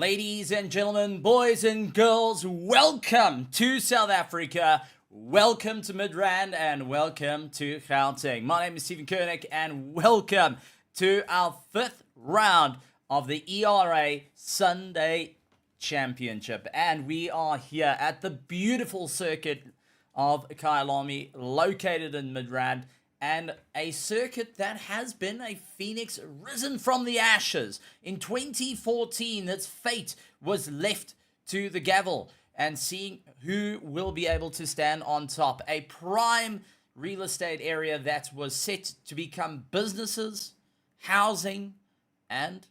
Ladies and gentlemen, boys and girls, welcome to South Africa, welcome to Midrand, and welcome to Gauteng. My name is Stephen Koenig, and welcome to our fifth round of the ERA Sunday Championship. And we are here at the beautiful circuit of Kyalami, located in Midrand, and a circuit that has been a phoenix risen from the ashes. In 2014, its fate was left to the gavel, and seeing who will be able to stand on top. A prime real estate area that was set to become businesses, housing, and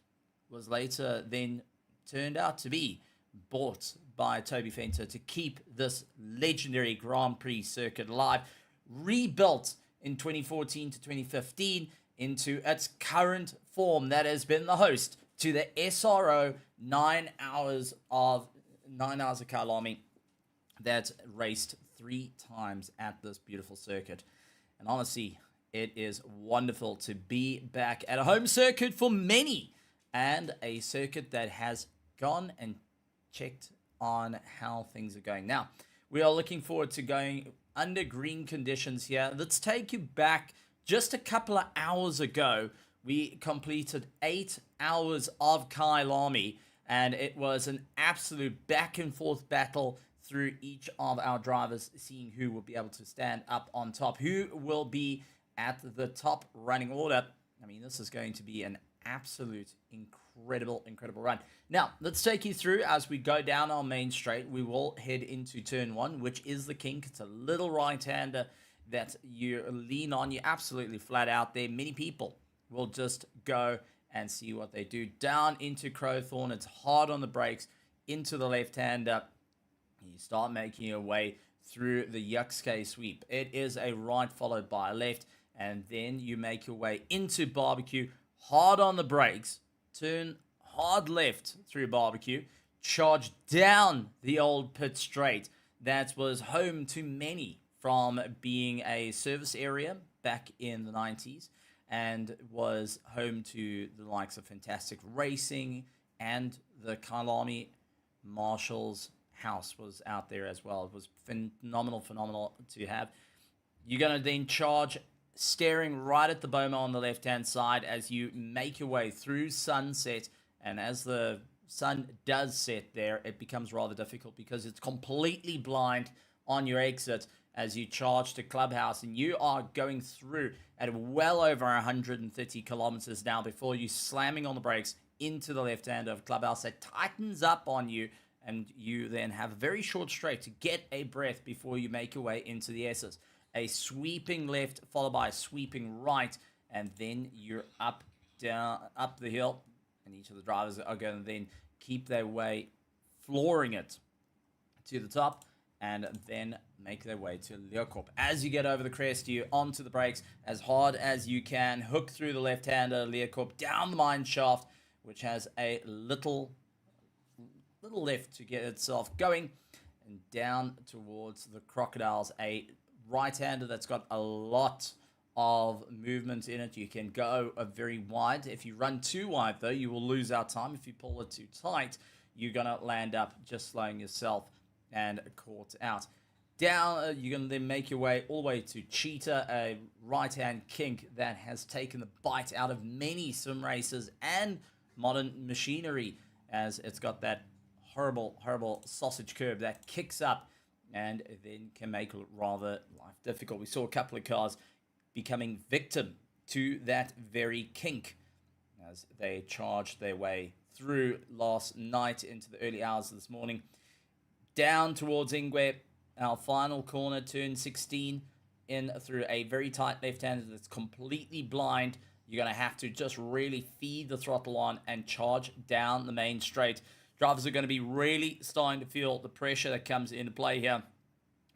was later then turned out to be bought by Toby Fenter to keep this legendary Grand Prix circuit alive, rebuilt in 2014 to 2015 into its current form that has been the host to the SRO 9 hours of Kyalami that raced 3 times at this beautiful circuit. And honestly, it is wonderful to be back at a home circuit for many, and a circuit that has gone and checked on how things are going. Now, we are looking forward to going under green conditions here. Let's take you back just a couple of hours ago. We completed 8 hours of Kyalami, and it was an absolute back and forth battle through each of our drivers, seeing who will be able to stand up on top, who will be at the top running order. I mean, this is going to be an absolute incredible run. Now, let's take you through as we go down our main straight. We will head into turn 1, which is the kink. It's a little right-hander that you lean on. You're absolutely flat out there. Many people will just go and see what they do. Down into Crowthorne. It's hard on the brakes. Into the left-hander. You start making your way through the Yuxk sweep. It is a right followed by a left, and then you make your way into Barbecue. Hard on the brakes, turn hard left through Barbecue, charge down the old pit straight that was home to many from being a service area back in the 90s, and was home to the likes of Fantastic Racing, and the Kyalami Marshall's house was out there as well. It was phenomenal to have. You're going to then charge staring right at the Boma on the left-hand side as you make your way through Sunset. And as the sun does set there, it becomes rather difficult because it's completely blind on your exit as you charge to Clubhouse. And you are going through at well over 130 kilometers now before you slamming on the brakes into the left-hand of Clubhouse. That tightens up on you, and you then have a very short straight to get a breath before you make your way into the S's. A sweeping left followed by a sweeping right, and then you're up the hill, and each of the drivers are going to then keep their way flooring it to the top, and then make their way to Leeuwkop. As you get over the crest, you onto the brakes as hard as you can, hook through the left-hander Leeuwkop, down the mine shaft, which has a little left to get itself going, and down towards the Crocodiles, a right-hander that's got a lot of movement in it. You can go a very wide. If you run too wide, though, you will lose out time. If you pull it too tight, you're going to land up just slowing yourself and caught out. Down, you're going to then make your way all the way to Cheetah, a right-hand kink that has taken the bite out of many sim races and modern machinery, as it's got that horrible sausage curve that kicks up and then can make it rather life difficult. We saw a couple of cars becoming victim to that very kink as they charged their way through last night into the early hours of this morning. Down towards Ingwe, our final corner, turn 16, in through a very tight left-hander that's completely blind. You're going to have to just really feed the throttle on and charge down the main straight. Drivers are going to be really starting to feel the pressure that comes into play here,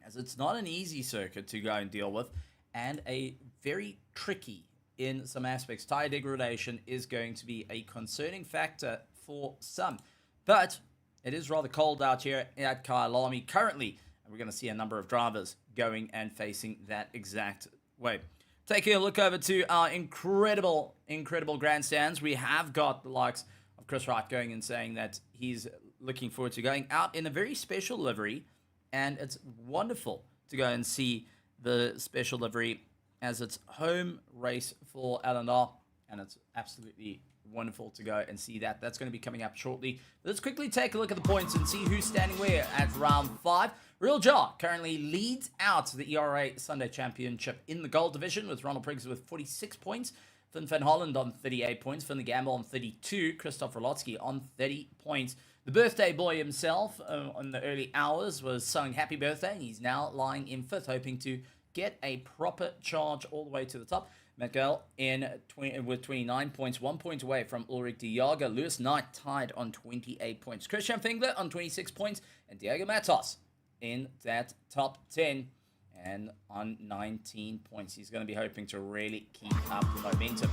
as it's not an easy circuit to go and deal with, and a very tricky in some aspects. Tire degradation is going to be a concerning factor for some, but it is rather cold out here at Kyalami currently, and we're going to see a number of drivers going and facing that exact way. Taking a look over to our incredible grandstands, we have got the likes of Chris Wright going and saying that he's looking forward to going out in a very special livery, and it's wonderful to go and see the special livery as it's home race for L&R, and it's absolutely wonderful to go and see that. That's going to be coming up shortly. Let's quickly take a look at the points and see who's standing where at round 5. Real Jar currently leads out the ERA Sunday Championship in the gold division with Ronald Briggs with 46 points. Finn Van Holland on 38 points. Finn the Gamble on 32. Christoph Rolotsky on 30 points. The birthday boy himself on the early hours was sung happy birthday. He's now lying in 5th, hoping to get a proper charge all the way to the top. Matt Gale with 29 points, 1 point away from Ulrich de Jager. Lewis Knight tied on 28 points. Christian Fingler on 26 points. And Diego Matos in that top 10 and on 19 points. He's going to be hoping to really keep up the momentum.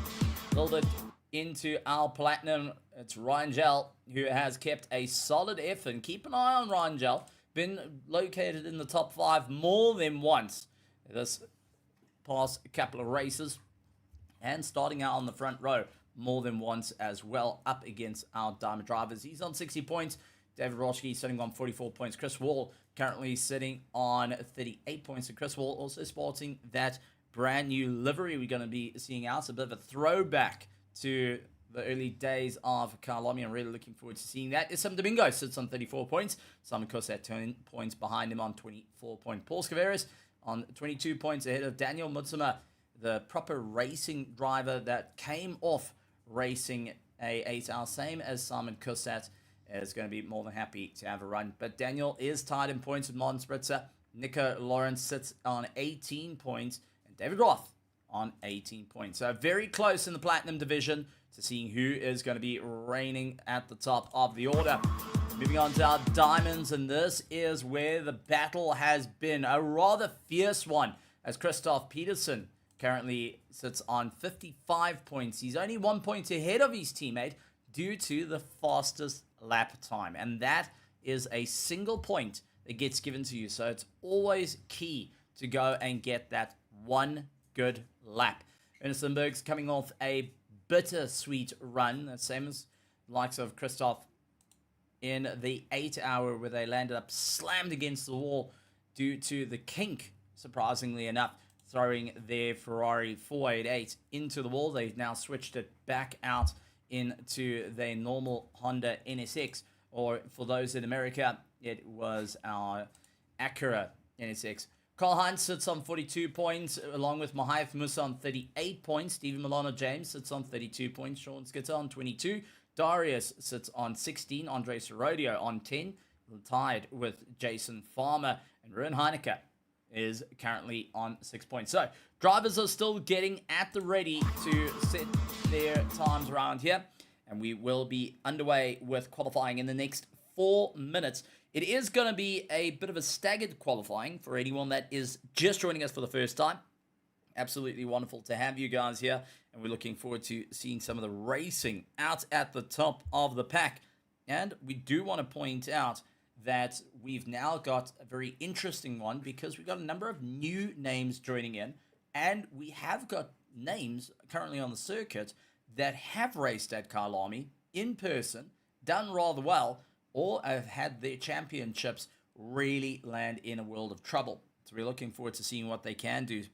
Build it into our platinum. It's Ryan Gel, who has kept a solid effort. And keep an eye on Ryan Gel. Been located in the top 5 more than once this past couple of races. And starting out on the front row more than once as well, up against our Diamond Drivers. He's on 60 points. David Roschke sitting on 44 points. Chris Wall currently sitting on 38 points. And Chris Wall also sporting that brand new livery we're going to be seeing out. It's a bit of a throwback to the early days of Kyalami. I'm really looking forward to seeing that. Isam Domingo sits on 34 points. Simon Cosset 10 points behind him on 24 points. Paul Scaveris on 22 points ahead of Daniel Mutsuma, the proper racing driver that came off racing a 8-hour, same as Simon Cosset, is going to be more than happy to have a run. But Daniel is tied in points with Martin Spritzer. Nico Lawrence sits on 18 points. And David Roth on 18 points. So very close in the Platinum division to seeing who is going to be reigning at the top of the order. Moving on to our Diamonds. And this is where the battle has been. A rather fierce one, as Christoph Peterson currently sits on 55 points. He's only 1 point ahead of his teammate due to the fastest lap time. And that is a single point that gets given to you. So it's always key to go and get that one good lap. Ernest Lindberg's coming off a bittersweet run, the same as the likes of Christoph in the 8-hour where they landed up slammed against the wall due to the kink, surprisingly enough, throwing their Ferrari 488 into the wall. They've now switched it back out into their normal Honda NSX, or for those in America, it was our Acura NSX. Carl Heinz sits on 42 points, along with Mahaif Musa on 38 points. Stephen Milano James sits on 32 points. Sean Skitter on 22. Darius sits on 16. Andre Sorodio on 10. Tied with Jason Farmer. And Ruin Heineke is currently on 6 points. So, drivers are still getting at the ready to set their times around here. And we will be underway with qualifying in the next 4 minutes. It is going to be a bit of a staggered qualifying for anyone that is just joining us for the first time. Absolutely wonderful to have you guys here. And we're looking forward to seeing some of the racing out at the top of the pack. And we do want to point out that we've now got a very interesting one because we've got a number of new names joining in. And we have got names currently on the circuit that have raced at Kyalami in person, done rather well, or have had their championships really land in a world of trouble. So we're looking forward to seeing what they can do.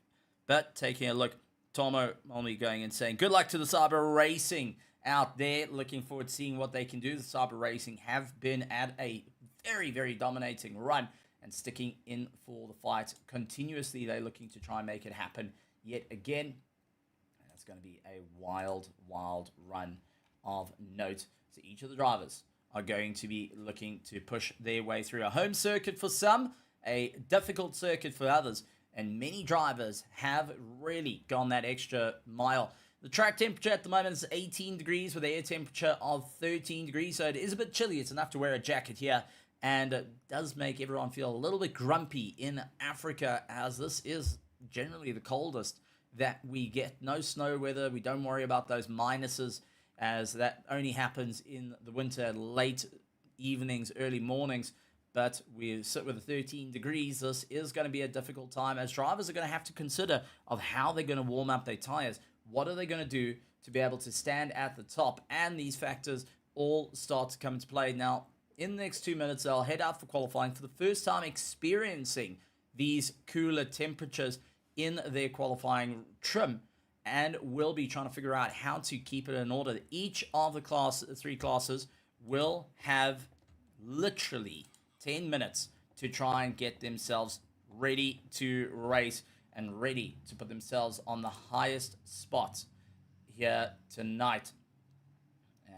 But taking a look, Tomo only going and saying, good luck to the Cyber Racing out there. Looking forward to seeing what they can do. The Cyber Racing have been at a very, very dominating run and sticking in for the fight continuously. They're looking to try and make it happen yet again. And it's going to be a wild, wild run of note. So each of the drivers are going to be looking to push their way through a home circuit for some, a difficult circuit for others, and many drivers have really gone that extra mile. The track temperature at the moment is 18 degrees with an air temperature of 13 degrees, so it is a bit chilly. It's enough to wear a jacket here, and it does make everyone feel a little bit grumpy in Africa, as this is generally the coldest that we get. No snow weather. We don't worry about those minuses, as that only happens in the winter, late evenings, early mornings. But we sit with 13 degrees. This is going to be a difficult time, as drivers are going to have to consider of how they're going to warm up their tires. What are they going to do to be able to stand at the top? And these factors all start to come into play. Now, in the next 2 minutes, they'll head out for qualifying for the first time experiencing these cooler temperatures in their qualifying trim, and will be trying to figure out how to keep it in order. Each of the three classes will have literally 10 minutes to try and get themselves ready to race and ready to put themselves on the highest spot here tonight.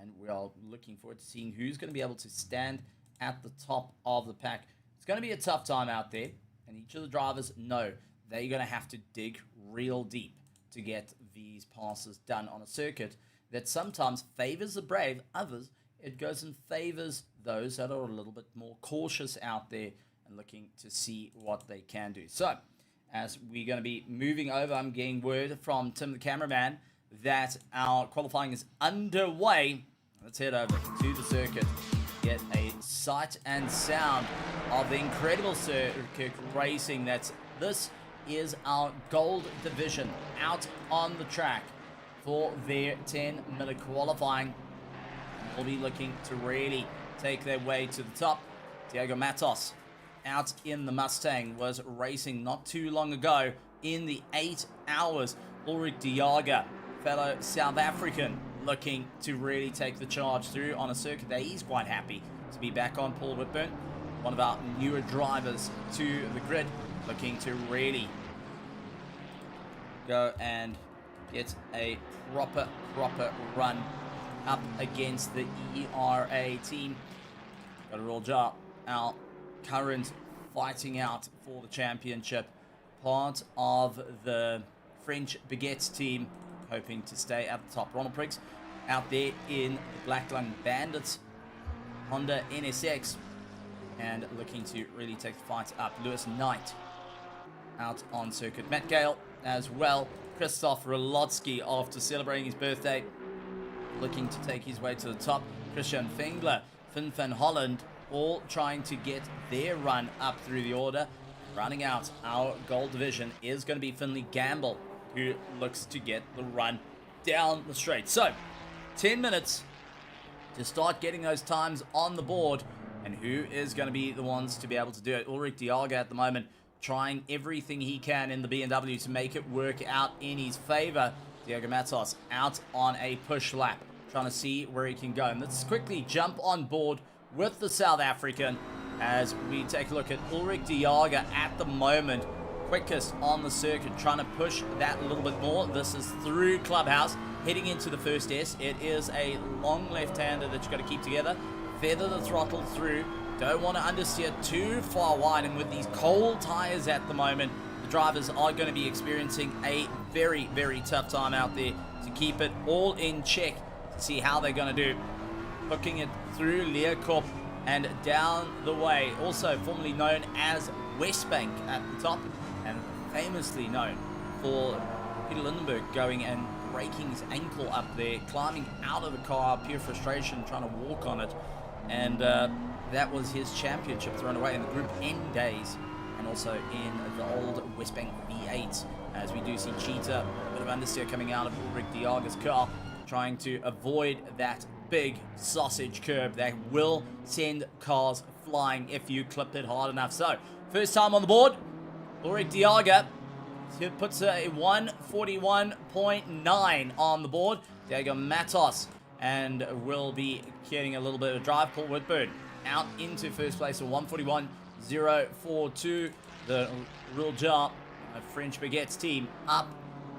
And we are looking forward to seeing who's going to be able to stand at the top of the pack. It's going to be a tough time out there, and each of the drivers know they're going to have to dig real deep to get these passes done on a circuit that sometimes favors the brave. Others, it goes and favors those that are a little bit more cautious out there and looking to see what they can do. So, as we're going to be moving over, I'm getting word from Tim, the cameraman, that our qualifying is underway. Let's head over to the circuit, get a sight and sound of the incredible circuit racing. This is our gold division out on the track for their 10-minute qualifying. We'll be looking to really take their way to the top. Diego Matos out in the Mustang was racing not too long ago in the 8 hours. Ulrich Diaga, fellow South African, looking to really take the charge through on a circuit that he's quite happy to be back on. Paul Whitburn, one of our newer drivers to the grid, looking to really go and get a proper run up against the ERA team. Got a real job. Our current fighting out for the championship, part of the French Baguettes team, hoping to stay at the top. Ronald Priggs out there in the Black Lung Bandits Honda NSX and looking to really take the fight up. Lewis Knight out on circuit. Matt Gale as well. Christoph Rolotsky, after celebrating his birthday, looking to take his way to the top. Christian Fengler, Finn van Holland, all trying to get their run up through the order. Running out our gold division is going to be Finley Gamble, who looks to get the run down the straight. So, 10 minutes to start getting those times on the board, and who is going to be the ones to be able to do it? Ulrich Diaga at the moment trying everything he can in the BMW to make it work out in his favor. Diego Matos out on a push lap, trying to see where he can go. And let's quickly jump on board with the South African as we take a look at Ulrich Diaga at the moment. Quickest on the circuit, trying to push that a little bit more. This is through Clubhouse, heading into the first S. It is a long left-hander that you've got to keep together. Feather the throttle through. Don't want to understeer too far wide, and with these cold tires at the moment, the drivers are going to be experiencing a very tough time out there to keep it all in check to see how they're going to do. Hooking it through Leerkop and down the way, also formerly known as Westbank at the top, and famously known for Peter Lindenberg going and breaking his ankle up there, climbing out of the car, pure frustration, trying to walk on it, and that was his championship thrown away in the Group N days, and also in the old Westbank V8, as we do see Cheetah, a bit of understeer coming out of Rick Diaga's car, trying to avoid that big sausage curb that will send cars flying if you clip it hard enough. So, first time on the board, Ulrich Diaga puts a 141.9 on the board. Diego Matos, and will be getting a little bit of drive. Paul Whitburn out into first place, a 141.042. The real job, French Baguettes team up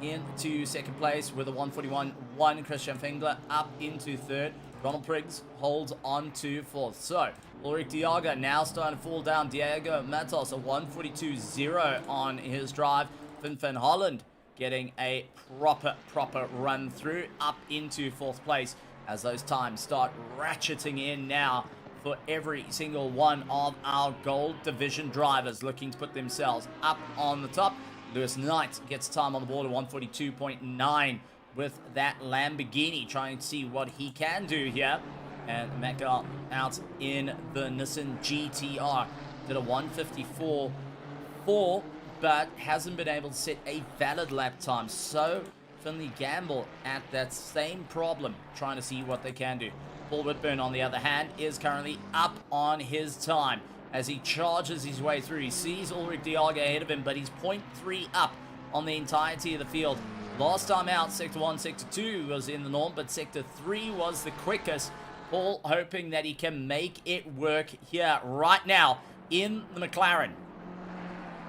into second place with a 141.1. Christian Fengler up into third. Ronald Priggs holds on to fourth. So, Ulrich Diaga now starting to fall down. Diego Matos, a 142.0 on his drive. Finn van Holland getting a proper run through up into fourth place as those times start ratcheting in now for every single one of our gold division drivers looking to put themselves up on the top. Lewis Knight gets time on the board of 142.9 with that Lamborghini, trying to see what he can do here. And Mecca out in the Nissan GTR did a 154.4, but hasn't been able to set a valid lap time. So Finley Gamble at that same problem, trying to see what they can do. Paul Whitburn, on the other hand, is currently up on his time as he charges his way through. He sees Ulrich Diaga ahead of him, but he's 0.3 up on the entirety of the field. Last time out, Sector 1, Sector 2 was in the norm, but Sector 3 was the quickest. Paul hoping that he can make it work here right now in the McLaren.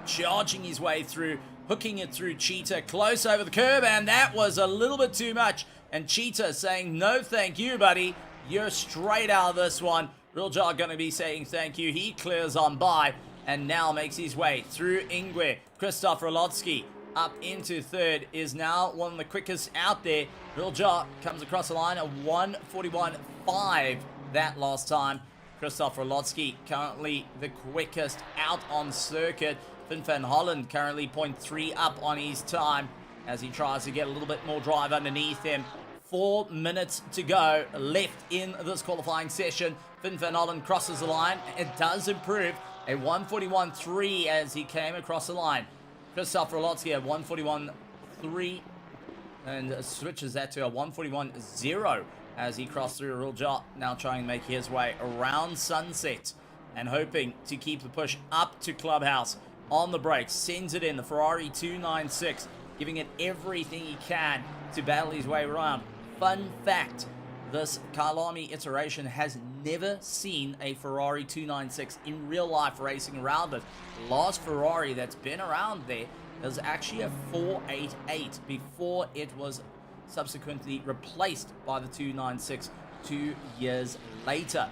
Charging his way through, hooking it through Cheetah, close over the curb, and that was a little bit too much. And Cheetah saying, no thank you, buddy. You're straight out of this one. Real Jar going to be saying thank you. He clears on by and now makes his way through Ingwe. Christoph Rolotsky up into third, is now one of the quickest out there. Real Jar comes across the line at 1:41.5 that last time. Christoph Rolotsky currently the quickest out on circuit. Finn van Holland currently 0.3 up on his time as he tries to get a little bit more drive underneath him. 4 minutes to go left in this qualifying session. Finn van Holland crosses the line. It does improve. A 1:41.3 as he came across the line. Christoph Rolotsky at 1:41.3 and switches that to a 1:41.0 as he crossed through Real Jar. Now trying to make his way around Sunset and hoping to keep the push up to Clubhouse. On the brakes, sends it in. The Ferrari 296, giving it everything he can to battle his way around. Fun fact, this Kyalami iteration has never seen a Ferrari 296 in real life racing around it. The last Ferrari that's been around there is actually a 488 before it was subsequently replaced by the 296 2 years later.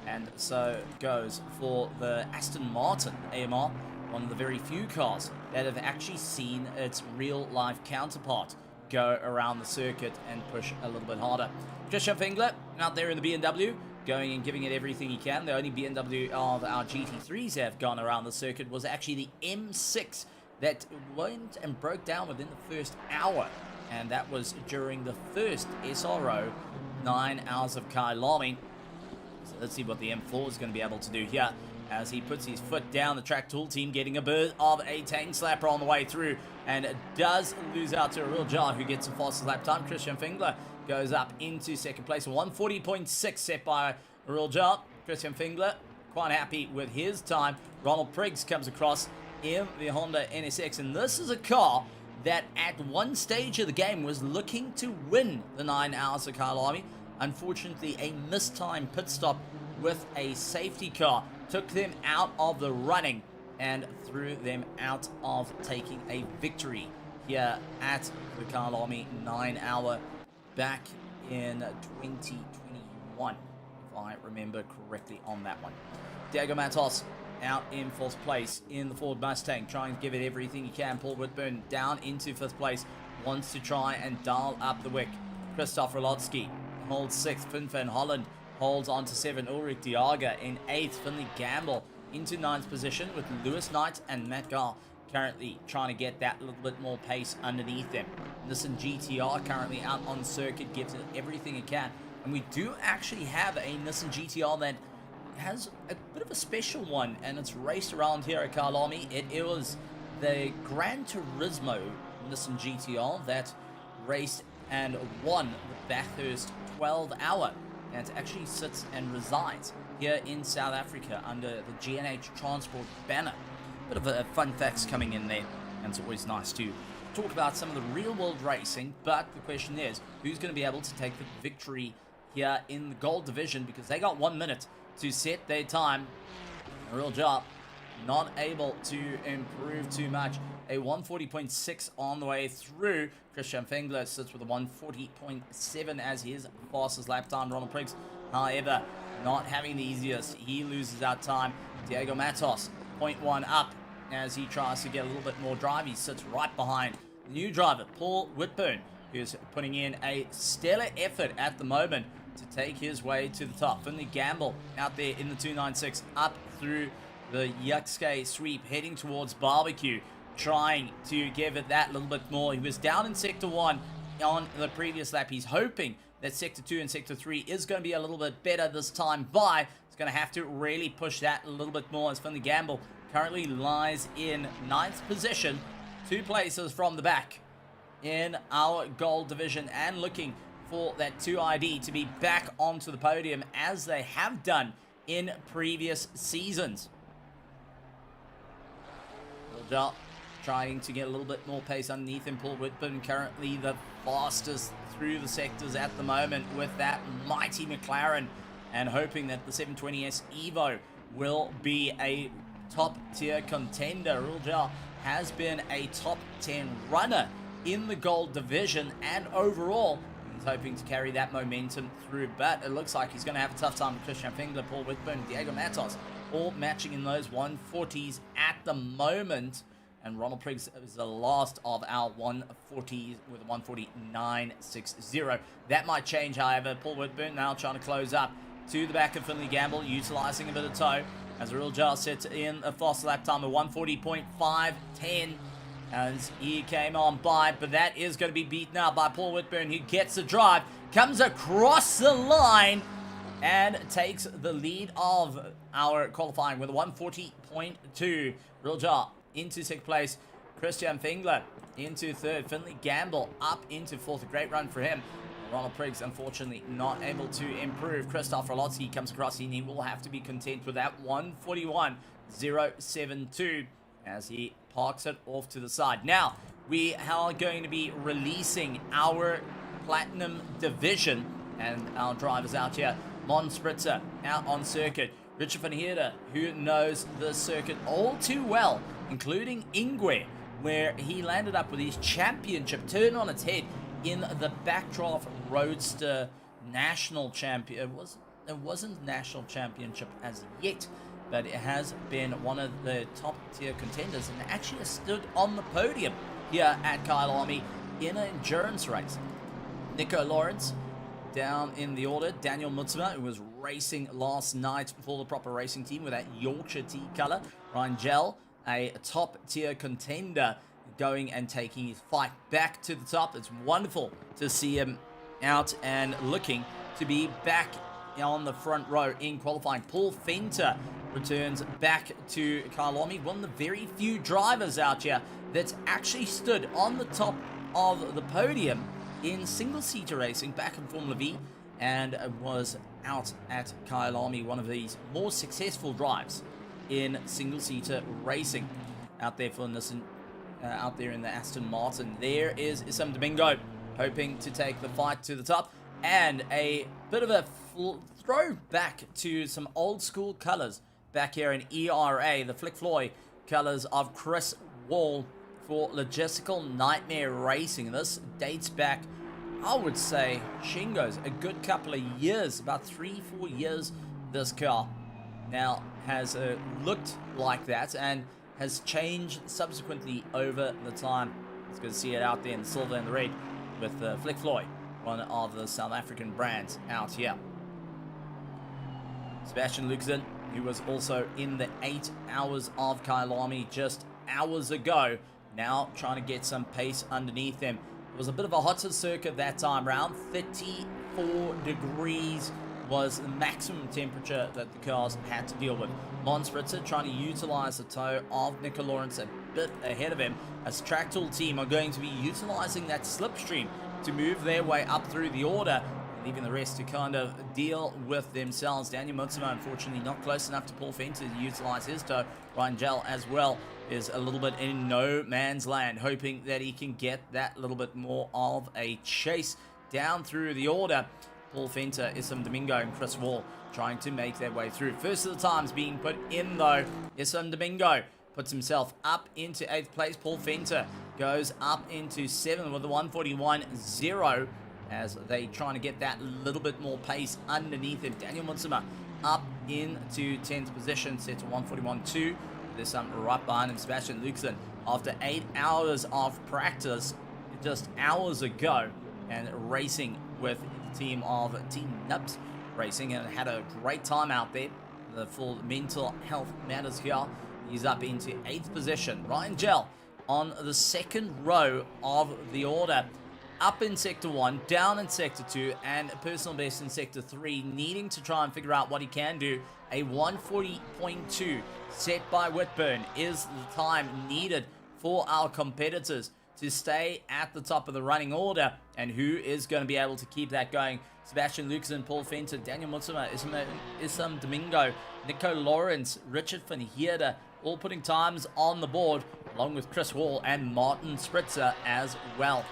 And so it goes for the Aston Martin AMR, one of the very few cars that have actually seen its real life counterpart go around the circuit and push a little bit harder. Christian Fengler out there in the BMW, going and giving it everything he can. The only BMW of our GT3s that have gone around the circuit was actually the M6 that went and broke down within the first hour. And that was during the first SRO 9 hours of Kyalami. So let's see what the M4 is going to be able to do here as he puts his foot down. The track tool team getting a bit of a tank slapper on the way through, and it does lose out to a Real Jar who gets the fastest lap time. Christian Fengler goes up into second place, 1:40.6 set by Real Jar. Christian Fengler quite happy with his time. Ronald Priggs comes across in the Honda NSX, and this is a car that at one stage of the game was looking to win the 9 hours of Kyalami. Unfortunately, a mistimed pit stop with a safety car took them out of the running and threw them out of taking a victory here at the Kyalami 9 hour back in 2021, if I remember correctly on that one. Diego Matos out in fourth place in the Ford Mustang, trying to give it everything he can. Paul Whitburn down into fifth place, wants to try and dial up the wick. Christoph Rolotsky holds sixth. Finn van Holland holds on to 7. Ulrich Diaga in 8th. Finley Gamble into 9th position with Lewis Knight and Matt Gall currently trying to get that little bit more pace underneath them. Nissan GTR currently out on circuit, gives it everything it can. And we do actually have a Nissan GTR that has a bit of a special one, and it's raced around here at Kyalami. It was the Gran Turismo Nissan GTR that raced and won the Bathurst 12 hour. And it actually sits and resides here in South Africa under the G&H Transport banner. Bit of a fun facts coming in there, and it's always nice to talk about some of the real world racing. But the question is, who's going to be able to take the victory here in the gold division, because they got 1 minute to set their time. A Real job, not able to improve too much. A 1:40.6 on the way through. Christian Fengler sits with a 1:40.7 as his fastest lap time. Ronald Priggs, however, not having the easiest. He loses out time. Diego Matos, 0.1 up as he tries to get a little bit more drive. He sits right behind the new driver, Paul Whitburn, who's putting in a stellar effort at the moment to take his way to the top. Finley Gamble out there in the 296, up through the Yuxke sweep, heading towards Barbecue, trying to give it that little bit more. He was down in Sector 1 on the previous lap. He's hoping that Sector 2 and Sector 3 is going to be a little bit better this time by. He's going to have to really push that a little bit more, as Finley Gamble currently lies in 9th position, 2 places from the back. in our gold division and looking for that 2ID to be back onto the podium as they have done in previous seasons. Zolder trying to get a little bit more pace underneath him. Paul Whitburn currently the fastest through the sectors at the moment with that mighty McLaren, and hoping that the 720S Evo will be a top tier contender. Zolder has been a top 10 runner in the gold division, and overall he's hoping to carry that momentum through, but it looks like he's going to have a tough time with Christian Fengler, Paul Whitburn, Diego Matos, all matching in those 140s at the moment. And Ronald Priggs is the last of our 140s with a 149.60. That might change, however. Paul Whitburn now trying to close up to the back of Finley Gamble, utilizing a bit of toe as Zolder sits in a fast lap time of 140.510 as he came on by, but that is going to be beaten out by Paul Whitburn, who gets the drive, comes across the line, and takes the lead of our qualifying with a 140.2. Zolder into sixth place, Christian Fengler into third, Finley Gamble up into fourth. A great run for him. Ronald Priggs, unfortunately, not able to improve. Christoph Rolotsky comes across, and he will have to be content with that 141.072 as he parks it off to the side. Now, we are going to be releasing our Platinum Division, and our drivers out here. Mon Spritzer out on circuit. Richard van Heerden, who knows the circuit all too well, including Ingwe, where he landed up with his championship turned on its head in the Backdraft Roadster National Champion. It wasn't National Championship as yet, but it has been one of the top tier contenders and actually stood on the podium here at Kyalami in an endurance race. Nico Lawrence down in the order. Daniel Mutsuma, who was racing last night for the proper racing team with that Yorkshire tea color. Ryan Gell, a top tier contender, going and taking his fight back to the top. It's wonderful to see him out and looking to be back on the front row in qualifying. Paul Fenter returns back to Kyalami, one of the very few drivers out here that's actually stood on the top of the podium in single-seater racing back in Formula V, and was out at Kyalami, one of these more successful drives in single-seater racing out there for Nissan, out there in the Aston Martin. There is Issam Domingo hoping to take the fight to the top, and a bit of a throwback to some old school colors back here in ERA, the Flick Floyd colors of Chris Wall for Logistical Nightmare Racing. This dates back, I would say, Shingo's a good couple of years, about 3-4 years. This car now has looked like that and has changed subsequently over the time. It's good to see it out there in the silver and the red with Flick Floyd, one of the South African brands out here. Sebastian Luxen, who was also in the 8 hours of Kyalami just hours ago, now trying to get some pace underneath him. It was a bit of a hotter circuit that time round. 34 degrees was the maximum temperature that the cars had to deal with. Mon Spritzer trying to utilize the toe of Nico Lawrence a bit ahead of him, as Track Tool team are going to be utilizing that slipstream to move their way up through the order, leaving the rest to kind of deal with themselves. Daniel Mutsuma, unfortunately, not close enough to Paul Fenter to utilize his toe. Ryan Gell as well is a little bit in no man's land, hoping that he can get that little bit more of a chase down through the order. Paul Fenter, Issam Domingo, and Chris Wall trying to make their way through. First of the times being put in, though. Issam Domingo puts himself up into 8th place. Paul Fenter goes up into 7th with a 141.0 as they trying to get that little bit more pace underneath him. Daniel Mutsuma up into 10th position, set to 141.2. There's some right behind him, Sebastian Luxen, after 8 hours of practice just hours ago and racing with the team of Team Nubs Racing, and had a great time out there. The full mental health matters here. He's up into 8th position. Ryan Gell on the 2nd row of the order, up in Sector 1, down in Sector 2, and personal best in Sector 3, needing to try and figure out what he can do. A 140.2 set by Whitburn is the time needed for our competitors to stay at the top of the running order, and who is going to be able to keep that going? Sebastian Luxen, Paul Venter, Daniel Mutsuma, Isam Domingo, Nico Lawrence, Richard van Heerde, all putting times on the board, along with Chris Hall and Martin Spritzer as well.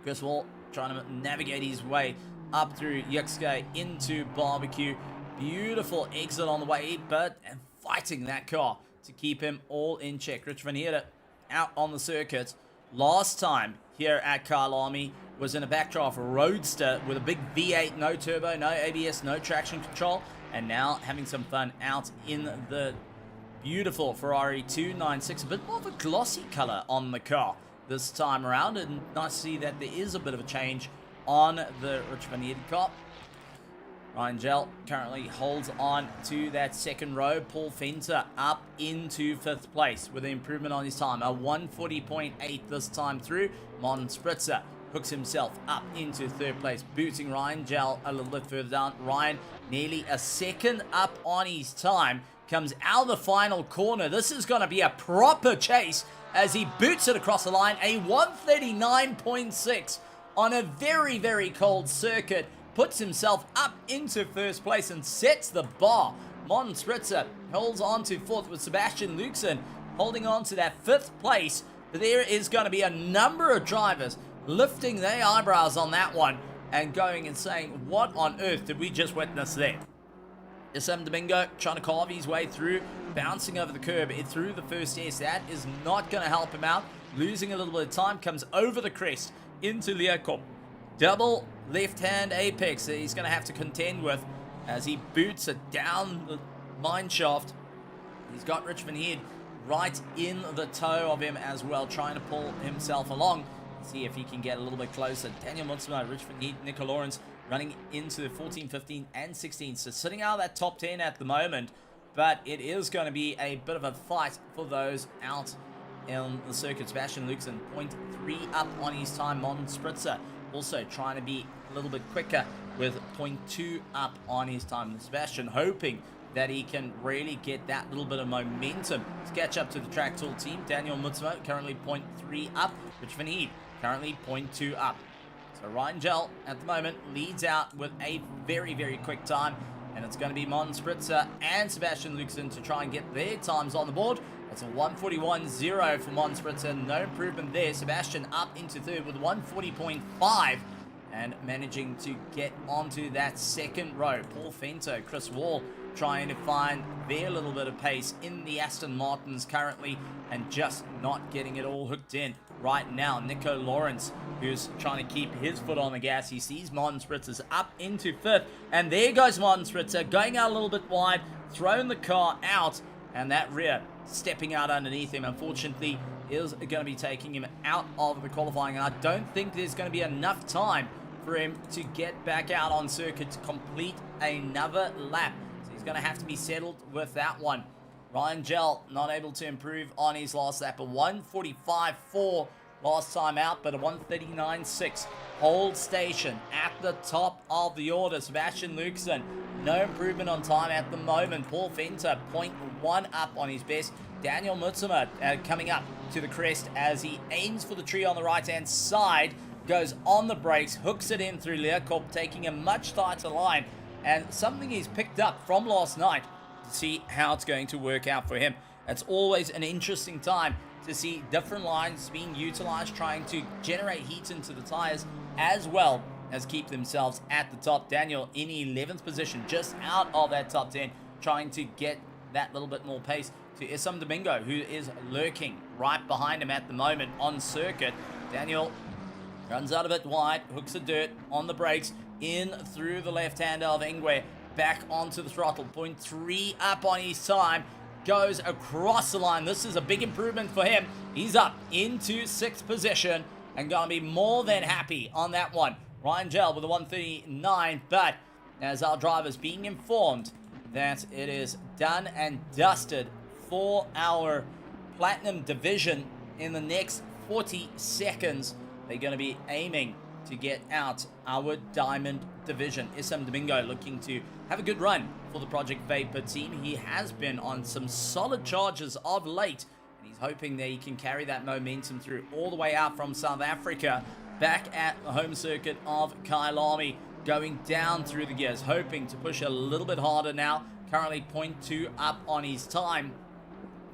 Chris Hall trying to navigate his way up through Yuxke into Barbecue. Beautiful exit on the way, but fighting that car to keep him all in check. Rich van Heerde out on the circuit. Last time here at Kyalami was in a backdraft Roadster with a big V8, no turbo, no ABS, no traction control, and now having some fun out in the beautiful Ferrari 296, a bit more of a glossy color on the car this time around, and nice to see that there is a bit of a change on the Rich van Heerde car. Ryan Gell currently holds on to that second row. Paul Venter up into 5th place with an improvement on his time. A 140.8 this time through. Martin Spritzer hooks himself up into 3rd place, booting Ryan Gell a little bit further down. Ryan nearly a second up on his time. Comes out of the final corner. This is going to be a proper chase as he boots it across the line. A 139.6 on a very, very cold circuit. Puts himself up into 1st place and sets the bar. Martin Spritzer holds on to 4th with Sebastian Luxen holding on to that 5th place. But there is going to be a number of drivers lifting their eyebrows on that one and going and saying, what on earth did we just witness there? Isam Domingo trying to carve his way through, bouncing over the curb through the first S. That is not going to help him out. Losing a little bit of time, comes over the crest into Leocorp. Double left-hand apex that he's going to have to contend with as he boots it down the mine shaft. He's got Rich van Heerde right in the toe of him as well, trying to pull himself along. See if he can get a little bit closer. Daniel Mutsuma, Rich van Heerde, Nico Lawrence running into the 14, 15, and 16. So sitting out of that top 10 at the moment, but it is going to be a bit of a fight for those out in the circuit. Sebastian Luxen, 0.3 up on his time. Martin Spritzer also trying to be a little bit quicker with 0.2 up on his time. Sebastian hoping that he can really get that little bit of momentum to catch up to the Track Tool team. Daniel Mutsuma currently 0.3 up. Rich van Heerde currently 0.2 up. So Ryan Gell at the moment leads out with a very, very quick time. And it's going to be Martin Spritzer and Sebastian Luxen to try and get their times on the board. That's a 141.0 for Martin Spritzer. No improvement there. Sebastian up into 3rd with 140.5 and managing to get onto that 2nd row. Paul Venter, Chris Wall trying to find their little bit of pace in the Aston Martins currently and just not getting it all hooked in right now. Nico Lawrence, who's trying to keep his foot on the gas. He sees Martin Spritzer's up into 5th, and there goes Martin Spritzer going out a little bit wide, throwing the car out, and that rear stepping out underneath him, unfortunately, is going to be taking him out of the qualifying. And I don't think there's going to be enough time for him to get back out on circuit to complete another lap. So he's going to have to be settled with that one. Ryan Gell not able to improve on his last lap. A 145.4 last time out, but a 139.6 hold station at the top of the order. Sebastian Luxen, no improvement on time at the moment. Paul Venter, 0.1 up on his best. Daniel Mutsuma coming up to the crest as he aims for the tree on the right-hand side, goes on the brakes, hooks it in through Leocorp, taking a much tighter line, and something he's picked up from last night to see how it's going to work out for him. It's always an interesting time to see different lines being utilized, trying to generate heat into the tires as well as keep themselves at the top. Daniel in 11th position, just out of that top 10, trying to get that little bit more pace to Isam Domingo, who is lurking right behind him at the moment on circuit. Daniel runs out a bit wide, hooks the dirt on the brakes, in through the left hander of Ingwe, back onto the throttle, 0.3 up on his time, goes across the line. This is a big improvement for him. He's up into 6th position and going to be more than happy on that one. Ryan Gell with a 139, but as our driver's being informed that it is done and dusted for our Platinum division in the next 40 seconds. They're going to be aiming to get out our Diamond division. Isam Domingo looking to have a good run for the Project Vapor team. He has been on some solid charges of late, and He's hoping that he can carry that momentum through all the way out from South Africa, back at the home circuit of Kyalami, going down through the gears, hoping to push a little bit harder now. Currently 0.2 up on his time,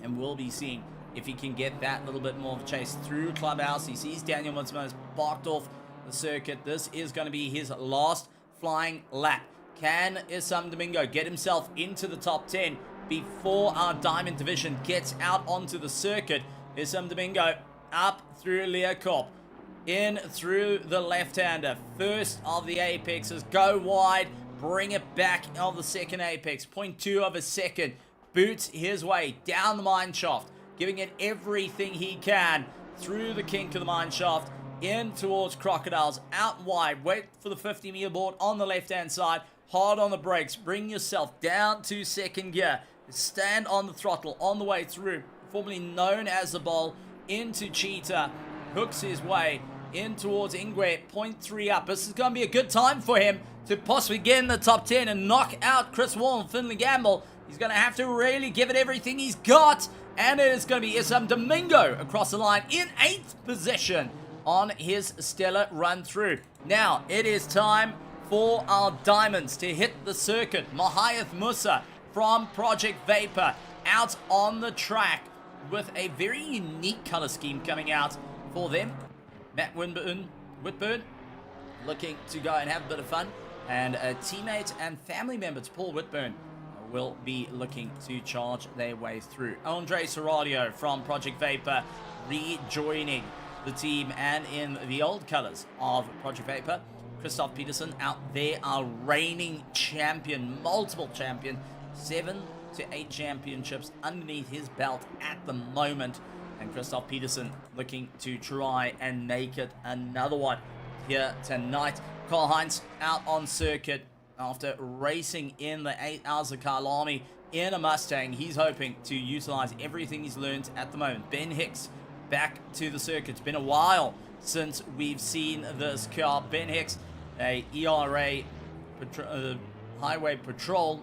and we'll be seeing if he can get that little bit more of a chase through Clubhouse. He sees Daniel Mutsman parked off the circuit. This is going to be his last flying lap. Can Isam Domingo get himself into the top 10 before our Diamond Division gets out onto the circuit? Isam Domingo up through Leocorp, in through the left-hander. First of the apexes, go wide, bring it back of the second apex. 0.2 of a second. Boots his way down the mine shaft, giving it everything he can through the kink of the mine shaft, in towards Crocodiles, out wide. Wait for the 50-meter board on the left-hand side. Hard on the brakes. Bring yourself down to second gear. Stand on the throttle on the way through. Formerly known as the Bowl, into Cheetah. Hooks his way in towards Ingwe. 0.3 up. This is going to be a good time for him to possibly get in the top 10 and knock out Chris Wall and Finley Gamble. He's going to have to really give it everything he's got. And it is going to be Isam Domingo across the line in 8th position on his stellar run through. Now, it is time for our diamonds to hit the circuit. Mahayath Musa from Project Vapor out on the track with a very unique color scheme coming out for them. Matt Whitburn looking to go and have a bit of fun. And a teammate and family member to Paul Whitburn will be looking to charge their way through. Andre Serradio from Project Vapor rejoining the team, and in the old colors of Project Vapor, Christoph Peterson out there, our reigning champion, multiple champion, 7 to 8 championships underneath his belt at the moment. And Christoph Peterson looking to try and make it another one here tonight. Karl-Heinz out on circuit after racing in the 8 hours of Kyalami in a Mustang. He's hoping to utilize everything he's learned at the moment. Ben Hicks back to the circuit. It's been a while since we've seen this car. Ben Hicks, a ERA highway patrol,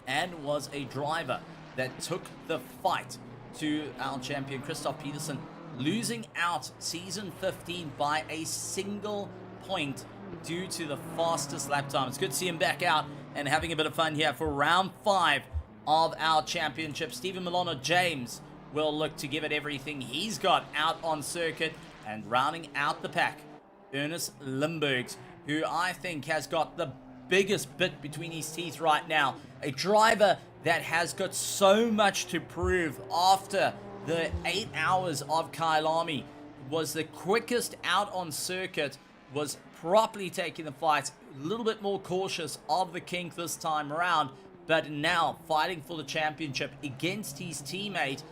and was a driver that took the fight to our champion Christoph Peterson, losing out season 15 by a single point due to the fastest lap time. It's good to see him back out and having a bit of fun here for round 5 of our championship. Stephen Milano James will look to give it everything he's got out on circuit. And rounding out the pack, Ernest Limburgs, who I think has got the biggest bit between his teeth right now. A driver that has got so much to prove after the 8 hours of Kyalami. Was the quickest out on circuit, was properly taking the fight, a little bit more cautious of the kink this time around, but now fighting for the championship against his teammate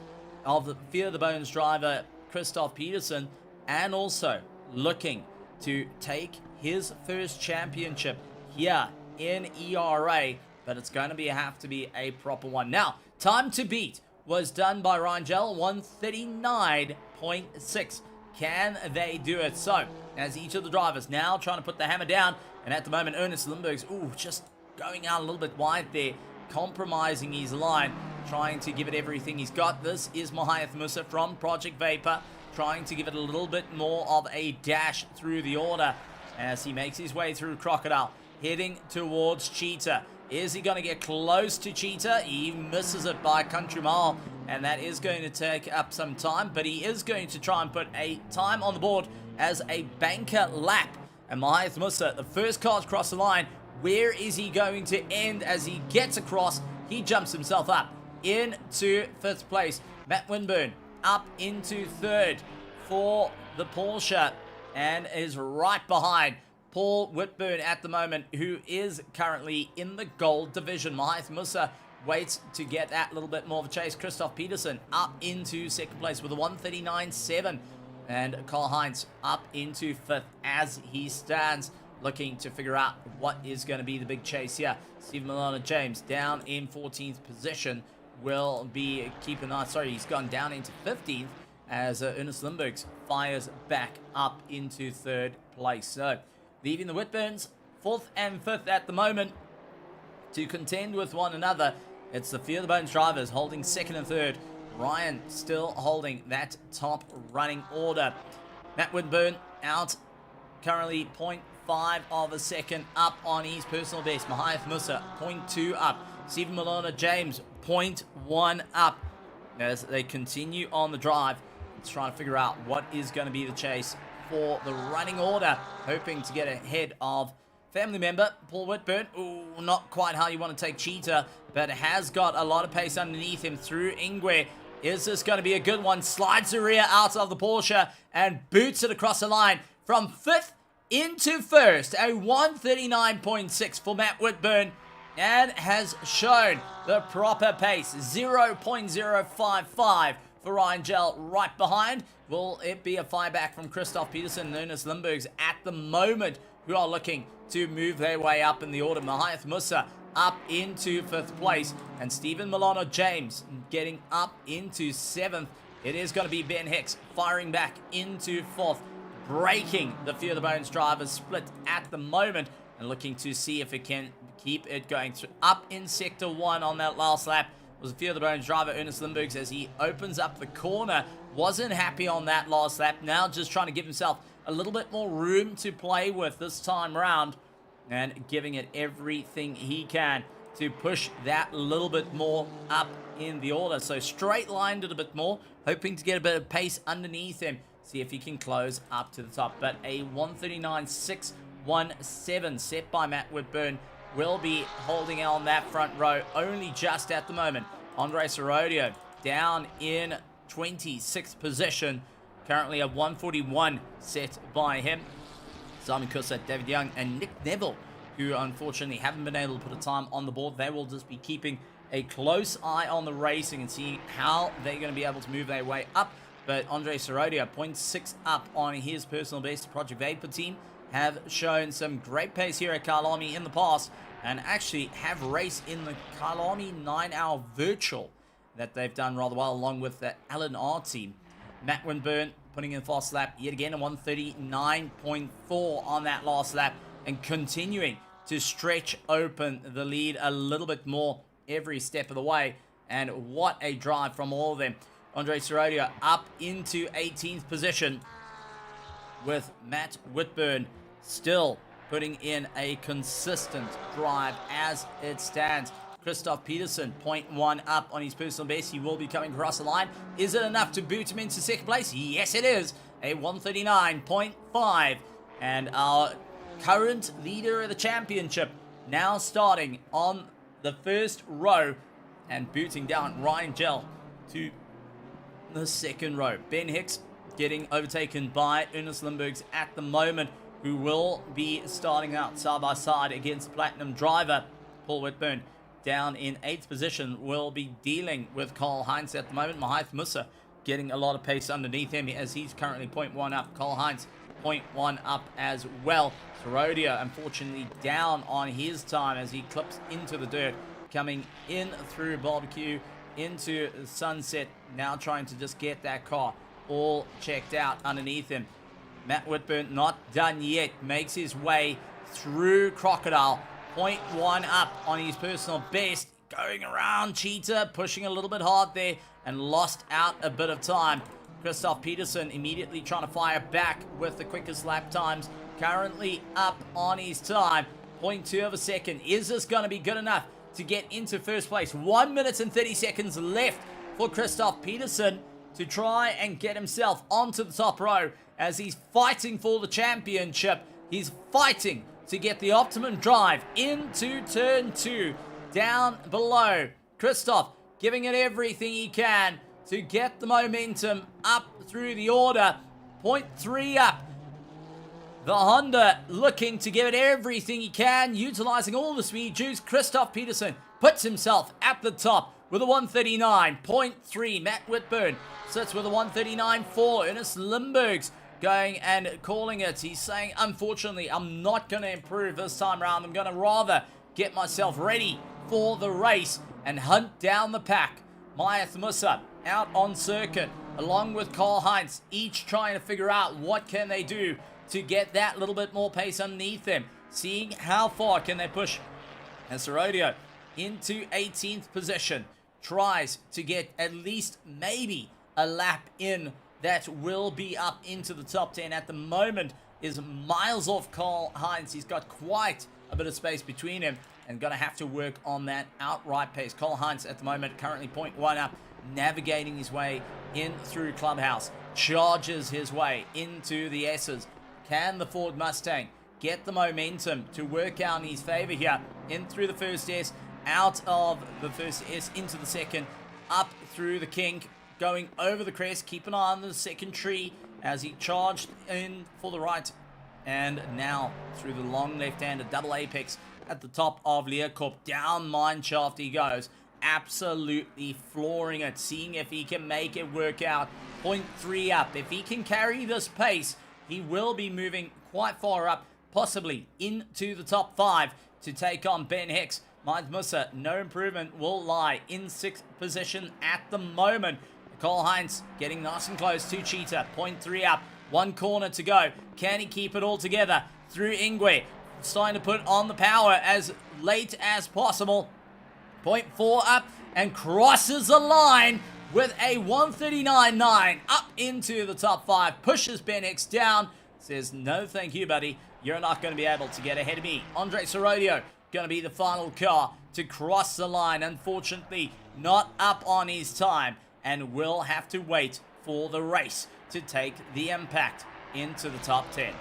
of the Fear the Bones driver, Christoph Peterson, and also looking to take his first championship here in ERA, but it's going to have to be a proper one. Now, time to beat was done by Ryan Gell, 139.6. Can they do it? So, as each of the drivers now trying to put the hammer down, and at the moment, Ernest Limburg's, just going out a little bit wide there, compromising his line, trying to give it everything he's got. This is Mahayath Musa from Project Vapor, trying to give it a little bit more of a dash through the order as he makes his way through Crocodile, heading towards Cheetah. Is he going to get close to Cheetah? He misses it by a country mile, and that is going to take up some time, but he is going to try and put a time on the board as a banker lap. And Mahayath Musa, the first car to cross the line, where is he going to end as he gets across? He jumps himself up into 5th place. Matt Winburn up into 3rd for the Porsche and is right behind Paul Whitburn at the moment, who is currently in the gold division. Mahayath Musa waits to get that little bit more of a chase. Christoph Peterson up into 2nd place with a 139.7. And Karl-Heinz up into 5th as he stands, looking to figure out what is going to be the big chase here. Stephen Milano James down in 14th position will be keeping an eye. Sorry, he's gone down into 15th as Ernest Limburgs fires back up into 3rd place. So, leaving the Whitburns 4th and 5th at the moment to contend with one another. It's the Fear the Bones drivers holding 2nd and 3rd Ryan still holding that top running order. Matt Whitburn out currently 0.5 of a second up on his personal best. Mahiath Musa 0.2 up. Stephen Malona James 0.1 up. As they continue on the drive, it's trying to figure out what is going to be the chase for the running order, hoping to get ahead of family member Paul Whitburn. Ooh, not quite how you want to take Cheetah, but has got a lot of pace underneath him through Ingwe. Is this going to be a good one? Slides the rear out of the Porsche and boots it across the line from 5th into 1st. A 139.6 for Matt Whitburn, and has shown the proper pace. 0.055 for Ryan Gell right behind. Will it be a fireback from Christoph Peterson and Ernest Limburgs at the moment, who are looking to move their way up in the order? Mahiath Musa up into 5th place, and Stephen Milano James getting up into 7th. It is going to be Ben Hicks firing back into 4th, breaking the Fear the Bones drivers split at the moment, and looking to see if it can keep it going through. Up in Sector 1 on that last lap was the Fear the Bones driver Ernest Limburgs as he opens up the corner. Wasn't happy on that last lap. Now just trying to give himself a little bit more room to play with this time round, and giving it everything he can to push that little bit more up in the order. So straight lined it a bit more, hoping to get a bit of pace underneath him, see if he can close up to the top. But a 139.617 set by Matt Whitburn will be holding on that front row only just at the moment. Andre Sorodio down in 26th position, currently a 141 set by him. Simon Kusa, David Young, and Nick Neville, who unfortunately haven't been able to put a time on the board. They will just be keeping a close eye on the racing and seeing how they're going to be able to move their way up. But Andre Sorodia, 0.6 up on his personal best. Project Vapor team have shown some great pace here at Kyalami in the past, and actually have raced in the Kyalami 9-hour virtual that they've done rather well, along with the Alan R team. Matt Winburn putting in fast lap yet again, a 139.4 on that last lap, and continuing to stretch open the lead a little bit more every step of the way. And what a drive from all of them. Andre Sorodia up into 18th position, with Matt Whitburn still putting in a consistent drive as it stands. Christoph Peterson, 0.1 up on his personal best. He will be coming across the line. Is it enough to boot him into second place? Yes, it is. A 139.5. And our current leader of the championship now starting on the first row and booting down Ryan Gell to the second row. Ben Hicks getting overtaken by Ernest Limburgs at the moment, who will be starting out side by side against Platinum driver Paul Whitburn. Down in 8th position will be dealing with Karl Heinz at the moment. Mahiath Musa getting a lot of pace underneath him as he's currently 0.1 up. Karl Heinz 0.1 up as well. Sorodia unfortunately down on his time as he clips into the dirt, coming in through barbecue into sunset, now trying to just get that car all checked out underneath him. Matt Whitburn not done yet, makes his way through Crocodile, 0.1 up on his personal best, going around Cheetah, pushing a little bit hard there and lost out a bit of time. Christoph Peterson immediately trying to fire back with the quickest lap times, currently up on his time, 0.2 of a second. Is this going to be good enough to get into first place? 1 minute and 30 seconds left for Christoph Peterson to try and get himself onto the top row as he's fighting for the championship. He's fighting to get the optimum drive into turn 2. Down below, Christoph giving it everything he can to get the momentum up through the order. 0.3 up. The Honda looking to give it everything he can, utilizing all the speed juice. Christoph Peterson puts himself at the top with a 139.3. Matt Whitburn sits with a 139.4. Ernest Limburgs going and calling it. He's saying, unfortunately, I'm not going to improve this time around. I'm going to rather get myself ready for the race and hunt down the pack. Mahiath Musa out on circuit along with Karl Heinz, each trying to figure out what can they do to get that little bit more pace underneath them, seeing how far can they push. And Sorodio into 18th position, tries to get at least maybe a lap in that will be up into the top 10 at the moment is miles off Karl-Heinz. He's got quite a bit of space between him and going to have to work on that outright pace. Karl-Heinz at the moment currently 0.1 up, navigating his way in through Clubhouse, charges his way into the S's. Can the Ford Mustang get the momentum to work out in his favor here? In through the first S, out of the first S into the second, up through the kink, going over the crest. Keep an eye on the second tree as he charged in for the right. And now through the long left-hander, double apex at the top of Learcorp. Down mine shaft he goes. Absolutely flooring it, seeing if he can make it work out. 0.3 up. If he can carry this pace, he will be moving quite far up, possibly into the top 5 to take on Ben Hicks. Mines Musa, no improvement, will lie in 6th position at the moment. Karl-Heinz getting nice and close to Cheetah. 0.3 up. 1 corner to go. Can he keep it all together? Through Ingwe. Starting to put on the power as late as possible. 0.4 up and crosses the line with a 139.9 up into the top 5. Pushes Ben Hicks down. Says, no thank you, buddy. You're not going to be able to get ahead of me. Andre Sorodio going to be the final car to cross the line. Unfortunately, not up on his time, and will have to wait for the race to take the impact into the top 10.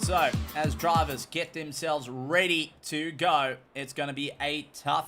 So, as drivers get themselves ready to go, it's going to be a tough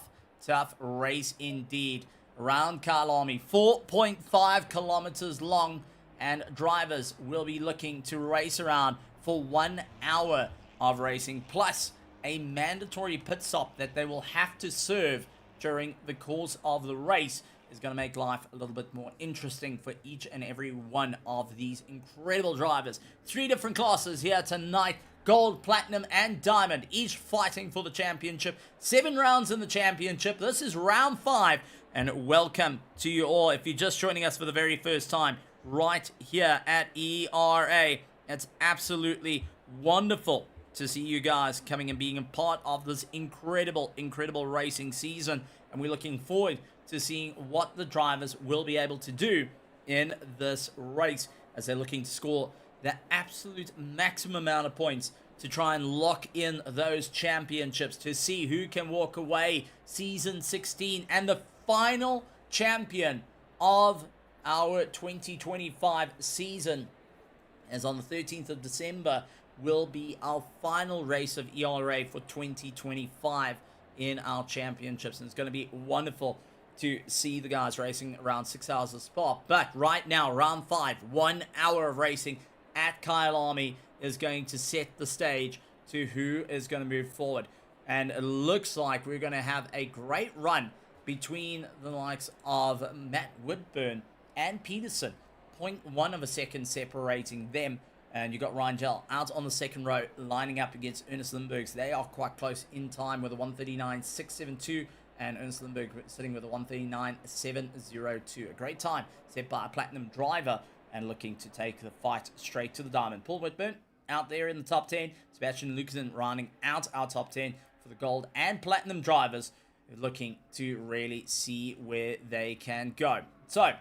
race indeed. Around Kyalami, 4.5 kilometers long, and drivers will be looking to race around for 1 hour of racing, plus a mandatory pit stop that they will have to serve during the course of the race. Is going to make life a little bit more interesting for each and every one of these incredible drivers. 3 different classes here tonight: gold, platinum, and diamond, each fighting for the championship. 7 rounds in the championship. This is round 5, and welcome to you all. If you're just joining us for the very first time, right here at ERA, it's absolutely wonderful to see you guys coming and being a part of this incredible racing season, and we're looking forward to seeing what the drivers will be able to do in this race as they're looking to score the absolute maximum amount of points to try and lock in those championships, to see who can walk away season 16 and the final champion of our 2025 season, as on the 13th of December will be our final race of ERA for 2025 in our championships, and it's going to be wonderful to see the guys racing around 6 hours of spot. But right now, round 5, 1 hour of racing at Kyalami is going to set the stage to who is going to move forward. And it looks like we're going to have a great run between the likes of Matt Woodburn and Peterson. 0.1 of a second separating them. And you got Ryan Gell out on the second row, lining up against Ernest Lindberghs. They are quite close in time with a 139.672. And Ernst Lindbergh sitting with a 139.702. A great time set by a platinum driver and looking to take the fight straight to the diamond. Paul Whitburn out there in the top 10. Sebastian Lucasen rounding out our top 10 for the gold and platinum drivers, looking to really see where they can go. So,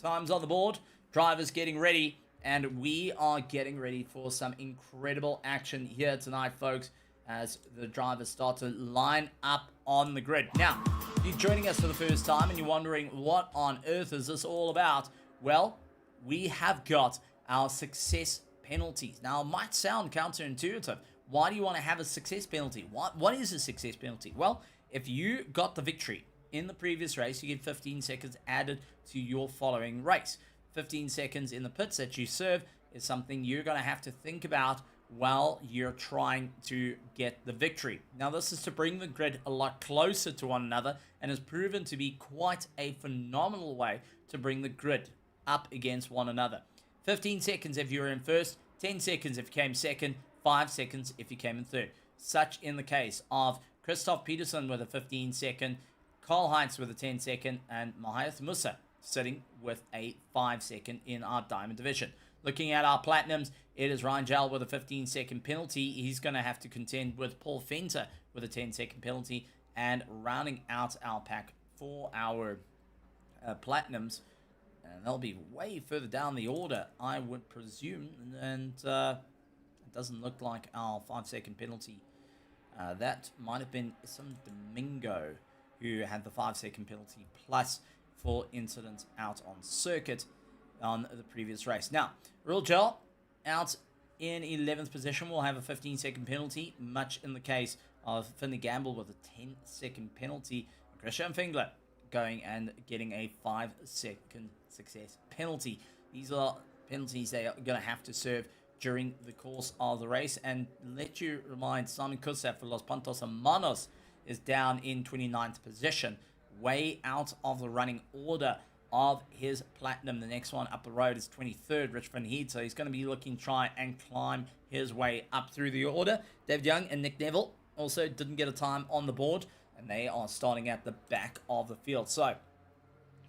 time's on the board. Drivers getting ready. And we are getting ready for some incredible action here tonight, folks, as the drivers start to line up on the grid. Now, if you're joining us for the first time and you're wondering what on earth is this all about, well, we have got our success penalties. Now, it might sound counterintuitive. Why do you want to have a success penalty? What is a success penalty? Well, if you got the victory in the previous race, you get 15 seconds added to your following race. 15 seconds in the pits that you serve is something you're going to have to think about while you're trying to get the victory. Now, this is to bring the grid a lot closer to one another and has proven to be quite a phenomenal way to bring the grid up against one another. 15 seconds if you were in first, 10 seconds if you came second, 5 seconds if you came in third. Such in the case of Christoph Peterson with a 15 second, Karl-Heinz with a 10 second, and Mahayath Musa sitting with a 5 second in our diamond division. Looking at our platinums, it is Ryan Gell with a 15 second penalty. He's going to have to contend with Paul Fenter with a 10 second penalty. And rounding out our pack for our Platinums. And they'll be way further down the order, I would presume. And it doesn't look like our 5-second penalty. That might have been some Domingo who had the 5-second penalty plus 4 incidents out on circuit on the previous race. Now, Real Gel out in 11th position will have a 15-second penalty, much in the case of Finley Gamble with a 10-second penalty. Christian Fingler going and getting a 5-second success penalty. These are penalties they are going to have to serve during the course of the race. And let you remind, Simon Kusa for Los Pantos Hermanos is down in 29th position, way out of the running order of his Platinum. The next one up the road is 23rd, Rich Van Heed, so he's going to be looking to try and climb his way up through the order. David Young and Nick Neville also didn't get a time on the board, and they are starting at the back of the field. So,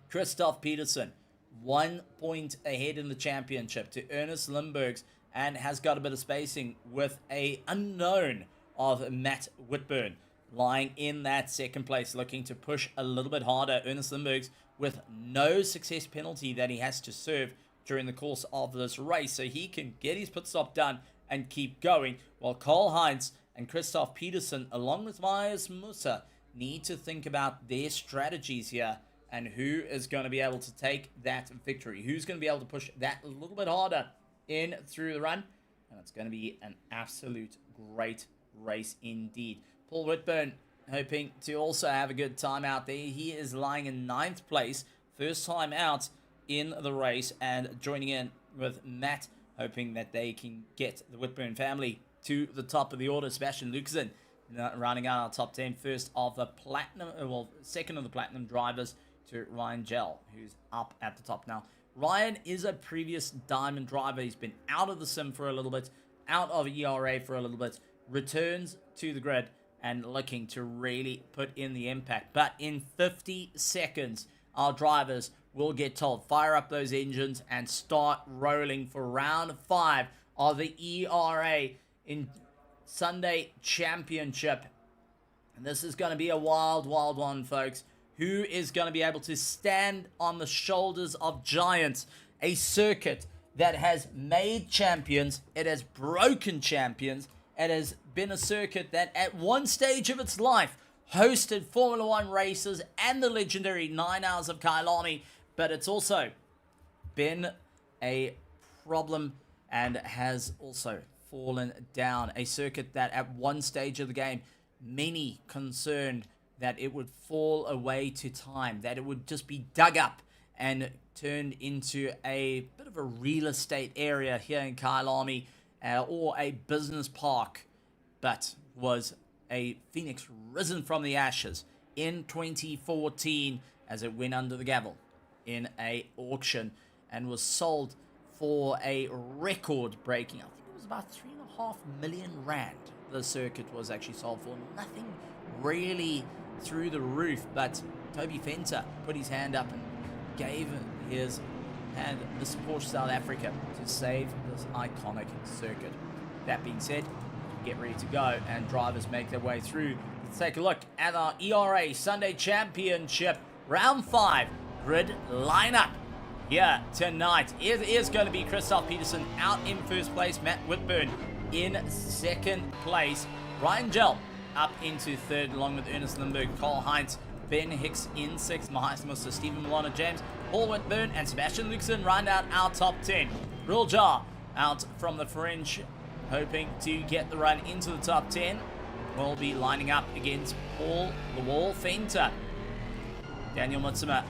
Christoph Peterson, 1 point ahead in the championship to Ernest Limburg's, and has got a bit of spacing with a unknown of Matt Whitburn lying in that second place, looking to push a little bit harder. Ernest Limburg's with no success penalty that he has to serve during the course of this race, so he can get his pit stop done and keep going, while Karl Heinz and Christoph Peterson, along with Myers Musa, need to think about their strategies here and who is going to be able to take that victory, who's going to be able to push that a little bit harder in through the run. And it's going to be an absolute great race indeed. Paul Whitburn hoping to also have a good time out there. He is lying in 9th place, first time out in the race, and joining in with Matt, hoping that they can get the Whitburn family to the top of the order. Sebastian Luxen rounding out our top 10, first of the Platinum, well, second of the Platinum drivers to Ryan Gell, who's up at the top now. Ryan is a previous Diamond driver. He's been out of the sim for a little bit, out of ERA for a little bit, returns to the grid and looking to really put in the impact. But in 50 seconds, our drivers will get told, fire up those engines and start rolling for round 5 of the ERA in Sunday Championship. And this is going to be a wild, wild one, folks. Who is going to be able to stand on the shoulders of giants? A circuit that has made champions, it has broken champions, it has been a circuit that at one stage of its life hosted Formula 1 races and the legendary 9 Hours of Kyalami, but it's also been a problem and has also fallen down. A circuit that at one stage of the game, many concerned that it would fall away to time, that it would just be dug up and turned into a bit of a real estate area here in Kyalami, or a business park, but was a phoenix risen from the ashes in 2014 as it went under the gavel in a auction and was sold for a record-breaking, I think it was about 3.5 million rand. The circuit was actually sold for. Nothing really through the roof, but Toby Fenter put his hand up and gave his hand, Mr. Porsche South Africa, to save this iconic circuit. That being said, get ready to go and drivers make their way through. Let's take a look at our ERA Sunday Championship round 5 grid lineup here tonight. It is going to be Christoph Peterson out in first place, Matt Whitburn in second place, Ryan Gell up into third, along with Ernest Limburg, Karl Heinz, Ben Hicks in sixth, Myers Musa, Stephen Milano James, Paul Whitburn, and Sebastian Luxen round out our top 10. Real Jar out from the French, hoping to get the run into the top 10. Will be lining up against Paul the Wall Fenter. Daniel Mutsuma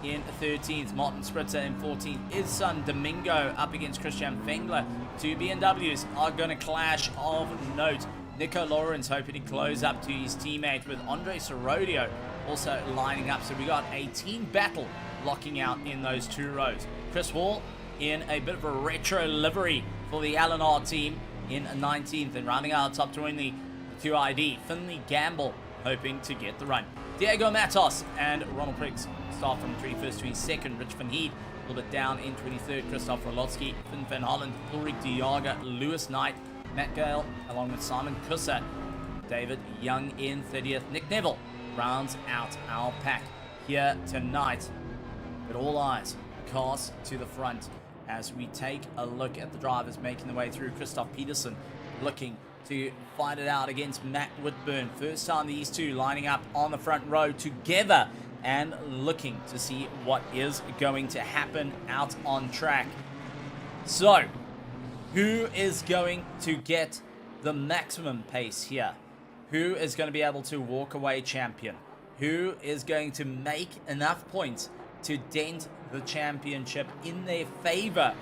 in 13th, Martin Spritzer in 14th. His son Domingo up against Christian Fengler. Two BMWs are going to clash of note. Nico Lawrence hoping to close up to his teammate, with Andre Sorodio also lining up. So we got a team battle locking out in those two rows. Chris Hall in a bit of a retro livery for the LNR team in 19th, and rounding out top 20, 2ID, Finley Gamble hoping to get the run. Diego Matos and Ronald Priggs start from 21st to his second. Rich Van Heed a little bit down in 23rd. Christoph Rolotsky, Finn Van Holland, Ulrich de Jager, Lewis Knight, Matt Gale, along with Simon Kusa. David Young in 30th. Nick Neville rounds out our pack here tonight. But all eyes cast to the front as we take a look at the drivers making their way through. Christoph Peterson looking to fight it out against Matt Whitburn. First time these two lining up on the front row together and looking to see what is going to happen out on track. So, who is going to get the maximum pace here? Who is going to be able to walk away champion? Who is going to make enough points to dent the championship in their favor?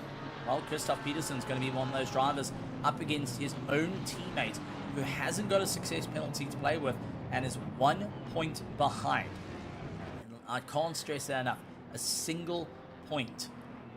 Well, Christoph Peterson's going to be one of those drivers up against his own teammate who hasn't got a success penalty to play with and is 1 point behind. I can't stress that enough. A single point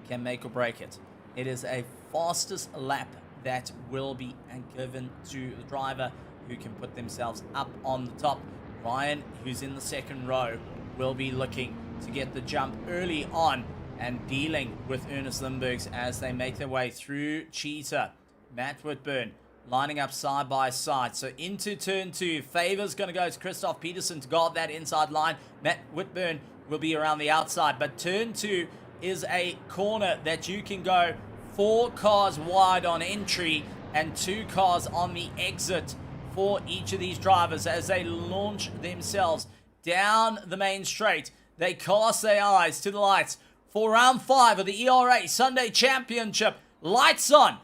can make or break it. It is a fastest lap that will be given to the driver who can put themselves up on the top. Ryan, who's in the second row, will be looking to get the jump early on and dealing with Ernest Limburgs as they make their way through Cheetah. Matt Whitburn lining up side by side. So into turn 2, favor's going to go to Christoph Peterson to guard that inside line. Matt Whitburn will be around the outside, but turn 2 is a corner that you can go 4 cars wide on entry and 2 cars on the exit for each of these drivers as they launch themselves down the main straight. They cast their eyes to the lights for round 5 of the ERA Sunday Championship. Lights on,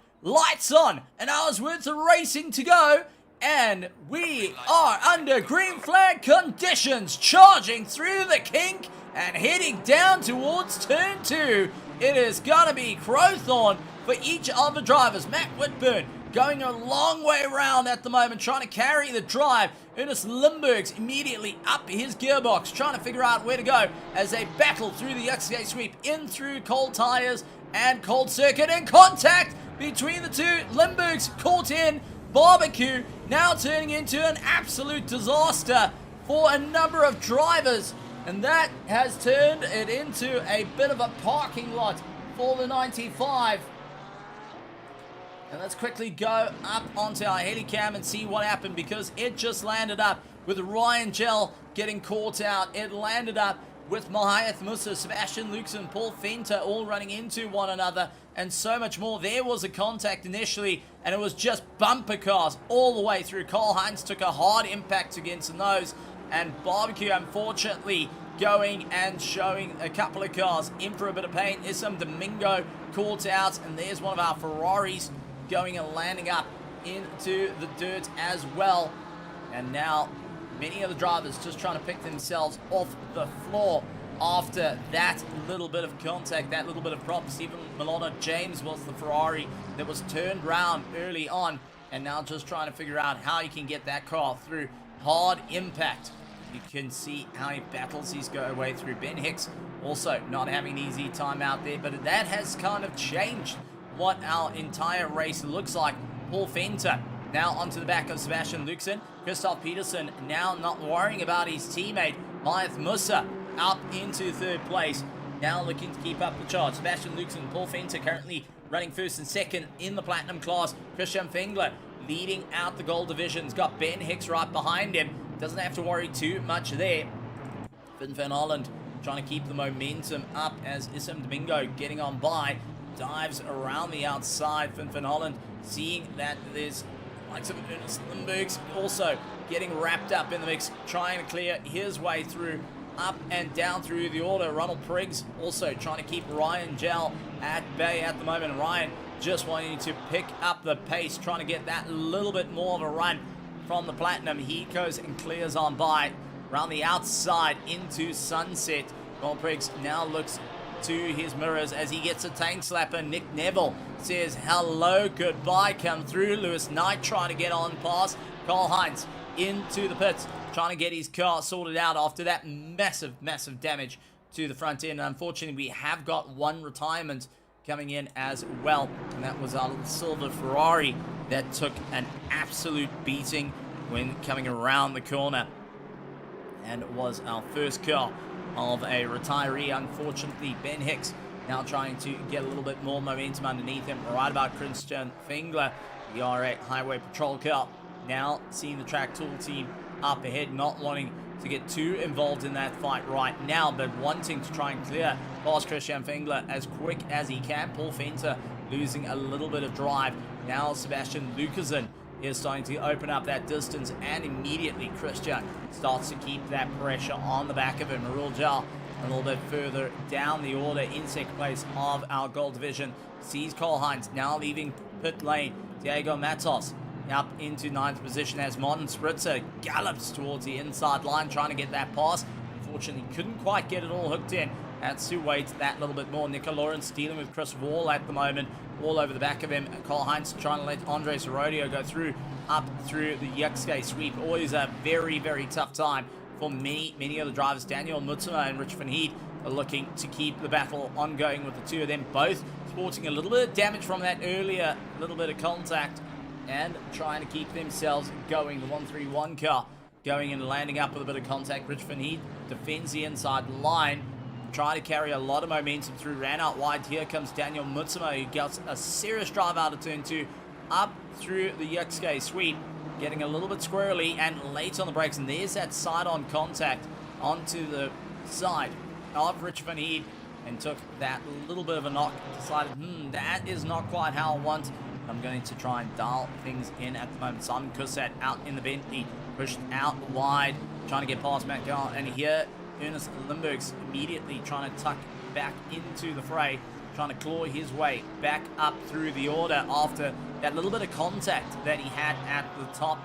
an hour's worth of racing to go, and we are under green flag conditions, charging through the kink and heading down towards turn 2. It is gonna be Crowthorne for each of the drivers. Matt Whitburn going a long way around at the moment, trying to carry the drive. Ernest Limburgs immediately up his gearbox, trying to figure out where to go as they battle through the XK sweep, in through cold tires and cold circuit, and contact between the two. Limburgs caught in. Barbecue now turning into an absolute disaster for a number of drivers, and that has turned it into a bit of a parking lot for the 95. And let's quickly go up onto our helicam and see what happened, because it just landed up with Ryan Gell getting caught out. It landed up with Mahayath Musa, Sebastian Luxon, Paul Fenter all running into one another, and so much more. There was a contact initially, and it was just bumper cars all the way through. Carl Heinz took a hard impact against the nose, and Barbecue, unfortunately, going and showing a couple of cars in for a bit of pain. Issam Domingo caught out, and there's one of our Ferraris going and landing up into the dirt as well. And now many of the drivers just trying to pick themselves off the floor after that little bit of contact, that little bit of prop. Stephen Milano James was the Ferrari that was turned round early on, and now just trying to figure out how he can get that car through. Hard impact. You can see how he battles his way through. Ben Hicks also not having an easy time out there, but that has kind of changed what our entire race looks like. Paul Fenter now onto the back of Sebastian Luxon. Christoph Peterson now not worrying about his teammate. Mahayath Musa up into third place, now looking to keep up the charge. Sebastian Luxon, Paul Fenter currently running first and second in the platinum class. Christian Fengler leading out the gold divisions. Got Ben Hicks right behind him. Doesn't have to worry too much there. Finn van Holland trying to keep the momentum up as Issam Domingo getting on by. Dives around the outside. Finn van Holland seeing that there's likes of Ernest Limburgs also getting wrapped up in the mix, trying to clear his way through, up and down through the order. Ronald Priggs also trying to keep Ryan Gell at bay at the moment. Ryan just wanting to pick up the pace, trying to get that little bit more of a run from the platinum. He goes and clears on by around the outside into Sunset. Ronald Priggs now looks to his mirrors as he gets a tank slapper. Nick Neville says hello, goodbye, come through. Lewis Knight trying to get on past. Carl Heinz into the pits, trying to get his car sorted out after that massive damage to the front end. Unfortunately, we have got one retirement coming in as well, and that was our little silver Ferrari that took an absolute beating when coming around the corner, and it was our first car of a retiree. Unfortunately, Ben Hicks now trying to get a little bit more momentum underneath him. Right about Christian Fengler, the R8 Highway Patrol car Now seeing the track tool team up ahead, not wanting to get too involved in that fight right now, but wanting to try and clear past Christian Fengler as quick as he can. Paul Fenter losing a little bit of drive. Now Sebastian Lucasen is starting to open up that distance, and immediately Christian starts to keep that pressure on the back of him. Marul Jal a little bit further down the order in second place of our gold division. Sees Karl Heinz now leaving pit lane. Diego Matos up into 9th position as Martin Spritzer gallops towards the inside line, trying to get that pass. Unfortunately, couldn't quite get it all hooked in. Had to wait that little bit more. Nico Lawrence dealing with Chris Wall at the moment, all over the back of him. Karl Heinz trying to let Andre Sorodio go through, up through the Yuxke sweep. Always a very, very tough time for many of the drivers. Daniel Mutsuma and Rich Van Heed are looking to keep the battle ongoing with the two of them, both sporting a little bit of damage from that earlier little bit of contact, and trying to keep themselves going. The 131 car going and landing up with a bit of contact. Rich Van Heed defends the inside line, trying to carry a lot of momentum through. Ran out wide. Here comes Daniel Mutsuma, who gets a serious drive out of turn 2, up through the Yuxke sweep, getting a little bit squirrely and late on the brakes. And there's that side-on contact onto the side of Rich Van Heed, and took that little bit of a knock. Decided, that is not quite how I want. I'm going to try and dial things in at the moment. Simon Cussat out in the Bentley, pushed out wide, trying to get past Matt Garl. And here, Ernest Limburg's immediately trying to tuck back into the fray, trying to claw his way back up through the order after that little bit of contact that he had at the top.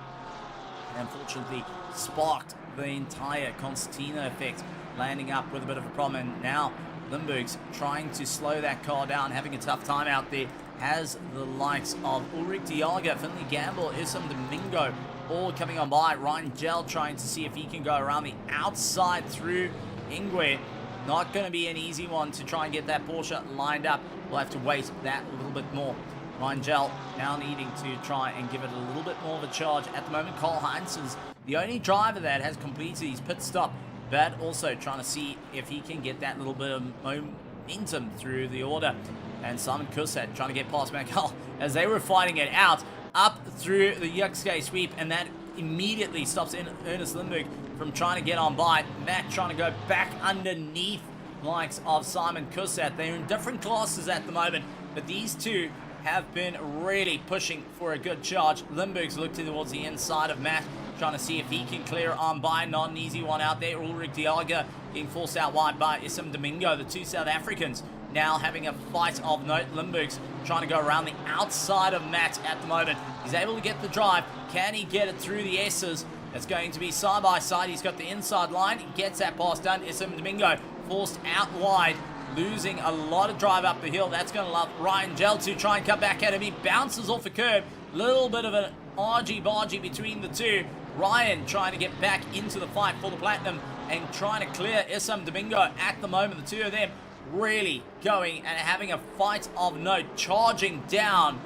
And unfortunately, sparked the entire concertina effect, landing up with a bit of a problem. And now Limburg's trying to slow that car down, having a tough time out there, has the likes of Ulrich Diaga, Finley Gamble, Isam Domingo all coming on by. Ryan Gell trying to see if he can go around the outside through Ingwe. Not going to be an easy one to try and get that Porsche lined up. We'll have to wait that a little bit more. Ryan Gell now needing to try and give it a little bit more of a charge. At the moment, Karl Heinz is the only driver that has completed his pit stop, but also trying to see if he can get that little bit of momentum through the order. And Simon Cussat trying to get past Macal as they were fighting it out up through the Yuxke sweep, and that immediately stops Ernest Lindberg from trying to get on by. Matt trying to go back underneath likes of Simon Cussat. They're in different classes at the moment, but these two have been really pushing for a good charge. Lindberg's looking towards the inside of Matt, trying to see if he can clear on by. Not an easy one out there. Ulrich Diaga getting forced out wide by Issam Domingo. The two South Africans now having a fight of note. Lindberg's trying to go around the outside of Matt at the moment. He's able to get the drive. Can he get it through the S's? It's going to be side by side. He's got the inside line. He gets that pass done. Issam Domingo forced out wide, losing a lot of drive up the hill. That's going to love Ryan Gell to try and come back at him. He bounces off a curb. Little bit of an argy-bargy between the two. Ryan trying to get back into the fight for the platinum and trying to clear Issam Domingo at the moment. The two of them really going and having a fight of note, charging down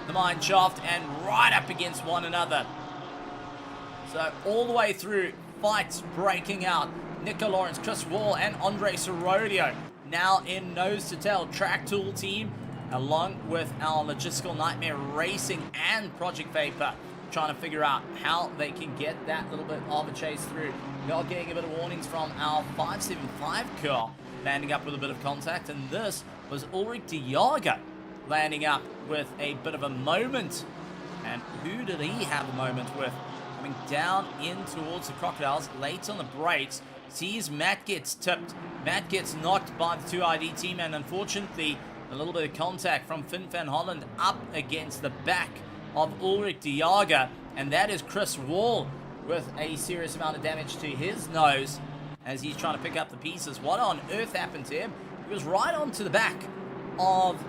the mine shaft and right up against one another. So all the way through, fights breaking out. Nico Lawrence, Chris Wall and Andre Sorodio now in nose to tail. Track Tool team along with our Logistical Nightmare Racing and Project Vapor trying to figure out how they can get that little bit of a chase through. We are getting a bit of warnings from our 575 car landing up with a bit of contact, and this was Ulrich Diaga landing up with a bit of a moment. And who did he have a moment with? Coming down in towards the Crocodiles, late on the brakes, sees Matt gets tipped. Matt gets knocked by the 2ID team, and unfortunately a little bit of contact from Finn van Holland up against the back of Ulrich Diaga, and that is Chris Wall with a serious amount of damage to his nose as he's trying to pick up the pieces. What on earth happened to him? He was right onto the back of...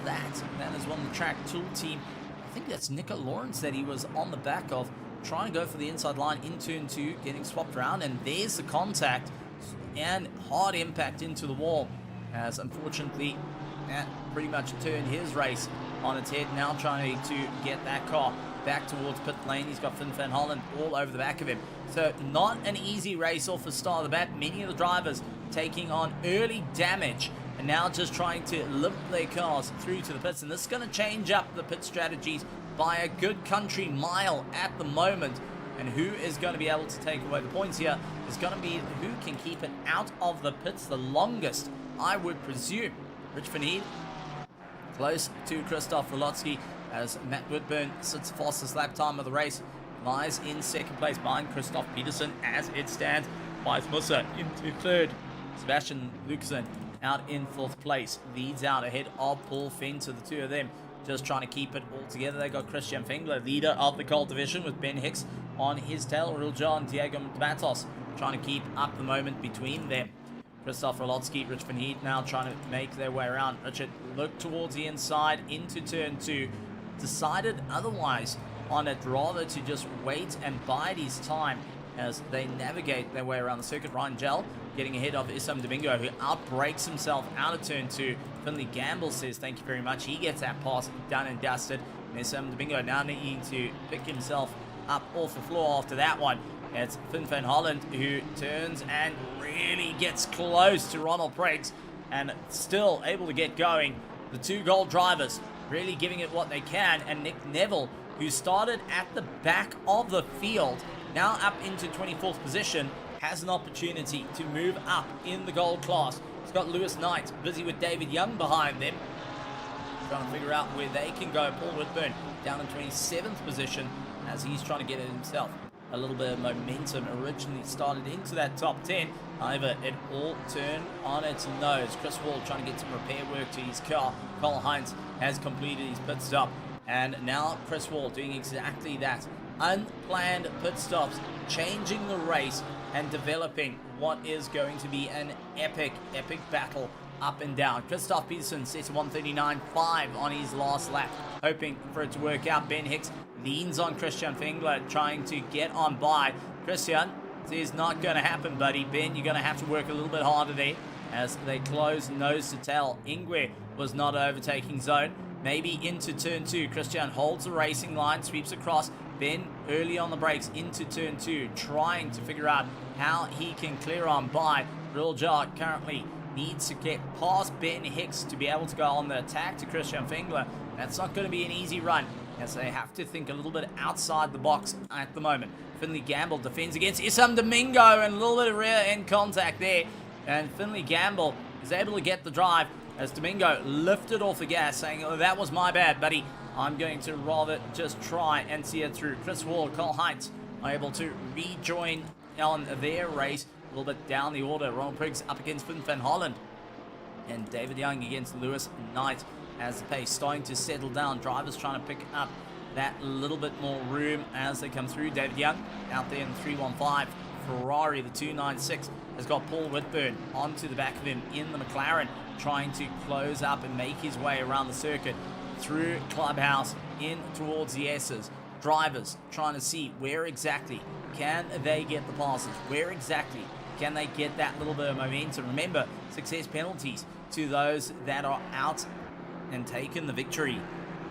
That is one of the Track Tool team. I think that's Nico Lawrence that he was on the back of, trying to go for the inside line in turn 2, getting swapped around, and there's the contact and hard impact into the wall, as unfortunately that pretty much turned his race on its head. Now trying to get that car back towards pit lane. He's got Finn van Holland all over the back of him. So not an easy race off the start of the bat. Many of the drivers taking on early damage and now just trying to limp their cars through to the pits. And this is going to change up the pit strategies by a good country mile at the moment. And who is going to be able to take away the points here is going to be who can keep it out of the pits the longest, I would presume. Rich Van Heed close to Christoph Rolotsky as Matt Woodburn sits fastest lap time of the race. Lies in second place behind Christoph Peterson as it stands. Mike Musa into third. Sebastian Lucasen out in fourth place. Leads out ahead of Paul Fenter, the two of them just trying to keep it all together. They got Christian Fengler, leader of the Gold Division, with Ben Hicks on his tail. Real John, Diego Matos trying to keep up the moment between them. Christoph Rolotsky, Rich Van Heed now trying to make their way around. Richard looked towards the inside into turn 2. Decided otherwise on it, rather to just wait and bide his time as they navigate their way around the circuit. Ryan Gell getting ahead of Issam Domingo, who outbreaks himself out of turn 2. Finley Gamble says thank you very much. He gets that pass done and dusted. And Issam Domingo now needing to pick himself up off the floor after that one. It's Finn van Holland who turns and really gets close to Ronald Briggs and still able to get going. The two gold drivers really giving it what they can, and Nick Neville, who started at the back of the field, now up into 24th position, has an opportunity to move up in the gold class. It's got Lewis Knight busy with David Young behind them, trying to figure out where they can go. Paul Whitburn down in 27th position as he's trying to get it himself. A little bit of momentum originally started into that top 10. However, it all turned on its nose. Chris Wall trying to get some repair work to his car. Cole Hines has completed his pit stop. And now Chris Wall doing exactly that. Unplanned pit stops, changing the race and developing what is going to be an epic battle up and down. Christoph Peterson sets 139.5 on his last lap, hoping for it to work out. Ben Hicks leans on Christian Fengler, trying to get on by. Christian, this is not going to happen, buddy. Ben, you're going to have to work a little bit harder there as they close nose to tail. Ingwe was not overtaking zone. Maybe into turn 2. Christian holds the racing line, sweeps across. Ben early on the brakes into turn 2, trying to figure out how he can clear on by. Real Jar currently needs to get past Ben Hicks to be able to go on the attack to Christian Fengler. That's not going to be an easy run, as they have to think a little bit outside the box at the moment. Finley Gamble defends against Issam Domingo, and a little bit of rear end contact there. And Finley Gamble is able to get the drive as Domingo lifted off the gas, saying, oh, that was my bad, buddy. I'm going to rather just try and see it through. Chris Wall, Cole Heights are able to rejoin on their race a little bit down the order. Ronald Briggs up against Finn van Holland, and David Young against Lewis Knight as the pace starting to settle down. Drivers trying to pick up that little bit more room as they come through. David Young out there in the 315. Ferrari, the 296, has got Paul Whitburn onto the back of him in the McLaren, trying to close up and make his way around the circuit through Clubhouse in towards the S's. Drivers trying to see where exactly can they get the passes, where exactly can they get that little bit of momentum. Remember, success penalties to those that are out and taken the victory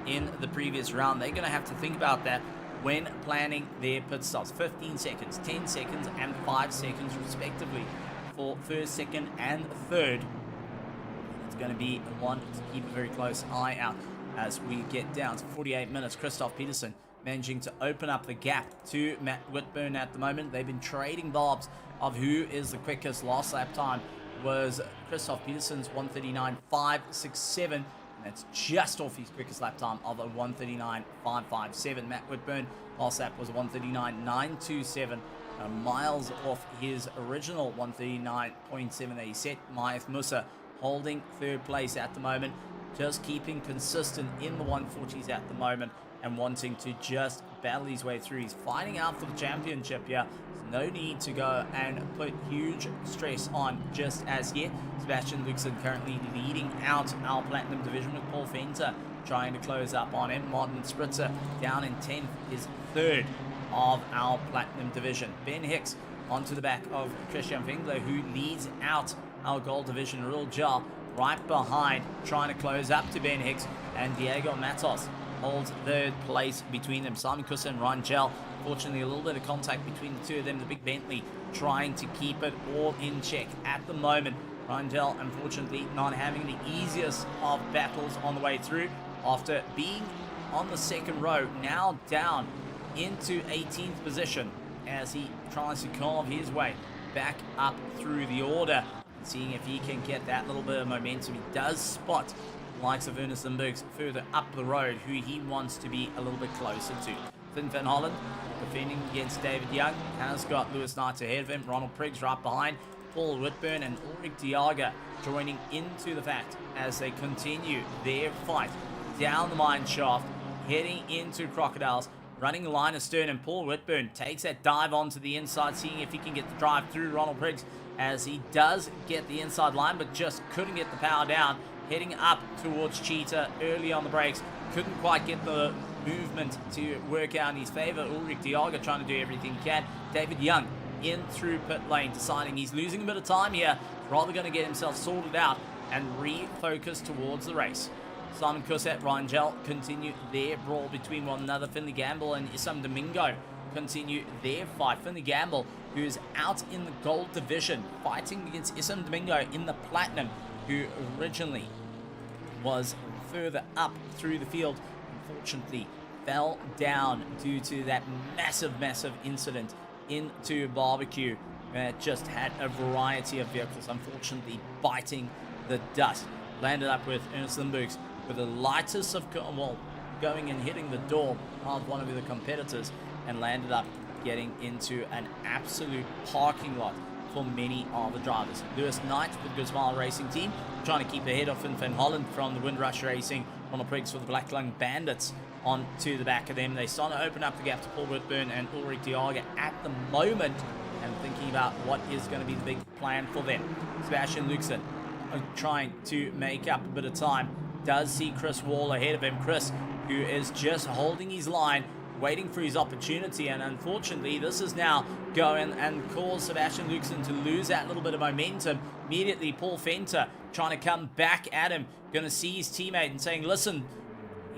in the previous round. They're going to have to think about that when planning their pit stops. 15 seconds, 10 seconds, and 5 seconds respectively for first, second, and third. It's going to be one to keep a very close eye out as we get down to 48 minutes. Christoph Peterson managing to open up the gap to Matt Whitburn at the moment. They've been trading bobs of who is the quickest. Last lap time was Christoph Peterson's 139.567, and that's just off his quickest lap time of a 139.557. Matt Whitburn last lap was a 139.927, miles off his original 139.7 that he set. Maeth Musa holding third place at the moment, just keeping consistent in the 140s at the moment and wanting to just battle his way through. He's fighting out for the championship here. There's no need to go and put huge stress on just as yet. Sebastian Luxon currently leading out our Platinum Division with Paul Fenter trying to close up on him. Martin Spritzer down in 10th is third of our Platinum Division. Ben Hicks onto the back of Christian Fengler, who leads out our Gold Division. Real Jar right behind, trying to close up to Ben Hicks, and Diego Matos holds third place between them. Simon Kussa and Ryan Gell, fortunately a little bit of contact between the two of them. The big Bentley trying to keep it all in check at the moment. Ryan Gell, unfortunately, not having the easiest of battles on the way through after being on the second row, now down into 18th position as he tries to carve his way back up through the order, seeing if he can get that little bit of momentum. He does spot the likes of Ernest Limburgs further up the road, who he wants to be a little bit closer to. Finn Van Hollen defending against David Young, has got Lewis Knight ahead of him, Ronald Priggs right behind, Paul Whitburn and Ulrich Diaga joining into the fact as they continue their fight down the mine shaft, heading into Crocodiles, running the line astern, and Paul Whitburn takes that dive onto the inside, seeing if he can get the drive through Ronald Priggs, as he does get the inside line, but just couldn't get the power down, heading up towards Cheetah early on the brakes, couldn't quite get the movement to work out in his favor. Ulrich Diaga trying to do everything he can. David Young in through pit lane, deciding he's losing a bit of time here, rather going to get himself sorted out and refocus towards the race. Simon Cosette, Ryan Gell continue their brawl between one another. Finley Gamble and Issam Domingo continue their fight. Finley Gamble, who is out in the gold division, fighting against Issam Domingo in the platinum, who originally was further up through the field. Unfortunately, fell down due to that massive incident into barbecue. It just had a variety of vehicles, unfortunately, biting the dust. Landed up with Ernest Limburgs with the lightest of, well, going and hitting the door of one of the competitors, and landed up getting into an absolute parking lot for many of the drivers. Lewis Knight with the Good Smile Racing team trying to keep ahead of Finn Van Hollen from the Windrush Racing. Ronald Priggs for the Black Lung Bandits on to the back of them. They start to open up the gap to Paul Whitburn and Ulrich Diaga at the moment, and thinking about what is going to be the big plan for them. Sebastian Luxon trying to make up a bit of time, does see Chris Wall ahead of him. Chris, who is just holding his line, waiting for his opportunity, and unfortunately this is now going and cause Sebastian Luxon to lose that little bit of momentum. Immediately Paul Fenter trying to come back at him, going to see his teammate and saying, listen,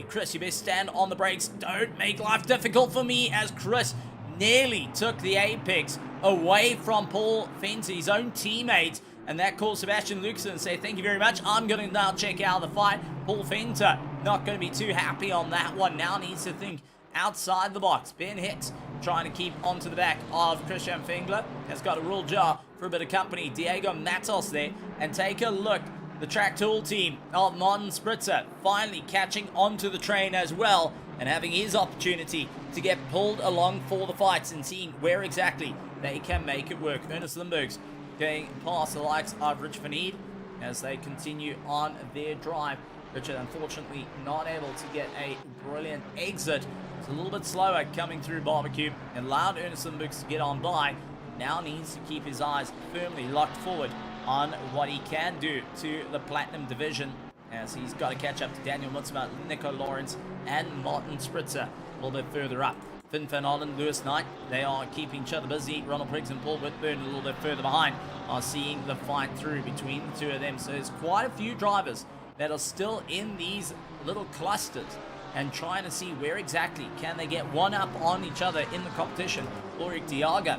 Chris, you best stand on the brakes, don't make life difficult for me, as Chris nearly took the apex away from Paul Fenter, his own teammate. And that caused Sebastian Luxon to say, thank you very much, I'm going to now check out the fight. Paul Fenter not going to be too happy on that one, now needs to think outside the box. Ben Hicks trying to keep onto the back of Christian Fengler, has got a real jar for a bit of company. Diego Matos there, and take a look, the track tool team of Martin Spritzer finally catching onto the train as well, and having his opportunity to get pulled along for the fights and seeing where exactly they can make it work. Ernest Limburgs going past the likes of Rich Van Eed as they continue on their drive. Richard unfortunately not able to get a brilliant exit. It's a little bit slower coming through barbecue, and allowed Ernest Limburgs to get on by. Now needs to keep his eyes firmly locked forward on what he can do to the Platinum Division, as he's got to catch up to Daniel Mutzma, Nico Lawrence and Martin Spritzer a little bit further up. Finn Van Hollen, Lewis Knight, they are keeping each other busy. Ronald Priggs and Paul Whitburn a little bit further behind are seeing the fight through between the two of them. So there's quite a few drivers that are still in these little clusters and trying to see where exactly can they get one up on each other in the competition. Ulrich Diaga,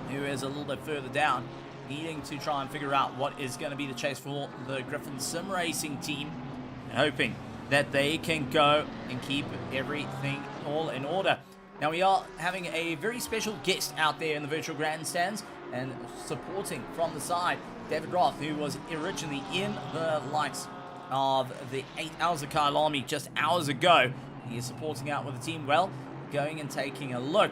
who is a little bit further down, needing to try and figure out what is going to be the chase for the Griffin Sim Racing team, and hoping that they can go and keep everything all in order. Now we are having a very special guest out there in the virtual grandstands, and supporting from the side, David Roth, who was originally in the likes of the 8 Hours of Kyalami just hours ago. He is supporting out with the team. Well, going and taking a look,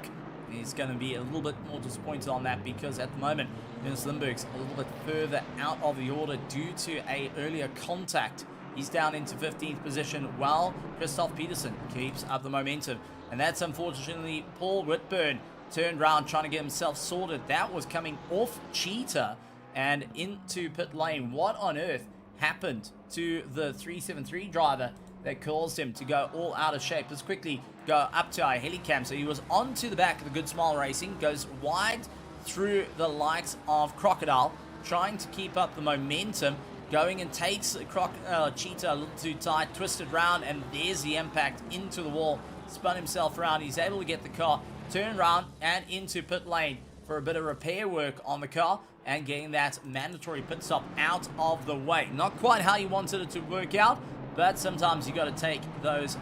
he's going to be a little bit more disappointed on that, because at the moment Ernest Limburgs a little bit further out of the order due to a earlier contact. He's down into 15th position while Christoph Peterson keeps up the momentum. And that's unfortunately Paul Whitburn turned around trying to get himself sorted. That was coming off Cheetah and into pit lane. What on earth happened to the 373 driver that caused him to go all out of shape? Let's quickly go up to our helicam. So he was onto the back of the Good Smile Racing, goes wide through the likes of Crocodile, trying to keep up the momentum, going and takes Cheetah a little too tight, twisted round, and there's the impact into the wall. Spun himself around. He's able to get the car, turn around and into pit lane for a bit of repair work on the car and getting that mandatory pit stop out of the way. Not quite how you wanted it to work out, but sometimes you got to take those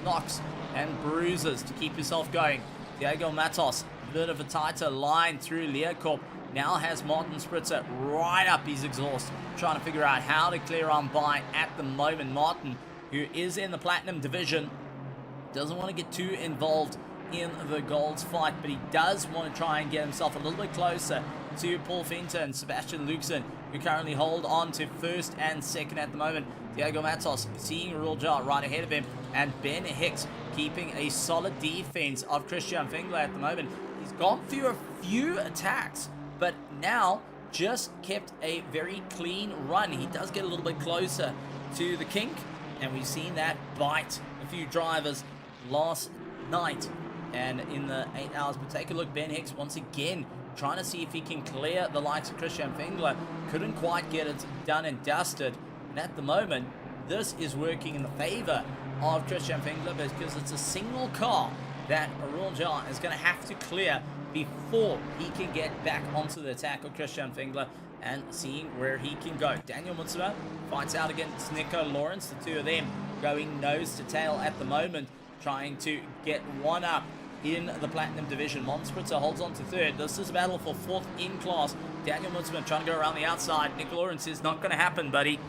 knocks and bruises to keep yourself going. Diego Matos, a bit of a tighter line through Leocorp. Now has Martin Spritzer right up his exhaust, trying to figure out how to clear on by at the moment. Martin, who is in the Platinum division, doesn't want to get too involved in the golds fight, but he does want to try and get himself a little bit closer to Paul Finter and Sebastian Luxon, who currently hold on to first and second at the moment. Diego Matos seeing Rule Jar right ahead of him, and Ben Hicks keeping a solid defense of Christian Fingler at the moment. He's gone through a few attacks, but now just kept a very clean run. He does get a little bit closer to the kink, and we've seen that bite a few drivers last night and in the 8 hours. But take a look, Ben Hicks once again trying to see if he can clear the likes of Christian Fingler. Couldn't quite get it done and dusted, and at the moment this is working in the favor of Christian Fingler because it's a single car that Arul Jar is going to have to clear before he can get back onto the attack of Christian Fingler and seeing where he can go. Daniel Mutsuma fights out against Nico Lawrence, the two of them going nose to tail at the moment, trying to get one up in the Platinum division. Monspritzer holds on to third. This is a battle for fourth in class. Daniel Mutsman trying to go around the outside. Nico Lawrence is not going to happen, buddy.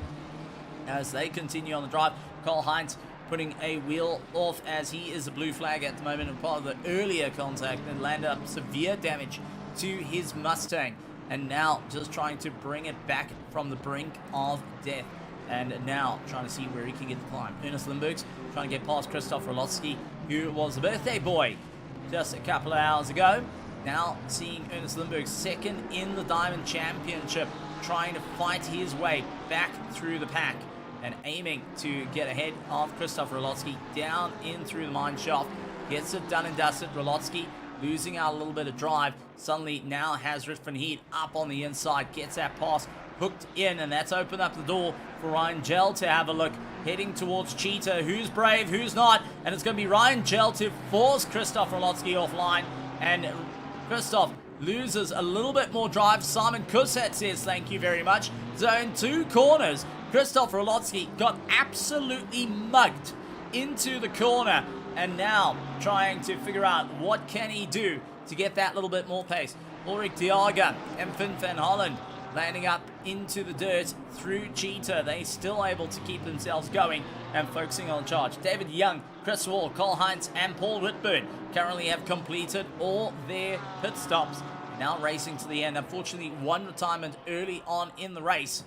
As they continue on the drive, Cole Hines putting a wheel off as he is a blue flag at the moment and part of the earlier contact and land up severe damage to his Mustang. And now just trying to bring it back from the brink of death. And now trying to see where he can get the climb. Ernest Limburgs trying to get past Christoph Rolotsky, who was the birthday boy just a couple of hours ago. Now seeing Ernest Limburg second in the Diamond Championship, trying to fight his way back through the pack and aiming to get ahead of Christoph Rolotsky down in through the mine shaft. Gets it done and dusted. Rolotsky losing out a little bit of drive. Suddenly now has Rich Van Heat up on the inside. Gets that pass hooked in, and that's opened up the door for Ryan Gell to have a look. Heading towards Cheetah. Who's brave, who's not? And it's going to be Ryan Gell to force Christoph Rolotsky offline. And Christoph loses a little bit more drive. Simon Kusset says thank you very much. Zone 2 corners. Christoph Rolotsky got absolutely mugged into the corner, and now trying to figure out what can he do to get that little bit more pace. Ulrich Diaga and Finn van Holland landing up into the dirt through Cheetah. They still able to keep themselves going and focusing on charge. David Young, Chris Wall, Cole Hines and Paul Whitburn currently have completed all their pit stops. Now racing to the end. Unfortunately, one retirement early on in the race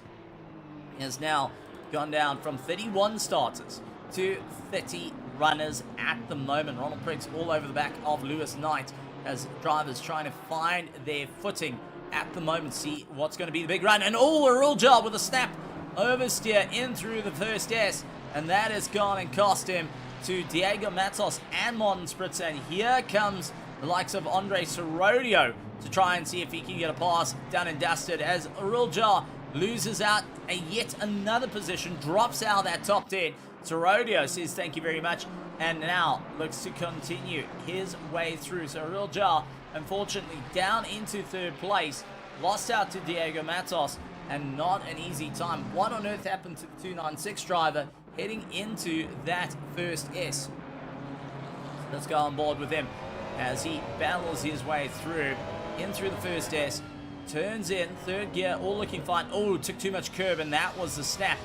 has now gone down from 31 starters to 30 runners at the moment. Ronald Priggs all over the back of Lewis Knight as drivers trying to find their footing at the moment. See what's going to be the big run. And a real job with a snap oversteer in through the first S. And that has gone and cost him to Diego Matos and Martin Spritzer. And here comes the likes of Andre Sorodio to try and see if he can get a pass done and dusted as Arulja loses out yet another position, drops out that top 10. Sorodio says thank you very much, and now looks to continue his way through. So Arulja, unfortunately, down into third place, lost out to Diego Matos, and not an easy time. What on earth happened to the 296 driver heading into that first S? Let's go on board with him as he battles his way through, in through the first S. Turns in, third gear, all looking fine. Oh, took too much curb, and that was the snap.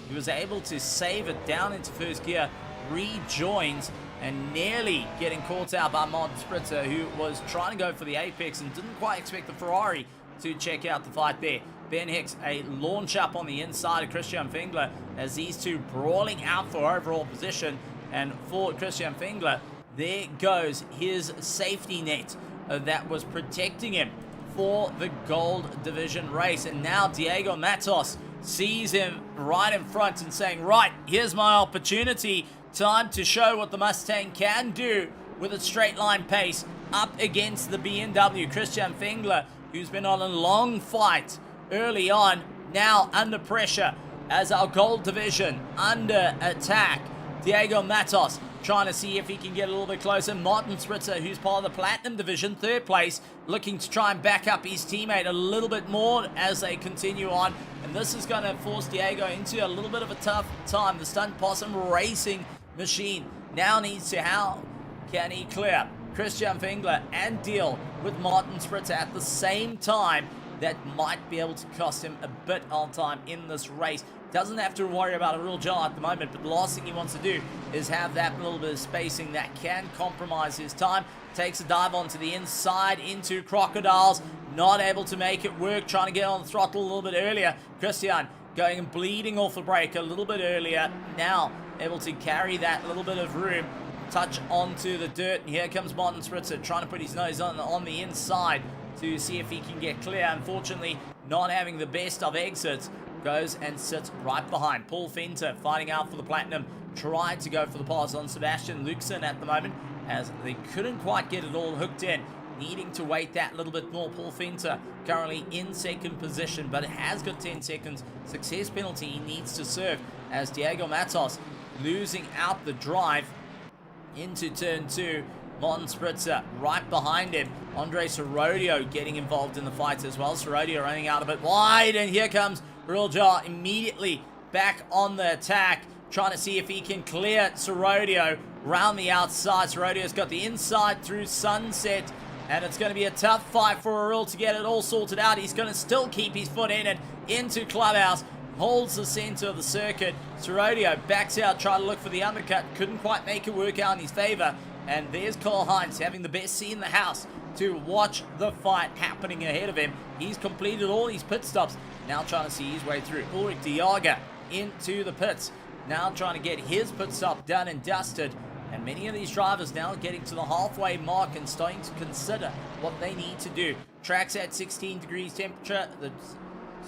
He was able to save it down into first gear, rejoins, and nearly getting caught out by Martin Spritzer, who was trying to go for the apex and didn't quite expect the Ferrari to check out the fight there. Ben Hicks, a launch up on the inside of Christian Fingler, as these two brawling out for overall position. And for Christian Fingler, there goes his safety net that was protecting him for the gold division race. And now Diego Matos sees him right in front and saying, right, here's my opportunity. Time to show what the Mustang can do with its straight line pace up against the BMW. Christian Fingler, who's been on a long fight early on, now under pressure as our gold division under attack. Diego Matos trying to see if he can get a little bit closer. Martin Spritzer, who's part of the Platinum division, third place, looking to try and back up his teammate a little bit more as they continue on. And this is going to force Diego into a little bit of a tough time. The Stunt Possum Racing Machine Now needs to, how can he clear Christian Fingler and deal with Martin Spritzer at the same time? That might be able to cost him a bit of time in this race. Doesn't have to worry about a real jar at the moment, but the last thing he wants to do is have that little bit of spacing that can compromise his time. Takes a dive onto the inside into Crocodiles. Not able to make it work, trying to get on the throttle a little bit earlier. Christian going and bleeding off the brake a little bit earlier. Now able to carry that little bit of room. Touch onto the dirt, and here comes Martin Spritzer trying to put his nose on the inside to see if he can get clear. Unfortunately, not having the best of exits, goes and sits right behind. Paul Fenter fighting out for the platinum, tried to go for the pass on Sebastian Luxon at the moment, as they couldn't quite get it all hooked in. Needing to wait that little bit more. Paul Fenter currently in second position, but it has got 10 seconds. Success penalty he needs to serve, as Diego Matos losing out the drive into turn 2. Martin Spritzer right behind him. Andre Sorodio getting involved in the fight as well. Sorodio running out a bit wide, and here comes Real Jar immediately back on the attack, trying to see if he can clear Sorodio round the outside. Sorodio's got the inside through Sunset, and it's going to be a tough fight for Aurel to get it all sorted out. He's going to still keep his foot in it into Clubhouse. Holds the center of the circuit. Sorodio backs out, trying to look for the undercut. Couldn't quite make it work out in his favor. And there's Karl-Heinz having the best seat in the house to watch the fight happening ahead of him. He's completed all his pit stops. Now trying to see his way through. Ulrich Diaga into the pits. Now trying to get his pit stop done and dusted. And many of these drivers now getting to the halfway mark and starting to consider what they need to do. Track's at 16 degrees temperature. The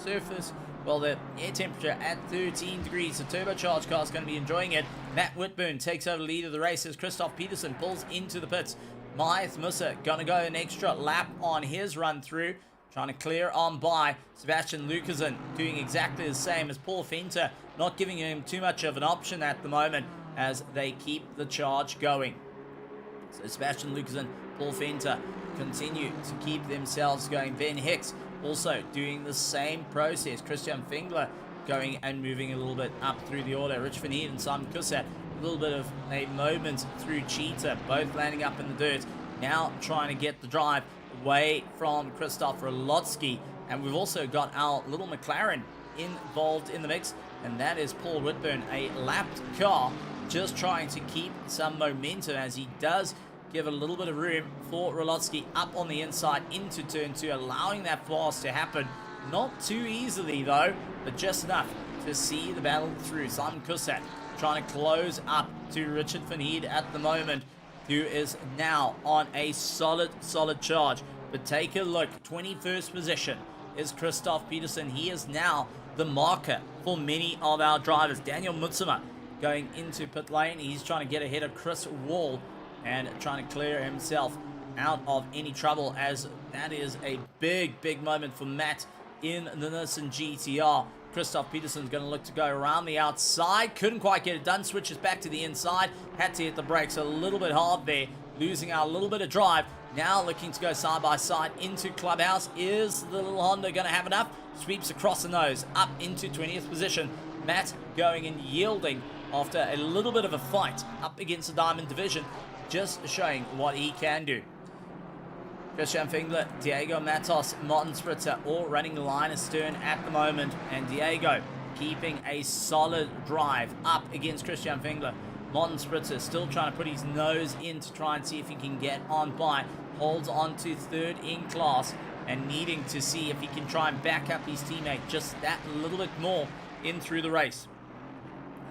surface, well, the air temperature at 13 degrees. The turbocharged car is going to be enjoying it. Matt Whitburn takes over the lead of the race as Christoph Peterson pulls into the pits. Mythe Musa going to go an extra lap on his run through, trying to clear on by. Sebastian Lucasen doing exactly the same as Paul Fenter, not giving him too much of an option at the moment as they keep the charge going. So Sebastian Lucasen, Paul Fenter continue to keep themselves going. Ben Hicks also doing the same process. Christian Fingler going and moving a little bit up through the order. Rich Van Heer and Simon Kusat, a little bit of a moment through Cheetah, both landing up in the dirt. Now trying to get the drive away from Christoph Rolotsky. And we've also got our little McLaren involved in the mix, and that is Paul Whitburn, a lapped car, just trying to keep some momentum as he does give a little bit of room for Rolotsky up on the inside into turn 2, allowing that pass to happen. Not too easily though, but just enough to see the battle through. Simon Kusat trying to close up to Richard Van Heer at the moment, who is now on a solid charge. But take a look, 21st position is Christoph Peterson. He is now the marker for many of our drivers. Daniel Mutsuma going into pit lane. He's trying to get ahead of Chris Wall and trying to clear himself out of any trouble, as that is a big moment for Matt in the Nissan GTR. Christoph Peterson's going to look to go around the outside. Couldn't quite get it done. Switches back to the inside. Had to hit the brakes a little bit hard there, losing out a little bit of drive. Now looking to go side by side into Clubhouse. Is the little Honda going to have enough? Sweeps across the nose, up into 20th position. Matt going and yielding after a little bit of a fight up against the Diamond Division, just showing what he can do. Christian Fingler, Diego Matos, Martin Spritzer all running line astern at the moment, and Diego keeping a solid drive up against Christian Fingler. Martin Spritzer still trying to put his nose in to try and see if he can get on by. Holds on to third in class and needing to see if he can try and back up his teammate just that little bit more in through the race.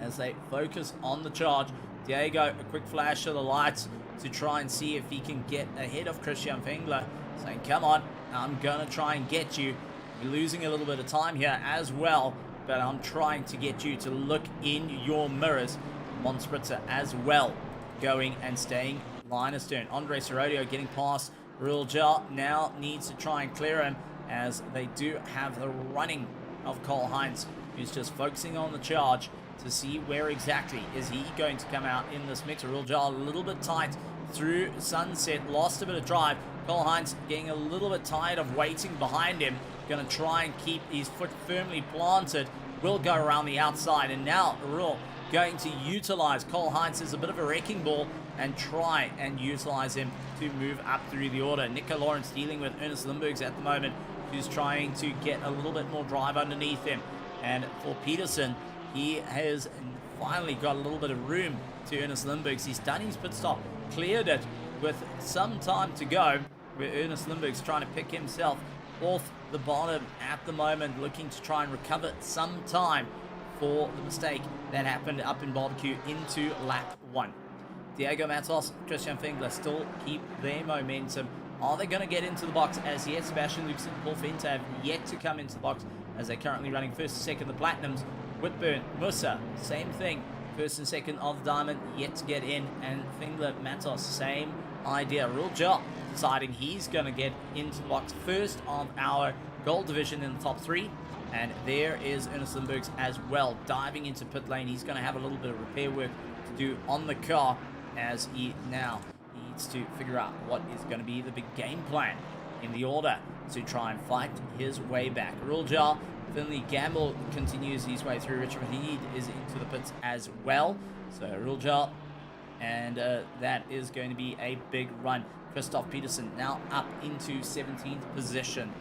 As they focus on the charge, Diego, a quick flash of the lights to try and see if he can get ahead of Christian Fingler, saying, come on, I'm going to try and get you. You're losing a little bit of time here as well, but I'm trying to get you to look in your mirrors. Martin Spritzer as well, going and staying line astern. Andre Sorodio getting past Real Gel, now needs to try and clear him, as they do have the running of Karl-Heinz, who's just focusing on the charge to see where exactly is he going to come out in this mix. Real Gel a little bit tight through Sunset, lost a bit of drive. Karl-Heinz getting a little bit tired of waiting behind him, going to try and keep his foot firmly planted. Will go around the outside, and now Real going to utilize Cole Heinz as a bit of a wrecking ball and try and utilize him to move up through the order. Nico Lawrence dealing with Ernest Limburgs at the moment, who's trying to get a little bit more drive underneath him. And for Peterson, he has finally got a little bit of room to Ernest Limburgs. He's done his pit stop, cleared it with some time to go, where Ernest Limburg's trying to pick himself off the bottom at the moment, looking to try and recover some time for the mistake that happened up in Barbecue into lap 1. Diego Matos, Christian Fengler still keep their momentum. Are they going to get into the box as yet? Sebastian Lux and Paul Fenter have yet to come into the box as they're currently running first and second the Platinums. Whitburn, Musa, same thing. First and second of the Diamond, yet to get in. And Fengler, Matos, same idea. Real job deciding he's going to get into the box first of our Gold Division in the top 3. And there is Ernest Limburgs as well, diving into pit lane. He's going to have a little bit of repair work to do on the car as he now needs to figure out what is going to be the big game plan in the order to try and fight his way back. Ruljar, Finley Gamble continues his way through. Richard Heed is into the pits as well. So Ruljar, and that is going to be a big run. Christoph Peterson now up into 17th position,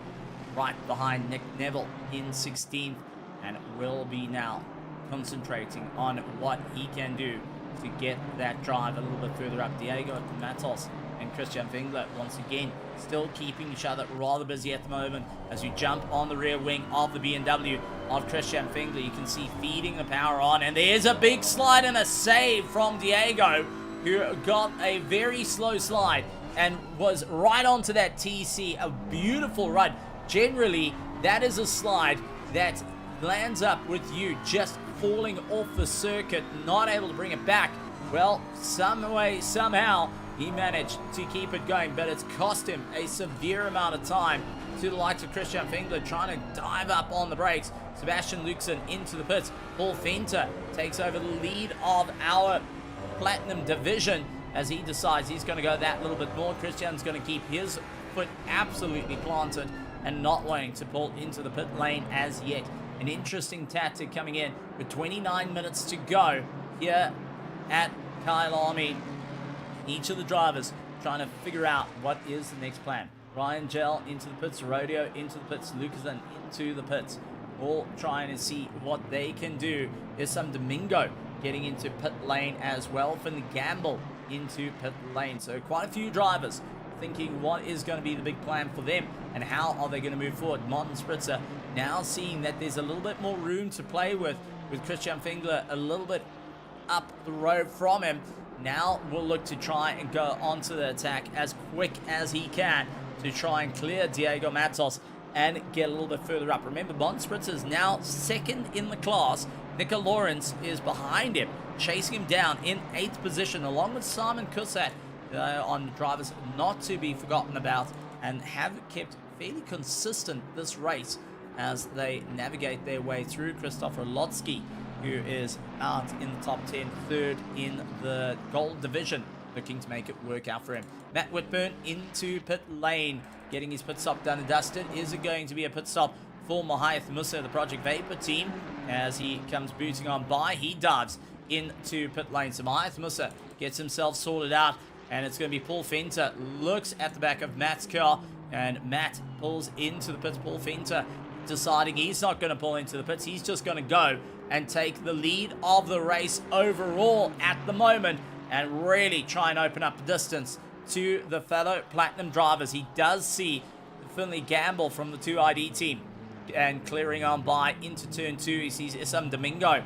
right behind Nick Neville in 16th, and will be now concentrating on what he can do to get that drive a little bit further up. Diego Matos and Christian Fengler once again still keeping each other rather busy at the moment as we jump on the rear wing of the BMW of Christian Fengler. You can see feeding the power on, and there's a big slide and a save from Diego, who got a very slow slide and was right onto that TC. A beautiful run. Generally, that is a slide that lands up with you just falling off the circuit, not able to bring it back. Well, some way, somehow, he managed to keep it going, but it's cost him a severe amount of time to the likes of Christian Fengler trying to dive up on the brakes. Sebastian Luxon into the pits. Paul Fenter takes over the lead of our Platinum Division as he decides he's going to go that little bit more. Christian's going to keep his foot absolutely planted and not wanting to pull into the pit lane as yet. An interesting tactic coming in with 29 minutes to go here at Kyalami. Each of the drivers trying to figure out what is the next plan. Ryan Gell into the pits, Rodeo into the pits, Lucas into the pits. All trying to see what they can do. There's some Domingo getting into pit lane as well. Finley Gamble into pit lane. So quite a few drivers thinking what is going to be the big plan for them and how are they going to move forward. Martin Spritzer now seeing that there's a little bit more room to play with Christian Fengler a little bit up the road from him. Now will look to try and go onto the attack as quick as he can to try and clear Diego Matos and get a little bit further up. Remember, Martin Spritzer is now second in the class. Nico Lawrence is behind him, chasing him down in 8th position, along with Simon Kussat on drivers not to be forgotten about, and have kept fairly consistent this race as they navigate their way through. Christopher Lotsky, who is out in the top 10, third in the Gold Division, looking to make it work out for him. Matt Whitburn into pit lane, getting his pit stop done and dusted. Is it going to be a pit stop for Mahath Musa, the Project Vapor team, as he comes booting on by? He dives into pit lane. So Mahath Musa gets himself sorted out, and it's going to be Paul Fenter. Looks at the back of Matt's car, and Matt pulls into the pits. Paul Fenter deciding he's not going to pull into the pits. He's just going to go and take the lead of the race overall at the moment and really try and open up the distance to the fellow Platinum drivers. He does see Finley Gamble from the 2ID team and clearing on by into turn 2. He sees Isam Domingo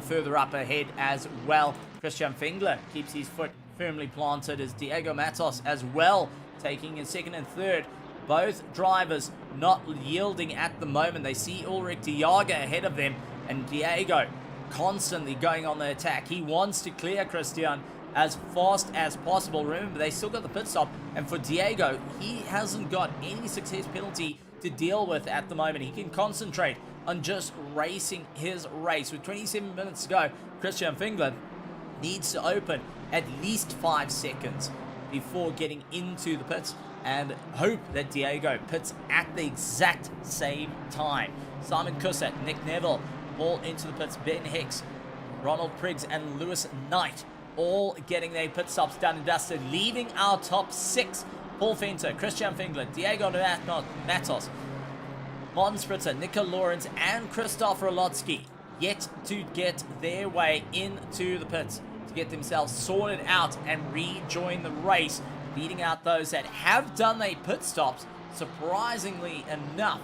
further up ahead as well. Christian Fengler keeps his foot firmly planted as Diego Matos as well, taking in second and third. Both drivers not yielding at the moment. They see Ulrich Diaga ahead of them, and Diego constantly going on the attack. He wants to clear Christian as fast as possible. Remember, they still got the pit stop, and for Diego, he hasn't got any success penalty to deal with at the moment. He can concentrate on just racing his race. With 27 minutes to go, Christian Fengler needs to open at least 5 seconds before getting into the pits, and hope that Diego pits at the exact same time. Simon Kussat, Nick Neville, all into the pits. Ben Hicks Ronald Priggs and Lewis Knight all getting their pit stops done and dusted, leaving our top 6. Paul Venter, Christian Fingler, Diego Matos, Martin Spritzer, Nico Lawrence, and Christoph Rolotsky yet to get their way into the pits to get themselves sorted out and rejoin the race, beating out those that have done their pit stops. Surprisingly enough,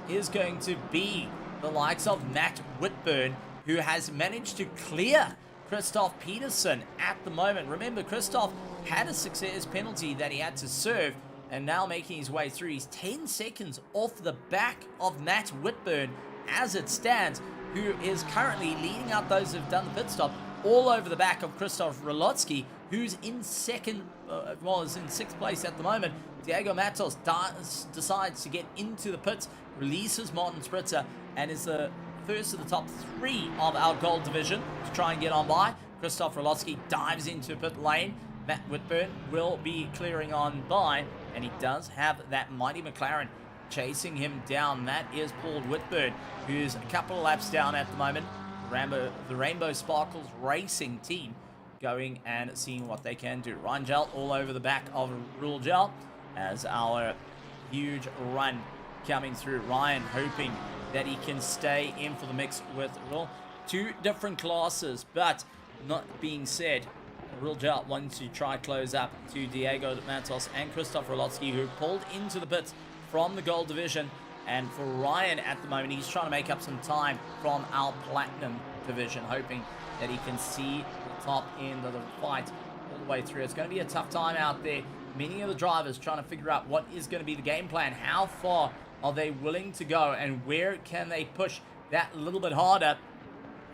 is going to be the likes of Matt Whitburn, who has managed to clear Christoph Peterson at the moment. Remember, Christoph had a success penalty that he had to serve, and now making his way through. He's 10 seconds off the back of Matt Whitburn as it stands, who is currently leading out those who have done the pit stop, all over the back of Christoph Rolotsky, who's in is in 6th place at the moment. Diego Matos decides to get into the pits, releases Martin Spritzer, and is the first of the top 3 of our gold division to try and get on by. Christoph Rolotsky dives into pit lane. Matt Whitburn will be clearing on by, and he does have that mighty McLaren chasing him down. That is Paul Whitburn, who's a couple of laps down at the moment. The Rainbow Sparkles Racing team going and seeing what they can do. Ryan Gel all over the back of Rule Gel as our huge run coming through. Ryan hoping that he can stay in for the mix with Rule. 2 different classes, but not being said, Real Gel wants to try close up to Diego Matos and Christoph Rolotsky, who pulled into the pits from the gold division. And for Ryan at the moment, he's trying to make up some time from our platinum division, hoping that he can see the top end of the fight all the way through. It's going to be a tough time out there. Many of the drivers trying to figure out what is going to be the game plan. How far are they willing to go, and where can they push that little bit harder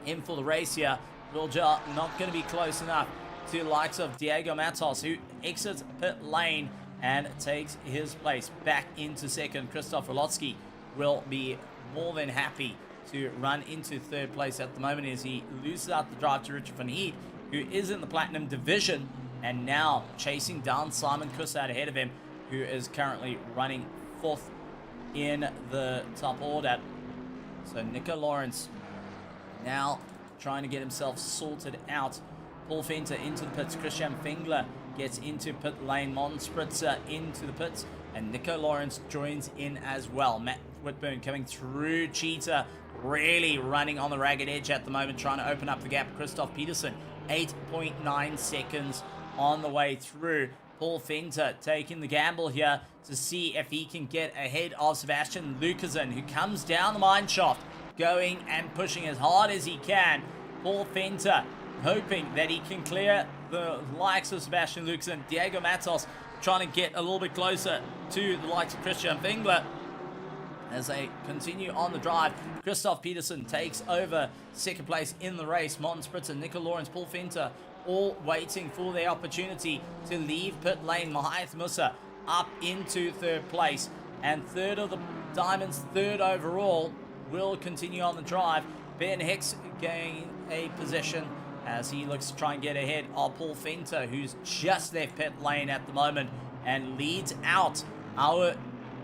in for the race here? Real Gel not going to be close enough to the likes of Diego Matos, who exits pit lane and takes his place back into 2nd. Christoph Rolotsky will be more than happy to run into 3rd place at the moment as he loses out the drive to Richard van Heet, who is in the platinum division, and now chasing down Simon Kussard ahead of him, who is currently running 4th in the top order. So Nico Lawrence now trying to get himself sorted out. Paul Venter into the pits. Christian Fingler gets into pit lane. Martin Spritzer into the pits, and Nico Lawrence joins in as well. Matt Whitburn coming through Cheetah, really running on the ragged edge at the moment, trying to open up the gap. Christoph Peterson, 8.9 seconds on the way through. Paul Venter taking the gamble here to see if he can get ahead of Sebastian Lucasen, who comes down the mine shaft, going and pushing as hard as he can. Paul Venter hoping that he can clear the likes of Sebastian Lucasen. Diego Matos trying to get a little bit closer to the likes of Christian Fingler as they continue on the drive. Christoph Peterson takes over 2nd place in the race. Martin Spritzer, Nico Lawrence, Paul Venter all waiting for their opportunity to leave pit lane. Mahath Musa up into 3rd place, and 3rd of the Diamonds, 3rd overall, will continue on the drive. Ben Hicks gain a position as he looks to try and get ahead of Paul Venter, who's just left pit lane at the moment and leads out our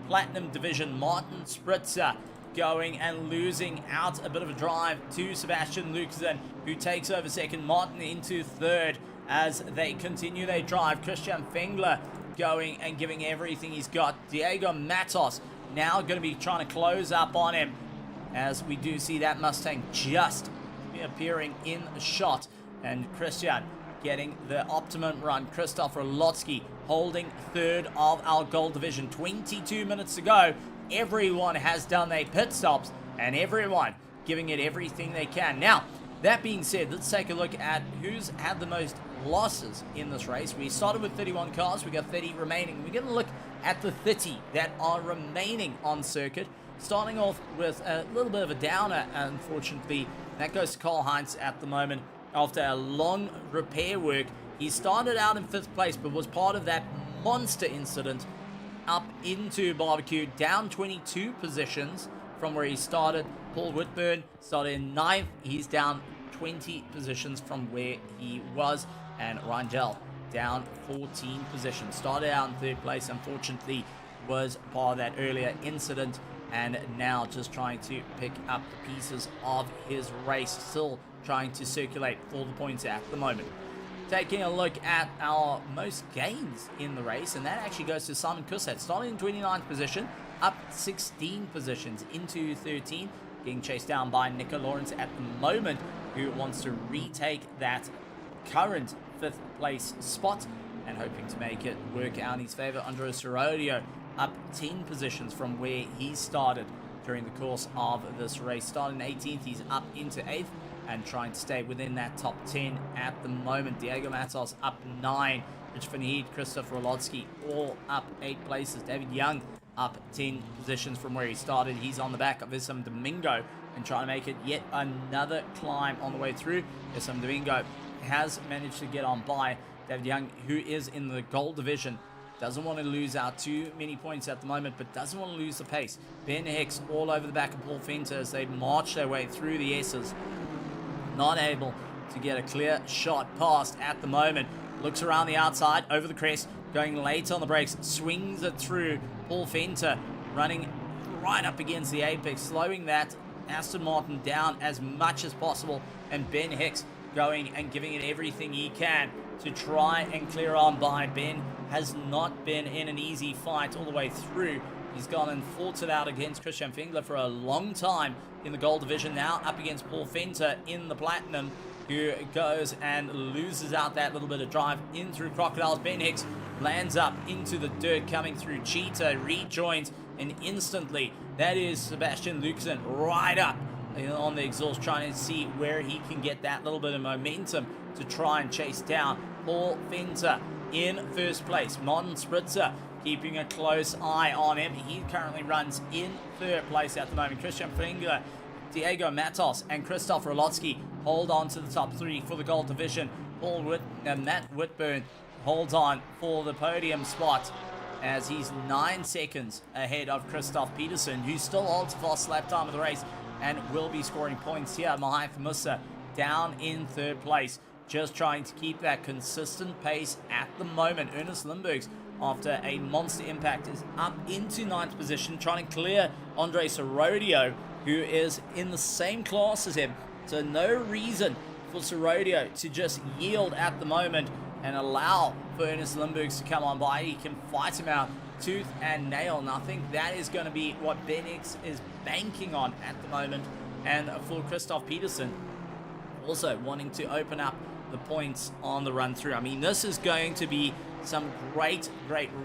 platinum division. Martin Spritzer going and losing out a bit of a drive to Sebastian Lucasen, who takes over 2nd. Martin into 3rd as they continue their drive. Christian Fingler going and giving everything he's got. Diego Matos now going to be trying to close up on him, as we do see that Mustang just appearing in the shot, and Christian getting the optimum run. Christoph Rolotsky holding 3rd of our gold division. 22 minutes to go. Everyone has done their pit stops, and everyone giving it everything they can. Now, that being said, let's take a look at who's had the most losses in this race. We started with 31 cars. We got 30 remaining. We're going to look at the 30 that are remaining on circuit. Starting off with a little bit of a downer, unfortunately. That goes to Karl Heinz at the moment after a long repair work. He started out in 5th place, but was part of that monster incident up into barbecue, down 22 positions from where he started. Paul Whitburn started in 9th. He's down 20 positions from where he was. And Rangel down 14 positions. Started out in 3rd place, unfortunately, was part of that earlier incident. and now just trying to pick up the pieces of his race, still trying to circulate for the points at the moment. Taking a look at our most gains in the race, and that actually goes to Simon Kusset, starting in 29th position, up 16 positions into 13, getting chased down by Nico Lawrence at the moment, who wants to retake that current 5th place spot and hoping to make it work out in his favor. Andres Herodio up 10 positions from where he started during the course of this race. Starting 18th, he's up into 8th and trying to stay within that top 10 at the moment. Diego Matos up 9. Rich Van Heed, Christoph Rolotsky all up 8 places. David Young up 10 positions from where he started. He's on the back of Isam Domingo and trying to make it yet another climb on the way through. Isam Domingo has managed to get on by David Young, who is in the gold division. Doesn't want to lose out too many points at the moment, but doesn't want to lose the pace. Ben Hicks all over the back of Paul Fenter as they march their way through the S's. Not able to get a clear shot past at the moment. Looks around the outside, over the crest, going late on the brakes, swings it through. Paul Fenter running right up against the apex, slowing that Aston Martin down as much as possible, and Ben Hicks going and giving it everything he can to try and clear on by. Ben has not been in an easy fight all the way through. He's gone and fought it out against Christian Fingler for a long time in the gold division, now up against Paul Fenter in the platinum, who goes and loses out that little bit of drive in through Crocodiles. Ben Hicks lands up into the dirt coming through Cheetah, rejoins, and instantly that is Sebastian Luxen right up on the exhaust, trying to see where he can get that little bit of momentum to try and chase down Paul Fenter in first place. Martin Spritzer keeping a close eye on him. He currently runs in third place at the moment. Christian Fringler, Diego Matos, and Christoph Rolotsky hold on to the top 3 for the gold division. Matt Whitburn holds on for the podium spot as he's 9 seconds ahead of Christoph Peterson, who still holds the fast lap time of the race and will be scoring points here. Mahath Musa down in third place, just trying to keep that consistent pace at the moment. Ernest Limburgs, after a monster impact, is up into 9th position, trying to clear Andres Herodio, who is in the same class as him. So no reason for Herodio to just yield at the moment and allow for Ernest Limburgs to come on by. He can fight him out tooth and nail, and I think that is going to be what Ben Hicks is banking on at the moment. And for Christoph Peterson, also wanting to open up the points on the run through. I mean, this is going to be some great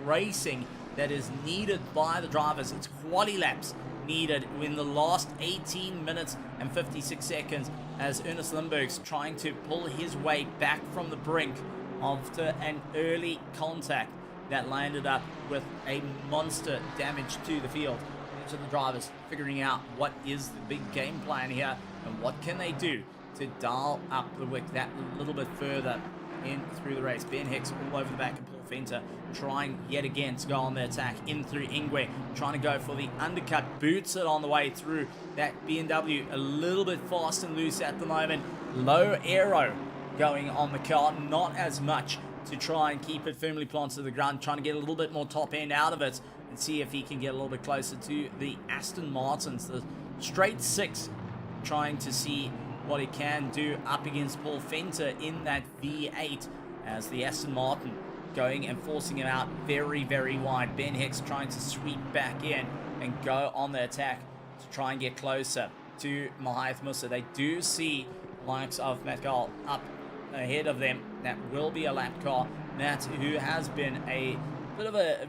racing that is needed by the drivers. It's quali laps needed in the last 18 minutes and 56 seconds as Ernest Limburgs trying to pull his way back from the brink after an early contact that landed up with a monster damage to the field. Each of the drivers figuring out what is the big game plan here and what can they do to dial up the wick that little bit further in through the race. Ben Hicks all over the back of Paul Fenter, trying yet again to go on the attack in through Ingwe, trying to go for the undercut, boots it on the way through. That BMW a little bit fast and loose at the moment. Low aero going on the car, not as much to try and keep it firmly planted to the ground, trying to get a little bit more top end out of it and see if he can get a little bit closer to the Aston Martins. The straight 6, trying to see what he can do up against Paul Fenter in that V8 as the Aston Martin going and forcing him out very wide. Ben Hicks trying to sweep back in and go on the attack to try and get closer to Mahath Musa. They do see the likes of Matt Gall up ahead of them. That will be a lap car. Matt, who has been a bit of a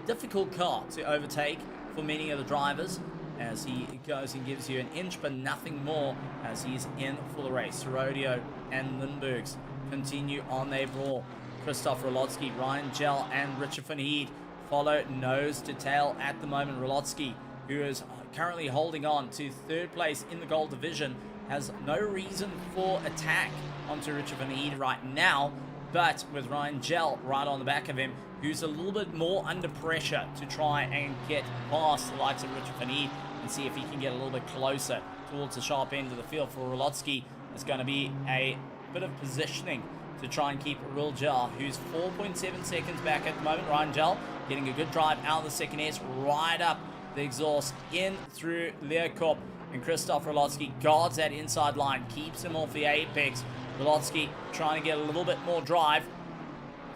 difficult car to overtake for many of the drivers, as he goes and gives you an inch but nothing more as he's in for the race. Rodeo and Lindbergs continue on their brawl. Christoph Rolotsky, Ryan Gell, and Richard Van Heed follow nose to tail at the moment. Rolotsky, who is currently holding on to third place in the gold division, has no reason for attack onto Richard Van Heed right now, but with Ryan Gell right on the back of him, who's a little bit more under pressure to try and get past the likes of Richard Van Heed and see if he can get a little bit closer towards the sharp end of the field. For Rolotsky, it's going to be a bit of positioning to try and keep Ryan Gell, who's 4.7 seconds back at the moment. Ryan Gell getting a good drive out of the second S, right up the exhaust in through Leocorp. And Christoph Rolotsky guards that inside line, keeps him off the apex. Rolotsky trying to get a little bit more drive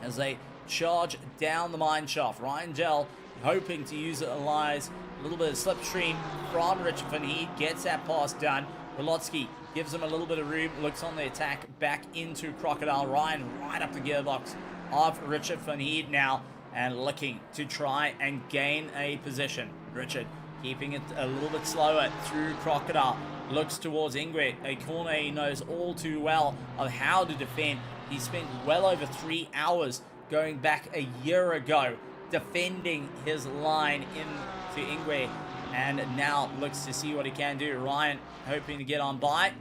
as they charge down the mine shaft. Ryan Gell hoping to utilize a little bit of slipstream from Richard van Heed, gets that pass done. Rolotsky gives him a little bit of room, looks on the attack back into Crocodile. Ryan right up the gearbox of Richard van Heed now, and looking to try and gain a position. Richard keeping it a little bit slower through Crocodile. Looks towards Ingwe, a corner he knows all too well of how to defend. He spent well over 3 hours going back a year ago defending his line into Ingwe, and now looks to see what he can do. Ryan hoping to get on by.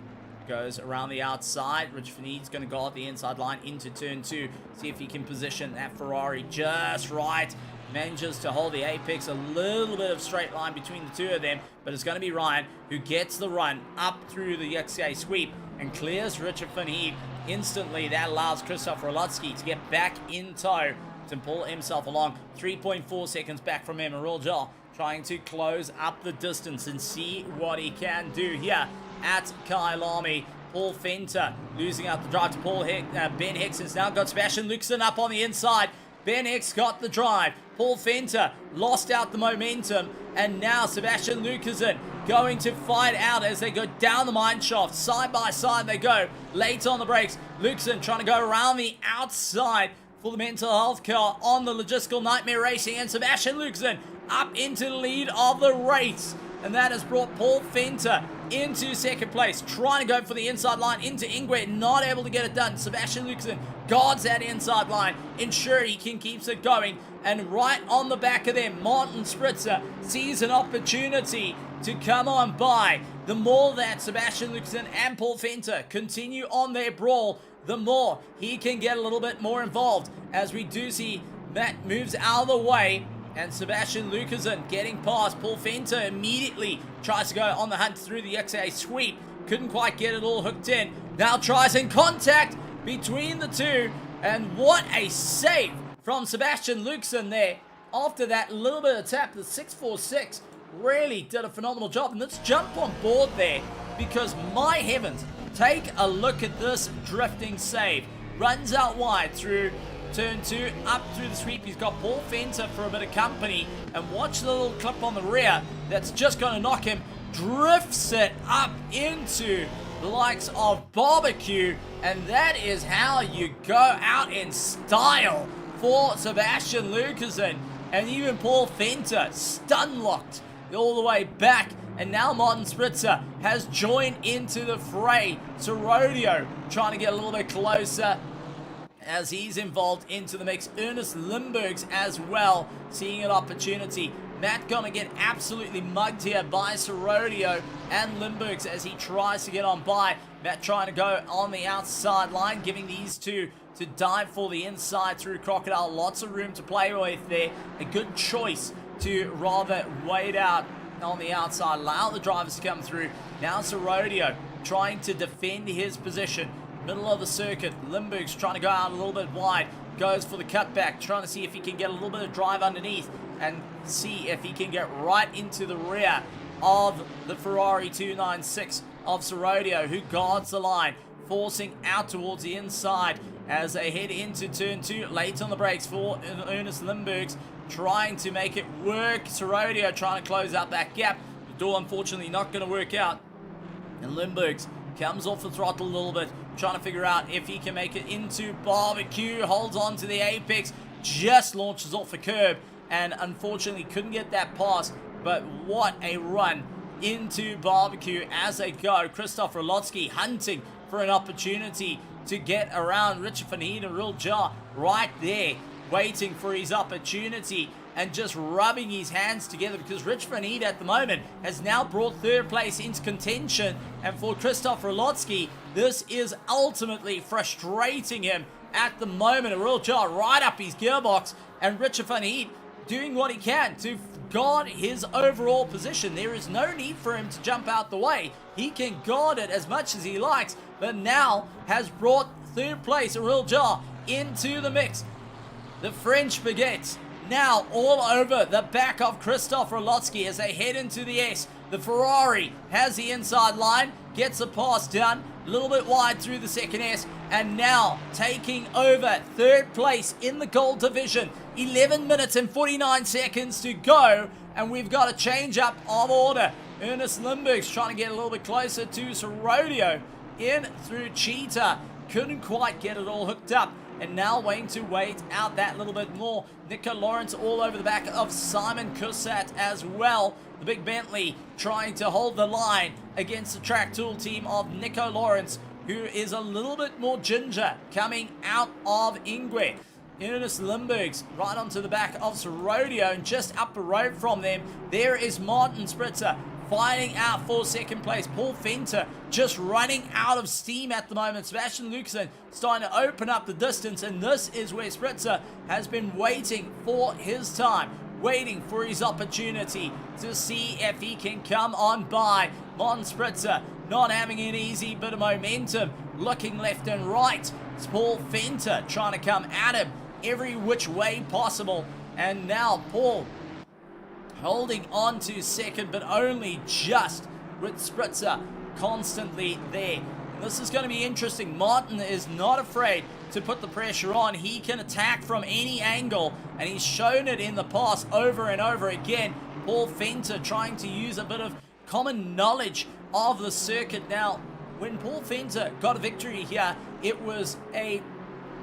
Goes around the outside. Rich van Heed's going to guard the inside line into turn 2. See if he can position that Ferrari just right. Manages to hold the apex, a little bit of straight line between the two of them, but it's going to be Ryan who gets the run up through the XA sweep and clears Richard van Heed instantly. That allows Christoph Rolotsky to get back in tow to pull himself along. 3.4 seconds back from him. Arilja trying to close up the distance and see what he can do here at Kyalami. Paul Fenter losing out the drive to Ben Hicks has now got Sebastian Luxon up on the inside. Ben Hicks got the drive. Paul Fenter lost out the momentum, and now Sebastian Lucasen going to fight out as they go down the mine shaft. Side by side they go. Late on the brakes. Lucasen trying to go around the outside for the mental health car on the logistical nightmare racing, and Sebastian Lucasen up into the lead of the race. And that has brought Paul Fenter into second place, trying to go for the inside line into Ingwe, not able to get it done. Sebastian Lucasen guards that inside line, ensure he can keep it going. And right on the back of them, Martin Spritzer sees an opportunity to come on by. The more that Sebastian Lucasen and Paul Fenter continue on their brawl, the more he can get a little bit more involved, as we do see Matt moves out of the way. And Sebastian Lucasen getting past Paul Fenter immediately tries to go on the hunt through the XA sweep. Couldn't quite get it all hooked in. Now tries in contact between the two. And what a save from Sebastian Lucasen there. After that little bit of tap, the 646 really did a phenomenal job. And let's jump on board there, because my heavens, take a look at this drifting save. Runs out wide through turn 2, up through the sweep. He's got Paul Fenter for a bit of company, and watch the little clip on the rear that's just going to knock him. Drifts it up into the likes of Barbecue, and that is how you go out in style for Sebastian Lucasen. And even Paul Fenter stun locked all the way back, and now Martin Spritzer has joined into the fray. Serodio trying to get a little bit closer as he's involved into the mix. Ernest Limburgs as well, seeing an opportunity. Matt gonna get absolutely mugged here by Serodio and Limburgs as he tries to get on by. Matt trying to go on the outside line, giving these two to dive for the inside through Crocodile. Lots of room to play with there. A good choice to rather wait out on the outside, allow the drivers to come through. Now Serodio trying to defend his position. Middle of the circuit, Limburg's trying to go out a little bit wide, goes for the cutback, trying to see if he can get a little bit of drive underneath and see if he can get right into the rear of the Ferrari 296 of Serodio, who guards the line, forcing out towards the inside as they head into turn 2. Late on the brakes for Ernest Limburgs, trying to make it work. Serodio trying to close out that gap. The door unfortunately not going to work out, and Limburgs comes off the throttle a little bit, trying to figure out if he can make it into Barbecue. Holds on to the apex, just launches off the curb, and unfortunately couldn't get that pass. But what a run into Barbecue as they go. Christoph Rolotsky hunting for an opportunity to get around Richard van Heed and Real Jar right there, waiting for his opportunity and just rubbing his hands together, because Rich van Heed at the moment has now brought third place into contention. And for Christoph Rolotsky, this is ultimately frustrating him at the moment. A real jar right up his gearbox, and Richard van Heed doing what he can to guard his overall position. There is no need for him to jump out the way. He can guard it as much as he likes, but now has brought third place, a real jar, into the mix. The French baguette now all over the back of Christoph Rolotsky as they head into the S. The Ferrari has the inside line, gets the pass done, a little bit wide through the second S, and now taking over third place in the gold division. 11 minutes and 49 seconds to go, and we've got a change up of order. Ernest Limburg's trying to get a little bit closer to Sorodio in through Cheetah. Couldn't quite get it all hooked up, and now waiting to wait out that little bit more. Nico Lawrence all over the back of Simon Kusat as well. The big Bentley trying to hold the line against the track tool team of Nico Lawrence, who is a little bit more ginger coming out of Ingwe. Ernest Limburg's right onto the back of Sorodio, and just up the road from them, there is Martin Spritzer fighting out for second place. Paul Fenter just running out of steam at the moment. Sebastian Lucasen starting to open up the distance, and this is where Spritzer has been waiting for his time, waiting for his opportunity to see if he can come on by. Martin Spritzer not having an easy bit of momentum, looking left and right. It's Paul Fenter trying to come at him every which way possible, and now Paul holding on to second, but only just, with Spritzer constantly there. And this is going to be interesting. Martin is not afraid to put the pressure on. He can attack from any angle, and he's shown it in the past over and over again. Paul Fenter trying to use a bit of common knowledge of the circuit. Now, when Paul Fenter got a victory here, it was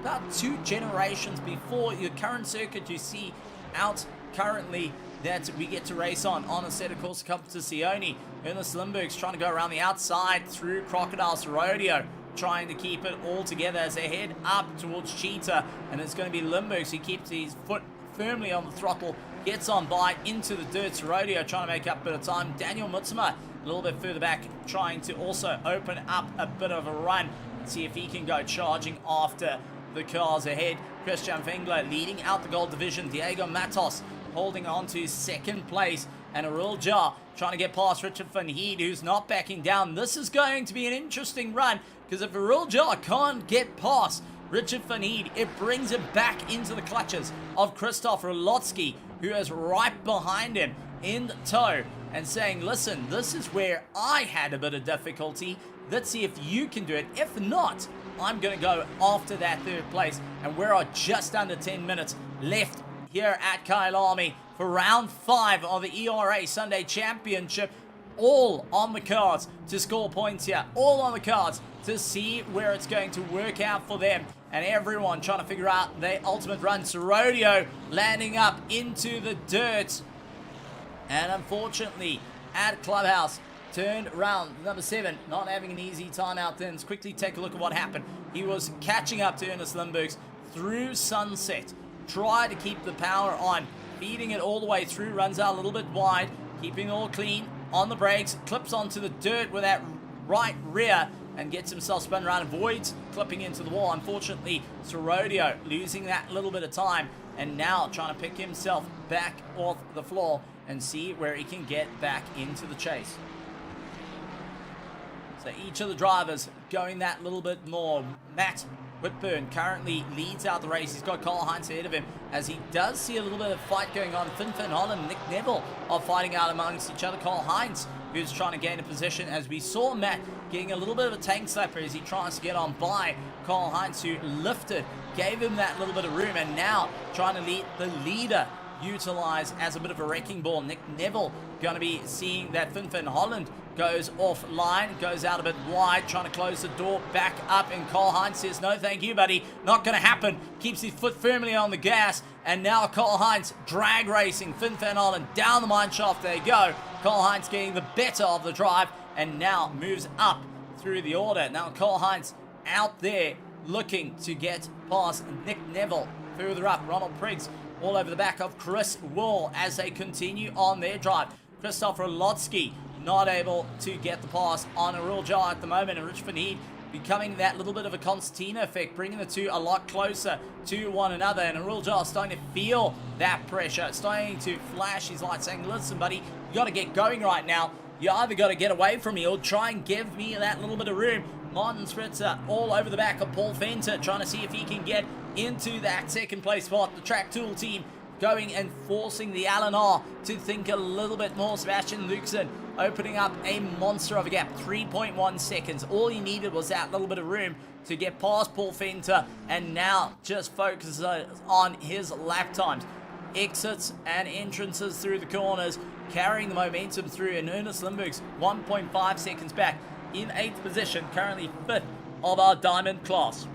about 2 generations before your current circuit you see out currently that we get to race on a set of course Competizione. Ernest Limburg's trying to go around the outside through Crocodile's Rodeo, trying to keep it all together as they head up towards Cheetah, and it's going to be Limburg who keeps his foot firmly on the throttle, gets on by into the dirt. Rodeo trying to make up a bit of time. Daniel Mutsuma a little bit further back, trying to also open up a bit of a run, see if he can go charging after the cars ahead. Christian Fengler leading out the gold division. Diego Matos holding on to second place, and Arul Jar trying to get past Richard Van Heed, who's not backing down. This is going to be an interesting run, because if Arul Jar can't get past Richard Van Heed, it brings him back into the clutches of Christoph Rolotsky, who is right behind him in tow and saying, listen, this is where I had a bit of difficulty. Let's see if you can do it. If not, I'm going to go after that third place. And we're at just under 10 minutes left here at Kyalami for round 5 of the ERA Sunday Championship. All on the cards to score points here. All on the cards to see where it's going to work out for them. And everyone trying to figure out their ultimate run. Sorodio landing up into the dirt. And unfortunately, at Clubhouse, turned around. Number 7, not having an easy time out there. Let's quickly take a look at what happened. He was catching up to Ernest Limburgs through Sunset. Tried to keep the power on, feeding it all the way through. Runs out a little bit wide, keeping it all clean on the brakes. Clips onto the dirt with that right rear and gets himself spun around. Avoids clipping into the wall. Unfortunately, Sorodio losing that little bit of time, and now trying to pick himself back off the floor and see where he can get back into the chase. So each of the drivers going that little bit more. Matt Whitburn currently leads out the race. He's got Carl Heinz ahead of him, as he does see a little bit of fight going on. Finn Holland and Nick Neville are fighting out amongst each other. Carl Heinz, who's trying to gain a position, as we saw Matt getting a little bit of a tank slapper as he tries to get on by Carl Heinz, who lifted, gave him that little bit of room, and now trying to lead the leader utilize as a bit of a wrecking ball. Nick Neville going to be seeing that Finn Holland goes offline, goes out a bit wide, trying to close the door back up, and Carl Heinz says, no thank you buddy, not going to happen. Keeps his foot firmly on the gas, and now Carl Heinz drag racing Finn Holland down the mine shaft. There you go. Carl Heinz getting the better of the drive, and now moves up through the order. Now Carl Heinz out there looking to get past Nick Neville. Further up, Ronald Priggs all over the back of Chris Wall as they continue on their drive. Christoph Rolotsky not able to get the pass on a real jar at the moment, and Rich Van Heed becoming that little bit of a concertina effect, bringing the two a lot closer to one another, and a real jar starting to feel that pressure, starting to flash his light, saying, listen buddy, you got to get going right now. You either got to get away from me or try and give me that little bit of room. Martin Spritzer all over the back of Paul Fenter, trying to see if he can get into that second place spot. The track tool team going and forcing the LNR to think a little bit more. Sebastian Luxen opening up a monster of a gap, 3.1 seconds. All he needed was that little bit of room to get past Paul Venter, and now just focuses on his lap times. Exits and entrances through the corners, carrying the momentum through, and Ernest Limburg's 1.5 seconds back in 8th position, currently 5th of our Diamond class.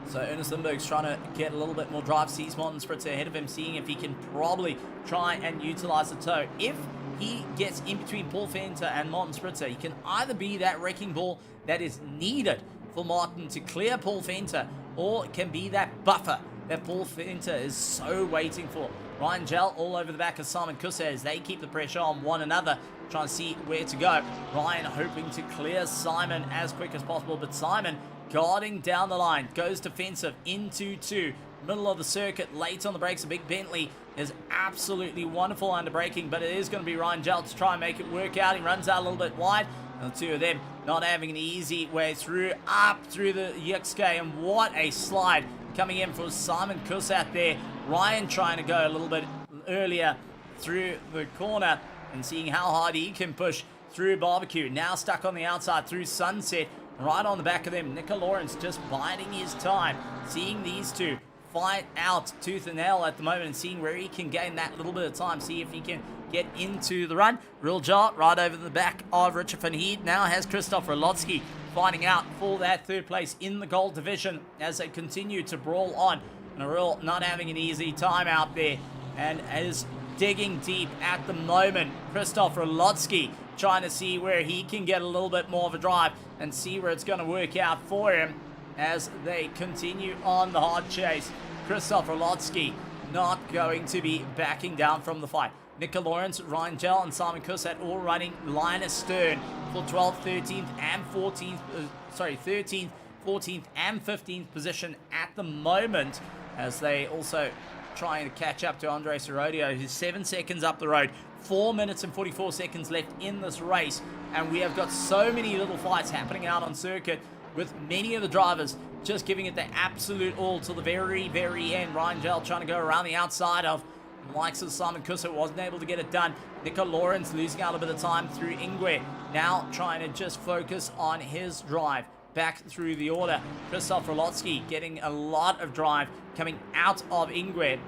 So Ernest Limburg's trying to get a little bit more drive, sees Martin Spritzer ahead of him, seeing if he can probably try and utilize the toe. If he gets in between Paul Venter and Martin Spritzer, he can either be that wrecking ball that is needed for Martin to clear Paul Venter, or it can be that buffer that Paul Venter is so waiting for. Ryan Gell all over the back of Simon Kusse as they keep the pressure on one another, trying to see where to go. Ryan hoping to clear Simon as quick as possible, but Simon guarding down the line, goes defensive into 2, middle of the circuit, late on the brakes. A big Bentley is absolutely wonderful under braking, but it is going to be Ryan Gell to try and make it work out. He runs out a little bit wide, and the two of them not having an easy way through, up through the Yuxke, and what a slide coming in for Simon Kussat there. Ryan trying to go a little bit earlier through the corner and seeing how hard he can push through Barbecue. Now stuck on the outside through Sunset, right on the back of them. Nico Lawrence just biding his time, seeing these two fight out tooth and nail at the moment, and seeing where he can gain that little bit of time, see if he can get into the run. Real Jar right over the back of Richard van Heed. Now has Christoph Rolotsky fighting out for that 3rd place in the gold division as they continue to brawl on. And a real not having an easy time out there, and is digging deep at the moment. Christoph Rolotsky trying to see where he can get a little bit more of a drive and see where it's going to work out for him as they continue on the hard chase. Christoph Rolotsky not going to be backing down from the fight. Nico Lawrence, Ryan Gell, and Simon Kussat all running line astern for 12th, 13th, and 14th, 13th, 14th, and 15th position at the moment, as they also trying to catch up to Andre Sorodio, who's 7 seconds up the road. 4 minutes and 44 seconds left in this race, and we have got so many little fights happening out on circuit, with many of the drivers just giving it their absolute all till the very, very end. Ryan Gell trying to go around the outside of the likes of Simon Kusse, wasn't able to get it done. Nico Lawrence losing out a bit of time through Ingwe, now trying to just focus on his drive back through the order. Christoph Rolotsky getting a lot of drive coming out of Ingwe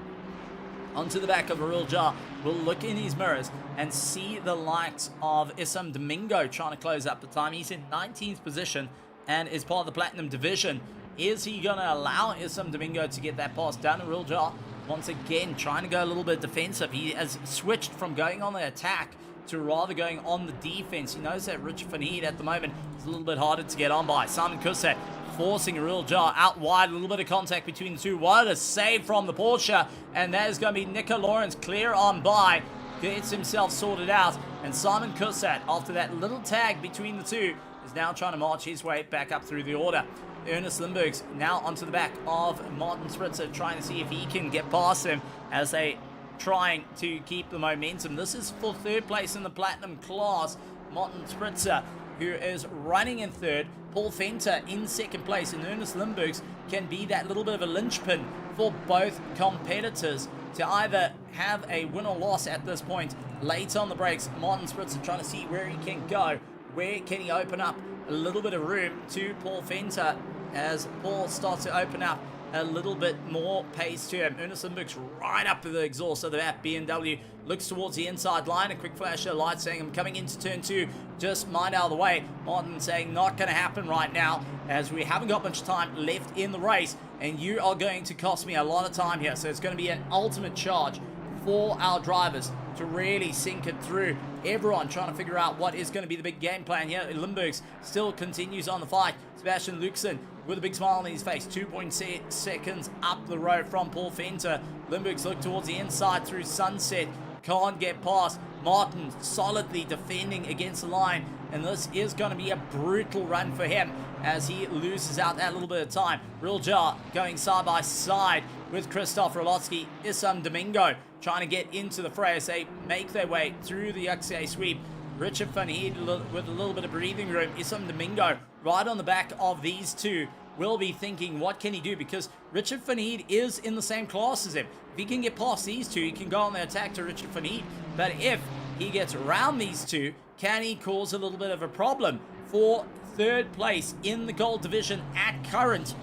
onto the back of a Real Jar. Will look in his mirrors and see the likes of Issam Domingo trying to close up the time. He's in 19th position and is part of the Platinum Division. Is he going to allow Issam Domingo to get that pass down? Real Jar once again trying to go a little bit defensive. He has switched from going on the attack to rather going on the defense. He knows that Richard van Heed at the moment is a little bit harder to get on by. Simon Kusse forcing a Real Jar out wide. A little bit of contact between the two. What a save from the Porsche. And that is going to be Nico Lawrence clear on by. Gets himself sorted out. And Simon Kusse, after that little tag between the two, is now trying to march his way back up through the order. Ernest Limburg's now onto the back of Martin Spritzer, trying to see if he can get past him as they trying to keep the momentum. This is for 3rd place in the Platinum class. Martin Spritzer, who is running in 3rd. Paul Venter in 2nd place, and Ernest Limburg's can be that little bit of a linchpin for both competitors to either have a win or loss at this point. Late on the brakes, Martin Spritzer trying to see where he can go. Where can he open up a little bit of room to Paul Venter as Paul starts to open up a little bit more pace to him. Ernest Limburg's right up to the exhaust of that BMW. Looks towards the inside line. A quick flash of light saying, I'm coming into turn 2. Just mind out of the way. Martin saying, not going to happen right now, as we haven't got much time left in the race, and you are going to cost me a lot of time here. So it's going to be an ultimate charge for our drivers to really sink it through. Everyone trying to figure out what is going to be the big game plan here. Limburg's still continues on the fight. Sebastian Luxen with a big smile on his face. 2.6 seconds up the road from Paul Venter. Limburg's look towards the inside through Sunset. Can't get past. Martin solidly defending against the line. And this is going to be a brutal run for him as he loses out that little bit of time. Real Jar going side by side with Christoph Rolotsky. Issam Domingo trying to get into the fray as they make their way through the XA sweep. Richard van Heed with a little bit of breathing room. Issam Domingo right on the back of these two, will be thinking, what can he do? Because Richard van Heed is in the same class as him. If he can get past these two, he can go on the attack to Richard van Heed. But if he gets around these two, can he cause a little bit of a problem for third place in the gold division at current,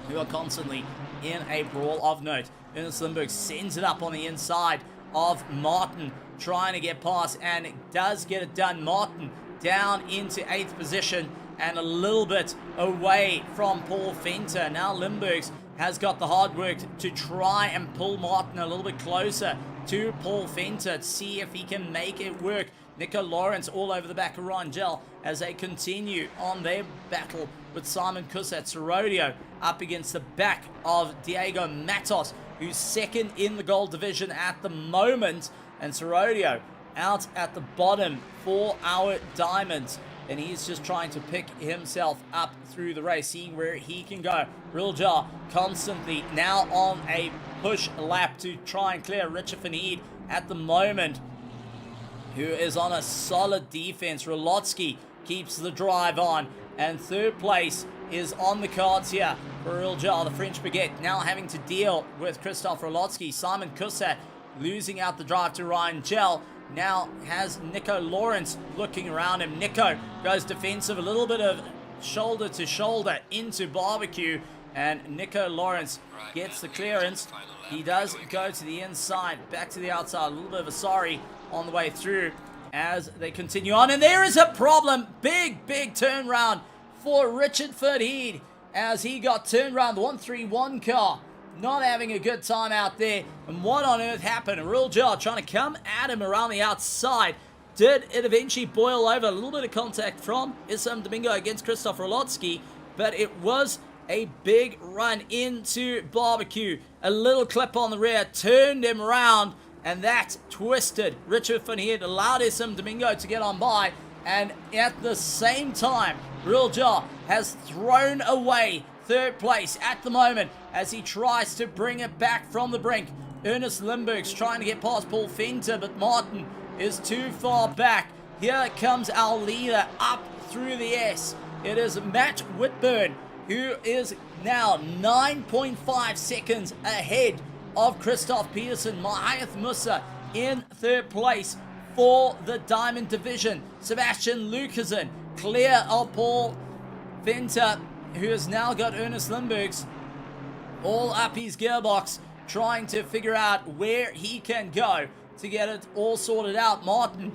who are constantly in a brawl of note? Ernest Lindbergh sends it up on the inside of Martin, trying to get past, and it does get it done. Martin down into 8th position and a little bit away from Paul Venter. Now Lindbergh's has got the hard work to try and pull Martin a little bit closer to Paul Venter to see if he can make it work. Nico Lawrence all over the back of Rangel as they continue on their battle with Simon Kusat. Sorodio up against the back of Diego Matos, who's second in the gold division at the moment. And Sorodio out at the bottom for our diamonds. And he's just trying to pick himself up through the race, seeing where he can go. Riljar constantly now on a push lap to try and clear Richard van Heed at the moment, who is on a solid defense. Rolotsky keeps the drive on, and third place is on the cards here for Riljar. The French Baguette now having to deal with Christoph Rolotsky. Simon Kusat losing out the drive to Ryan Gell. Now has Nico Lawrence looking around him. Nico goes defensive, a little bit of shoulder to shoulder into Barbecue, and Nico Lawrence gets the clearance. He does go to the inside, back to the outside, a little bit of a sorry on the way through as they continue on. And there is a problem. Big turnaround for Richard van Heed as he got turned around. The 131 car not having a good time out there. And what on earth happened? A real jar trying to come at him around the outside. Did it eventually boil over? A little bit of contact from Issam Domingo against Christoph Rolotsky, but it was a big run into Barbecue. A little clip on the rear turned him around, and that twisted Richard van Heed, allowed Issam Domingo to get on by, and at the same time, Real Jar has thrown away third place at the moment as he tries to bring it back from the brink. Ernest Lindbergh's trying to get past Paul Venter, but Martin is too far back. Here comes our leader up through the S. It is Matt Whitburn, who is now 9.5 seconds ahead of Christoph Peterson. Mahath Musa in third place for the Diamond Division. Sebastian Lucasen clear of Paul Venter, who has now got Ernest Lindbergh's all up his gearbox, trying to figure out where he can go to get it all sorted out. Martin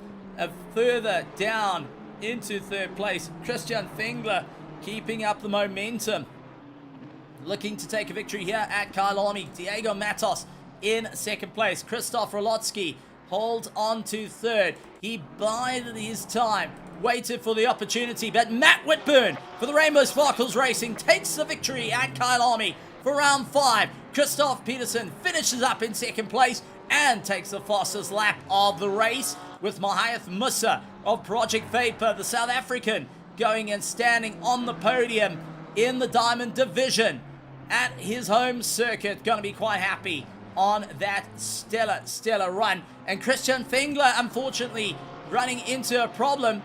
further down into third place. Christian Fengler keeping up the momentum, looking to take a victory here at Kyalami. Diego Matos in second place. Christoph Rolotsky holds on to third. He bided his time, waited for the opportunity, but Matt Whitburn for the Rainbow Sparkles Racing takes the victory at Kyalami for round 5. Christoph Peterson finishes up in second place and takes the fastest lap of the race, with Mahath Musa of Project Vapor, the South African, going and standing on the podium in the Diamond Division at his home circuit. Going to be quite happy on that stellar run. And Christian Fengler, unfortunately, running into a problem,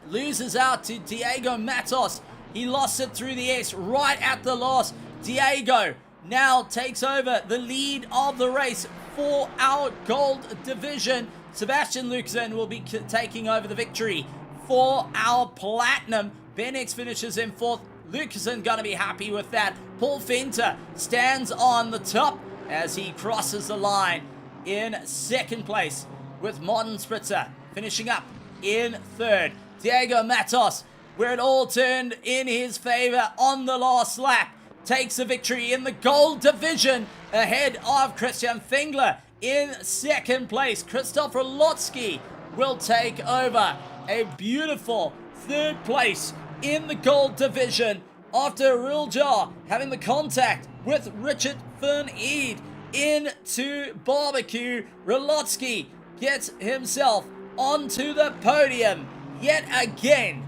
loses out to Diego Matos. He lost it through the S right at the loss. Diego now takes over the lead of the race for our gold division. Sebastian Luxen will be taking over the victory for our platinum. Benex finishes in fourth. Lucasen gonna be happy with that. Paul Venter stands on the top as he crosses the line in second place, with Martin Spritzer finishing up in third. Diego Matos, where it all turned in his favor on the last lap, takes the victory in the gold division ahead of Christian Fengler in second place. Christoph Rolotsky will take over a beautiful third place in the gold division after Riljar having the contact with Richard van Heed into Barbecue. Rolotsky gets himself onto the podium yet again.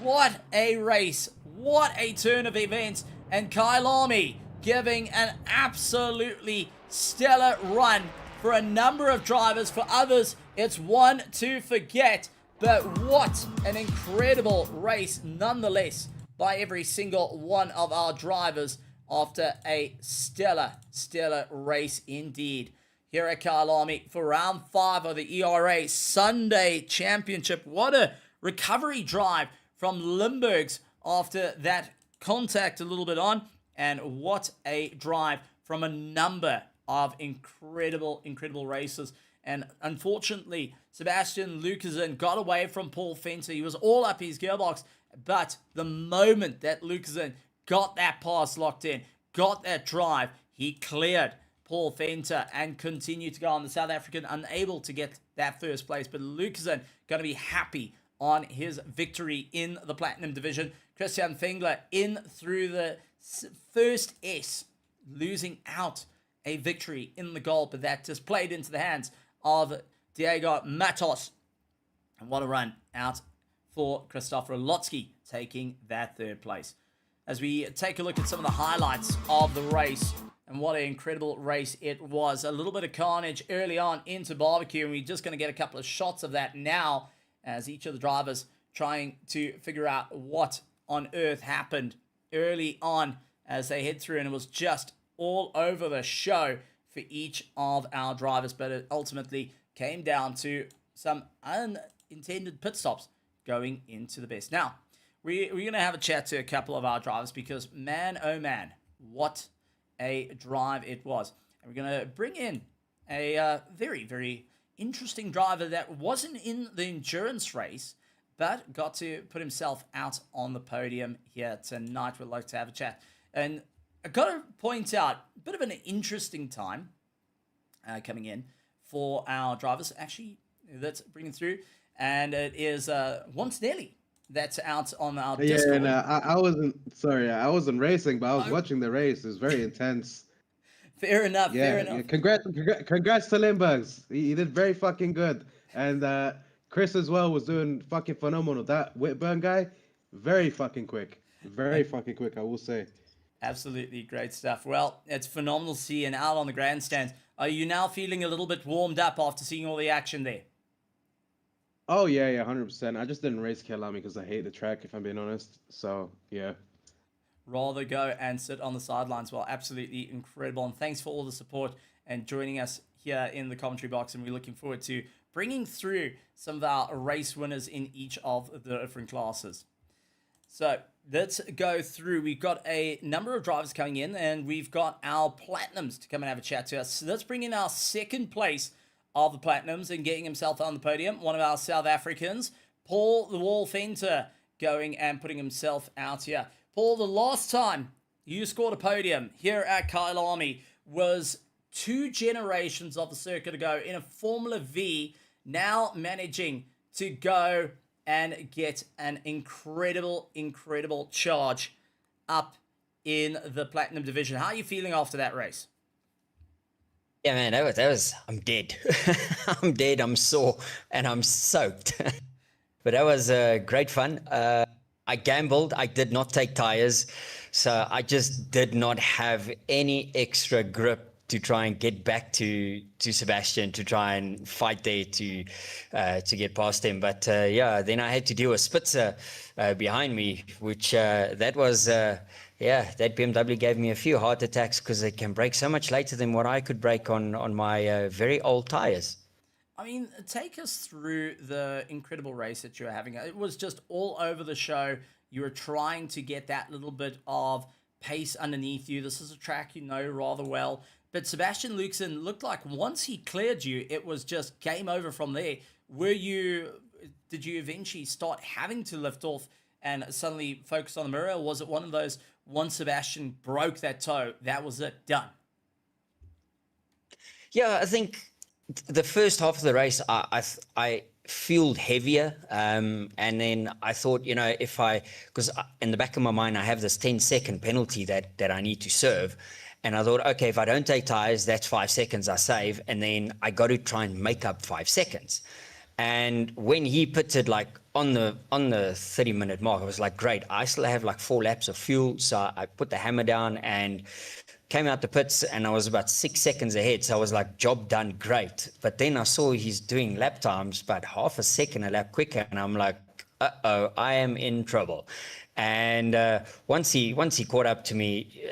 What a race, what a turn of events, and Kyalami giving an absolutely stellar run for a number of drivers. For others, it's one to forget. But what an incredible race nonetheless by every single one of our drivers after a stellar race indeed. Here at Kyalami for round 5 of the ERA Sunday Championship. What a recovery drive from Limburgs after that contact a little bit on, and what a drive from a number of incredible races. And unfortunately, Sebastian Lucasen got away from Paul Fenter. He was all up his gearbox, but the moment that Lucasen got that pass locked in, got that drive, he cleared Paul Fenter and continued to go on. The South African unable to get that first place, but Lucasen going to be happy on his victory in the Platinum Division. Christian Fengler in through the first S, losing out a victory in the goal, but that just played into the hands of Diego Matos. And what a run out for Christopher Lotsky, taking that 3rd place. As we take a look at some of the highlights of the race, and what an incredible race it was. A little bit of carnage early on into barbecue, and we're just going to get a couple of shots of that now as each of the drivers trying to figure out what on earth happened early on as they head through, and it was just all over the show for each of our drivers, but it ultimately came down to some unintended pit stops going into the best. Now, we're going to have a chat to a couple of our drivers because, man, oh man, what a drive it was. And we're going to bring in a very interesting driver that wasn't in the endurance race, but got to put himself out on the podium here tonight. We'd like to have a chat. And I've got to point out, a bit of an interesting time coming in for our drivers, actually, that's bringing through. And it is Once Nelly that's out on our Discord. Yeah, I wasn't racing, but I was watching the race. It was very intense. Fair enough. Congrats to Limburgs. He did very fucking good. And Chris as well was doing fucking phenomenal. That Whitburn guy, very fucking quick. Very fucking quick, I will say. Absolutely great stuff. Well, it's phenomenal seeing out on the grandstands. Are you now feeling a little bit warmed up after seeing all the action there? Oh, yeah, 100%. I just didn't race Kyalami because I hate the track, if I'm being honest. So, yeah. Rather go and sit on the sidelines. Well, absolutely incredible. And thanks for all the support and joining us here in the commentary box. And we're looking forward to bringing through some of our race winners in each of the different classes. So let's go through. We've got a number of drivers coming in, and we've got our Platinums to come and have a chat to us. So let's bring in our 2nd place of the Platinums and getting himself on the podium. One of our South Africans, Paul the Wall Fenter, going and putting himself out here. Paul, the last time you scored a podium here at Kyalami was 2 generations of the circuit ago in a Formula V, now managing to go and get an incredible charge up in the Platinum Division. How are you feeling after that race? Yeah, man, that was I'm dead. I'm dead, I'm sore, and I'm soaked. But that was great fun. I gambled. I did not take tires, so I just did not have any extra grip to try and get back to Sebastian, to try and fight there to get past him. But yeah, then I had to deal with Spitzer behind me, which that was that BMW gave me a few heart attacks because they can brake so much later than what I could brake on my very old tires. I mean, take us through the incredible race that you were having. It was just all over the show. You were trying to get that little bit of pace underneath you. This is a track you know rather well. But Sebastian Lucasen looked like once he cleared you, it was just game over from there. Did you eventually start having to lift off and suddenly focus on the mirror? Or was it one of those, once Sebastian broke that toe, that was it, done? Yeah, I think the first half of the race, I fueled heavier, and then I thought, because in the back of my mind, I have this 10-second penalty that I need to serve. And I thought, okay, if I don't take tires, that's 5 seconds I save. And then I got to try and make up 5 seconds. And when he pitted like on the 30-minute mark, I was like, great, I still have like 4 laps of fuel. So I put the hammer down and came out the pits, and I was about 6 seconds ahead. So I was like, job done, great. But then I saw he's doing lap times about half a second a lap quicker. And I'm like, uh-oh, I am in trouble. And once he caught up to me,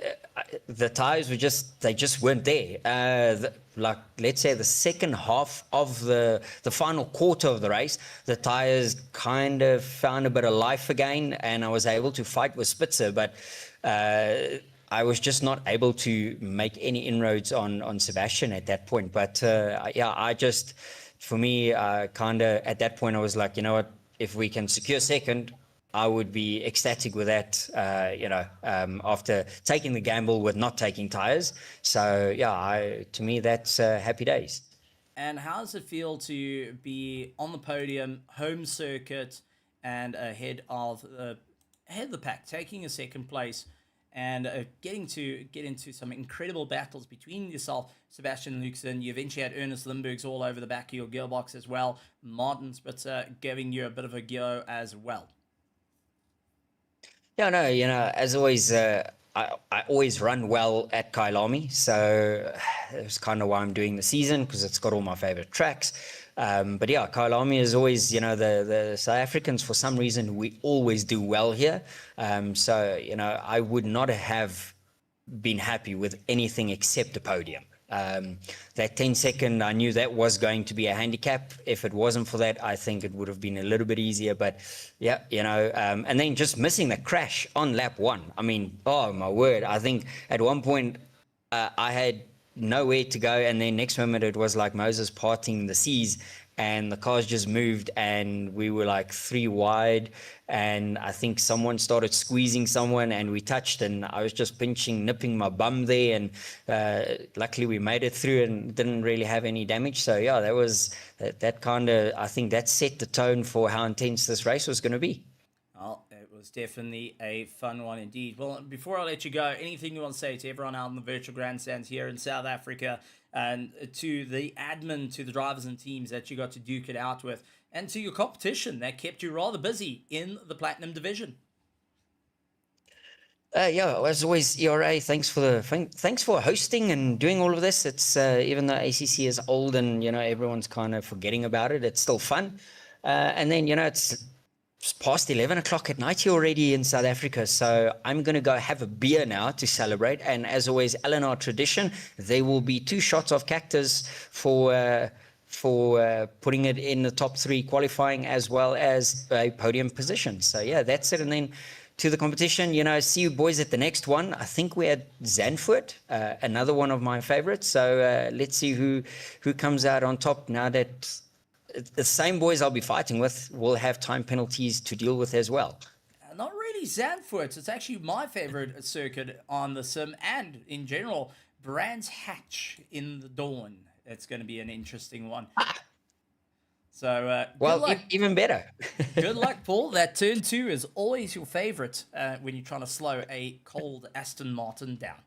the tires were they just weren't there. Like, let's say the second half of the final quarter of the race, the tires kind of found a bit of life again, and I was able to fight with Spitzer, but I was just not able to make any inroads on Sebastian at that point. But yeah, for me, kind of at that point, I was like, you know what, if we can secure second, I would be ecstatic with that, after taking the gamble with not taking tires. So yeah, to me, that's happy days. And how does it feel to be on the podium, home circuit, and ahead of the pack, taking a second place, and getting to get into some incredible battles between yourself, Sebastian Luxen. You eventually had Ernest Limburgs all over the back of your gearbox as well. Martin Spitzer giving you a bit of a go as well. Yeah, no, as always, I always run well at Kyalami, so it's kind of why I'm doing the season, because it's got all my favorite tracks. But yeah, Kyalami is always, the South Africans, for some reason, we always do well here. So, I would not have been happy with anything except a podium. That 10-second, I knew that was going to be a handicap. If it wasn't for that, I think it would have been a little bit easier. But yeah, and then just missing the crash on lap 1. I mean, oh my word! I think at one point I had nowhere to go, and then next moment it was like Moses parting the seas, and the cars just moved, and we were like 3 wide, and I think someone started squeezing someone, and we touched, and I was just nipping my bum there, and luckily we made it through and didn't really have any damage. So yeah, that kind of, I think that set the tone for how intense this race was going to be. Well, it was definitely a fun one indeed. Well, before I let you go, anything you want to say to everyone out in the virtual grandstands here in South Africa, and to the admin, to the drivers and teams that you got to duke it out with, and to your competition that kept you rather busy in the Platinum division? Yeah, as always, ERA, thanks for hosting and doing all of this. It's even though ACC is old and everyone's kind of forgetting about it, it's still fun. And then it's past 11 o'clock at night here already in South Africa, so I'm going to go have a beer now to celebrate. And as always, LNR tradition, there will be 2 shots of cactus for putting it in the top 3 qualifying, as well as a podium position. So yeah, that's it. And then to the competition, see you boys at the next one. I think we're at Zandvoort, another one of my favorites. So let's see who comes out on top now that the same boys I'll be fighting with will have time penalties to deal with as well. Not really Zandvoort. It's actually my favorite circuit on the sim and in general. Brands Hatch in the Dawn. It's going to be an interesting one. So, well, good luck. Even better. Good luck, Paul. That turn 2 is always your favorite when you're trying to slow a cold Aston Martin down.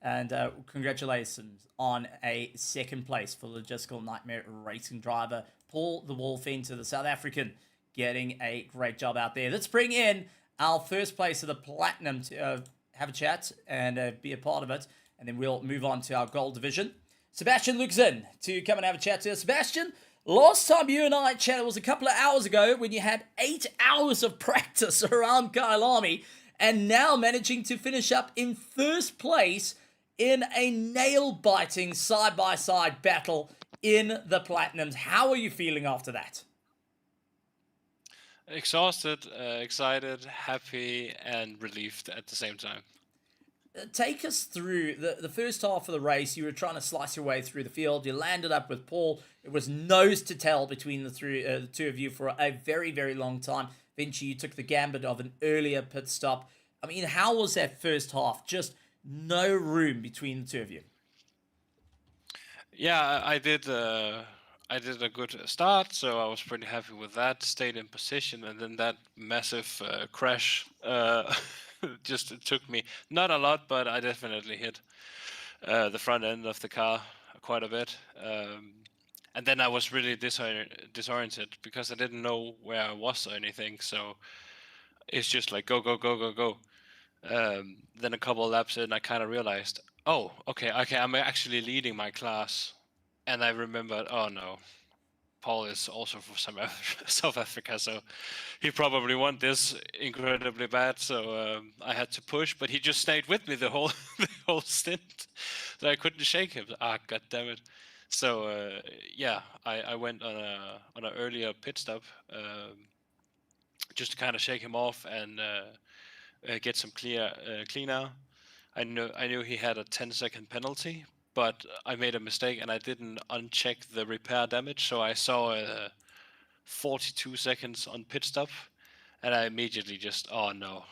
And congratulations on a second place for Logistical Nightmare Racing driver Paul the Wolf into the South African, getting a great job out there. Let's bring in our first place of the Platinum to have a chat and be a part of it. And then we'll move on to our Gold division. Sebastian Luxen to come and have a chat to us. Sebastian, last time you and I chatted was a couple of hours ago when you had 8 hours of practice around Kyalami, and now managing to finish up in first place in a nail-biting side-by-side battle in the Platinums. How are you feeling after that? Exhausted, excited, happy, and relieved at the same time. Take us through the first half of the race. You were trying to slice your way through the field. You landed up with Paul. It was nose to tail between the two of you for a very, very long time. Eventually, you took the gambit of an earlier pit stop. I mean, how was that first half? Just no room between the two of you. Yeah, I did a good start, so I was pretty happy with that. Stayed in position, and then that massive crash just took me not a lot, but I definitely hit the front end of the car quite a bit. And then I was really disoriented because I didn't know where I was or anything. So it's just like go, go, go, go, go. Then a couple of laps in, I kind of realized, oh, okay, I'm actually leading my class. And I remembered, oh no, Paul is also from South Africa, so he probably want this incredibly bad. So I had to push, but he just stayed with me the whole the whole stint, so I couldn't shake him. God damn it! So yeah, I went on an earlier pit stop just to kind of shake him off and get some clean air. I knew he had a 10-second penalty, but I made a mistake and I didn't uncheck the repair damage, so I saw 42 seconds on pit stop, and I immediately just, oh no,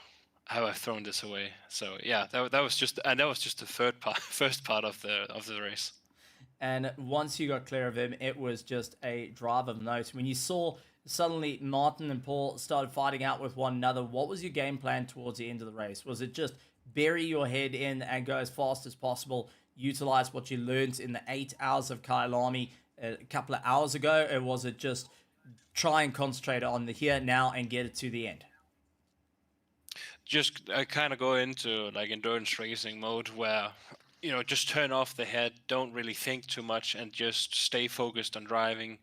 have I thrown this away? So yeah, that was just the first part of the race. And once you got clear of him, it was just a drive of note. When you saw suddenly Martin and Paul started fighting out with one another, what was your game plan towards the end of the race? Was it just bury your head in and go as fast as possible, utilize what you learned in the 8 hours of Kyalami a couple of hours ago, or was it just try and concentrate on the here, now, and get it to the end? Just I kind of go into like endurance racing mode where, just turn off the head, don't really think too much, and just stay focused on driving.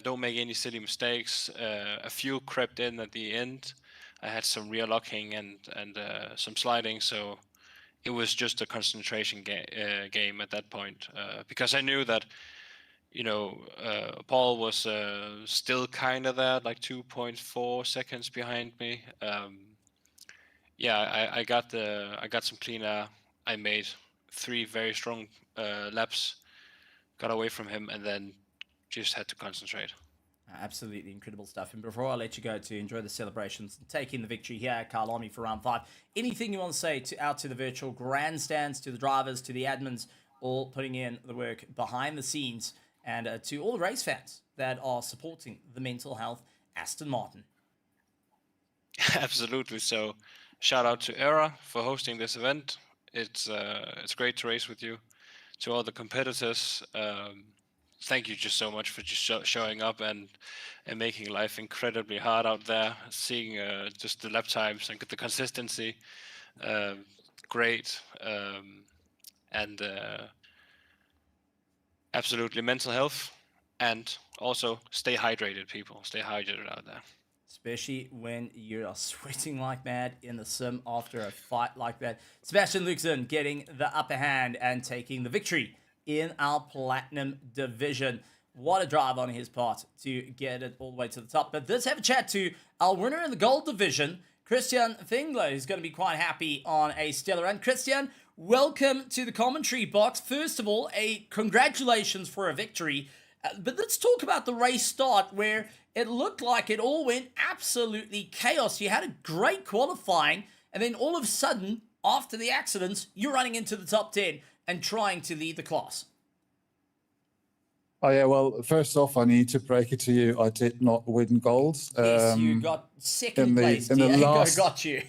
Don't make any silly mistakes. A few crept in at the end. I had some rear locking and some sliding, so it was just a concentration game at that point, because I knew that Paul was still kind of there, like 2.4 seconds behind me. Yeah, I got some clean air. I made 3 very strong laps, got away from him, and then just had to concentrate. Absolutely incredible stuff. And before I let you go to enjoy the celebrations and take in the victory here at Kyalami for round 5, anything you want to say out to the virtual grandstands, to the drivers, to the admins, all putting in the work behind the scenes, and to all the race fans that are supporting the mental health Aston Martin? Absolutely. So, shout out to Era for hosting this event. It's great to race with you. To all the competitors, thank you just so much for just showing up and making life incredibly hard out there. Seeing just the lap times and the consistency, great, and absolutely mental health, and also stay hydrated, people. Stay hydrated out there. Especially when you are sweating like mad in the sim after a fight like that. Sebastian Luxon getting the upper hand and taking the victory in our Platinum Division. What a drive on his part to get it all the way to the top. But let's have a chat to our winner in the Gold Division, Christian Fingler, who's going to be quite happy on a stellar run. Christian, welcome to the commentary box. First of all, a congratulations for a victory. But let's talk about the race start, where it looked like it all went absolutely chaos. You had a great qualifying, and then all of a sudden, after the accidents, you're running into the top 10 and trying to lead the class. Oh yeah, well, first off, I need to break it to you. I did not win gold. Yes, you got second place. in the Diego last... got you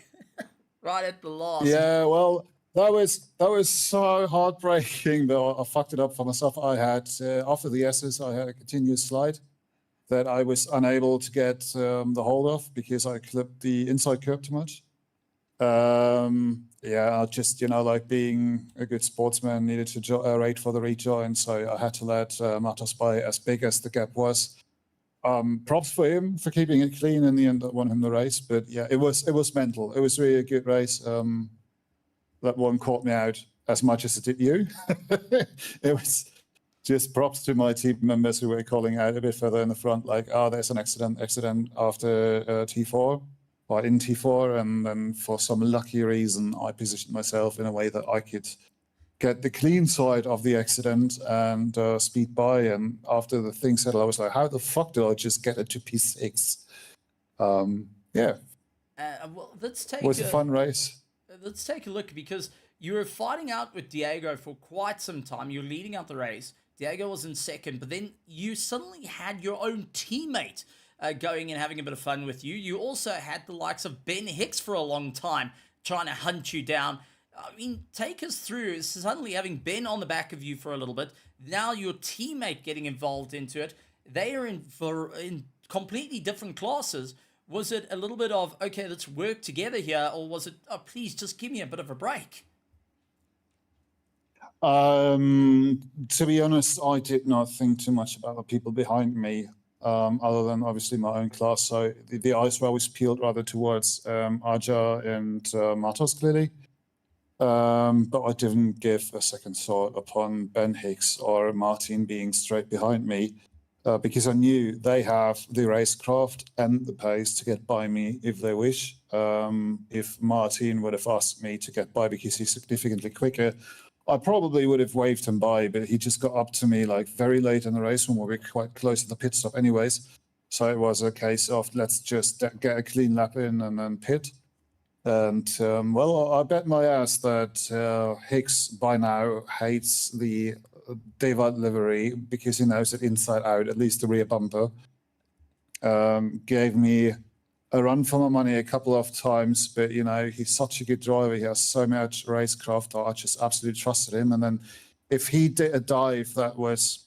right at the last. Yeah, well, that was so heartbreaking. Though I fucked it up for myself. I had after the S's, I had a continuous slide that I was unable to get the hold of because I clipped the inside curb too much. Yeah, I just, like being a good sportsman, needed to rate for the rejoin, so I had to let Matos by as big as the gap was. Props for him for keeping it clean. In the end, I won him the race, but yeah, it was mental. It was really a good race. That one caught me out as much as it did you. It was just props to my team members who were calling out a bit further in the front, like, oh, there's an accident after T4. Or in T4, and then for some lucky reason, I positioned myself in a way that I could get the clean side of the accident and speed by. And after the thing settled, I was like, how the fuck did I just get it to P6? Yeah. Well, it was a fun race. Let's take a look, because you were fighting out with Diego for quite some time. You were leading out the race. Diego was in second, but then you suddenly had your own teammate going and having a bit of fun with you. You also had the likes of Ben Hicks for a long time trying to hunt you down. I mean, take us through suddenly having Ben on the back of you for a little bit. Now your teammate getting involved into it. They are in completely different classes. Was it a little bit of, okay, let's work together here, or was it, oh, please just give me a bit of a break? To be honest, I did not think too much about the people behind me, other than obviously my own class. So the eyes were always peeled rather towards Aja and Matos, clearly. But I didn't give a second thought upon Ben Hicks or Martin being straight behind me, because I knew they have the racecraft and the pace to get by me if they wish. If Martin would have asked me to get by because he's significantly quicker, I probably would have waved him by, but he just got up to me like very late in the race when we were quite close to the pit stop anyways. So it was a case of let's just get a clean lap in and then pit. And well, I bet my ass that Hicks by now hates the Deva livery because he knows it inside out, at least the rear bumper. Gave me a run for my money a couple of times, but you know, he's such a good driver. He has so much racecraft. I just absolutely trusted him. And then if he did a dive that was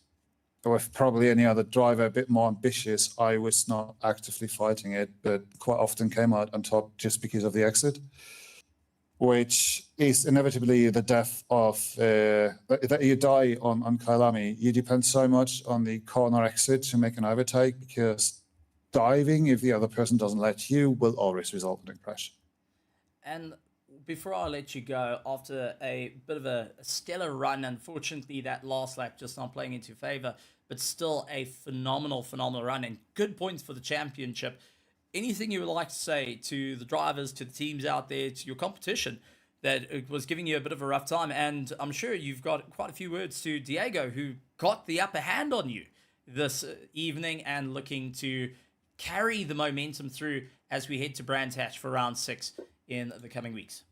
with probably any other driver a bit more ambitious, I was not actively fighting it, but quite often came out on top just because of the exit, which is inevitably the death of that you die on Kyalami. You depend so much on the corner exit to make an overtake, because diving, if the other person doesn't let you, will always result in a crash. And before I let you go, after a bit of a stellar run, unfortunately that last lap just not playing into favor, but still a phenomenal run and good points for the championship. Anything you would like to say to the drivers, to the teams out there, to your competition that it was giving you a bit of a rough time? And I'm sure you've got quite a few words to Diego, who got the upper hand on you this evening and looking to carry the momentum through as we head to Brands Hatch for round 6 in the coming weeks.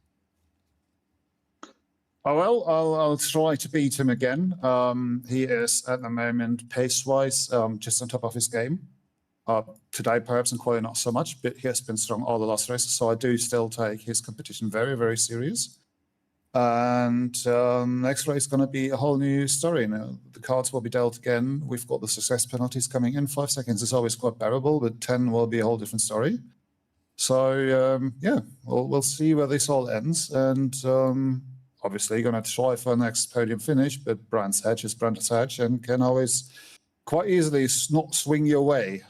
Oh, well, I'll try to beat him again. He is at the moment pace-wise just on top of his game. Today, perhaps in quality not so much, but he has been strong all the last races, so I do still take his competition very, very serious. And next race is going to be a whole new story. Now, the cards will be dealt again. We've got the success penalties coming in. 5 seconds is always quite bearable, but 10 will be a whole different story. So, yeah, we'll see where this all ends. And obviously going to try for a next podium finish, but Brands Hatch is Brands Hatch and can always quite easily not swing your way.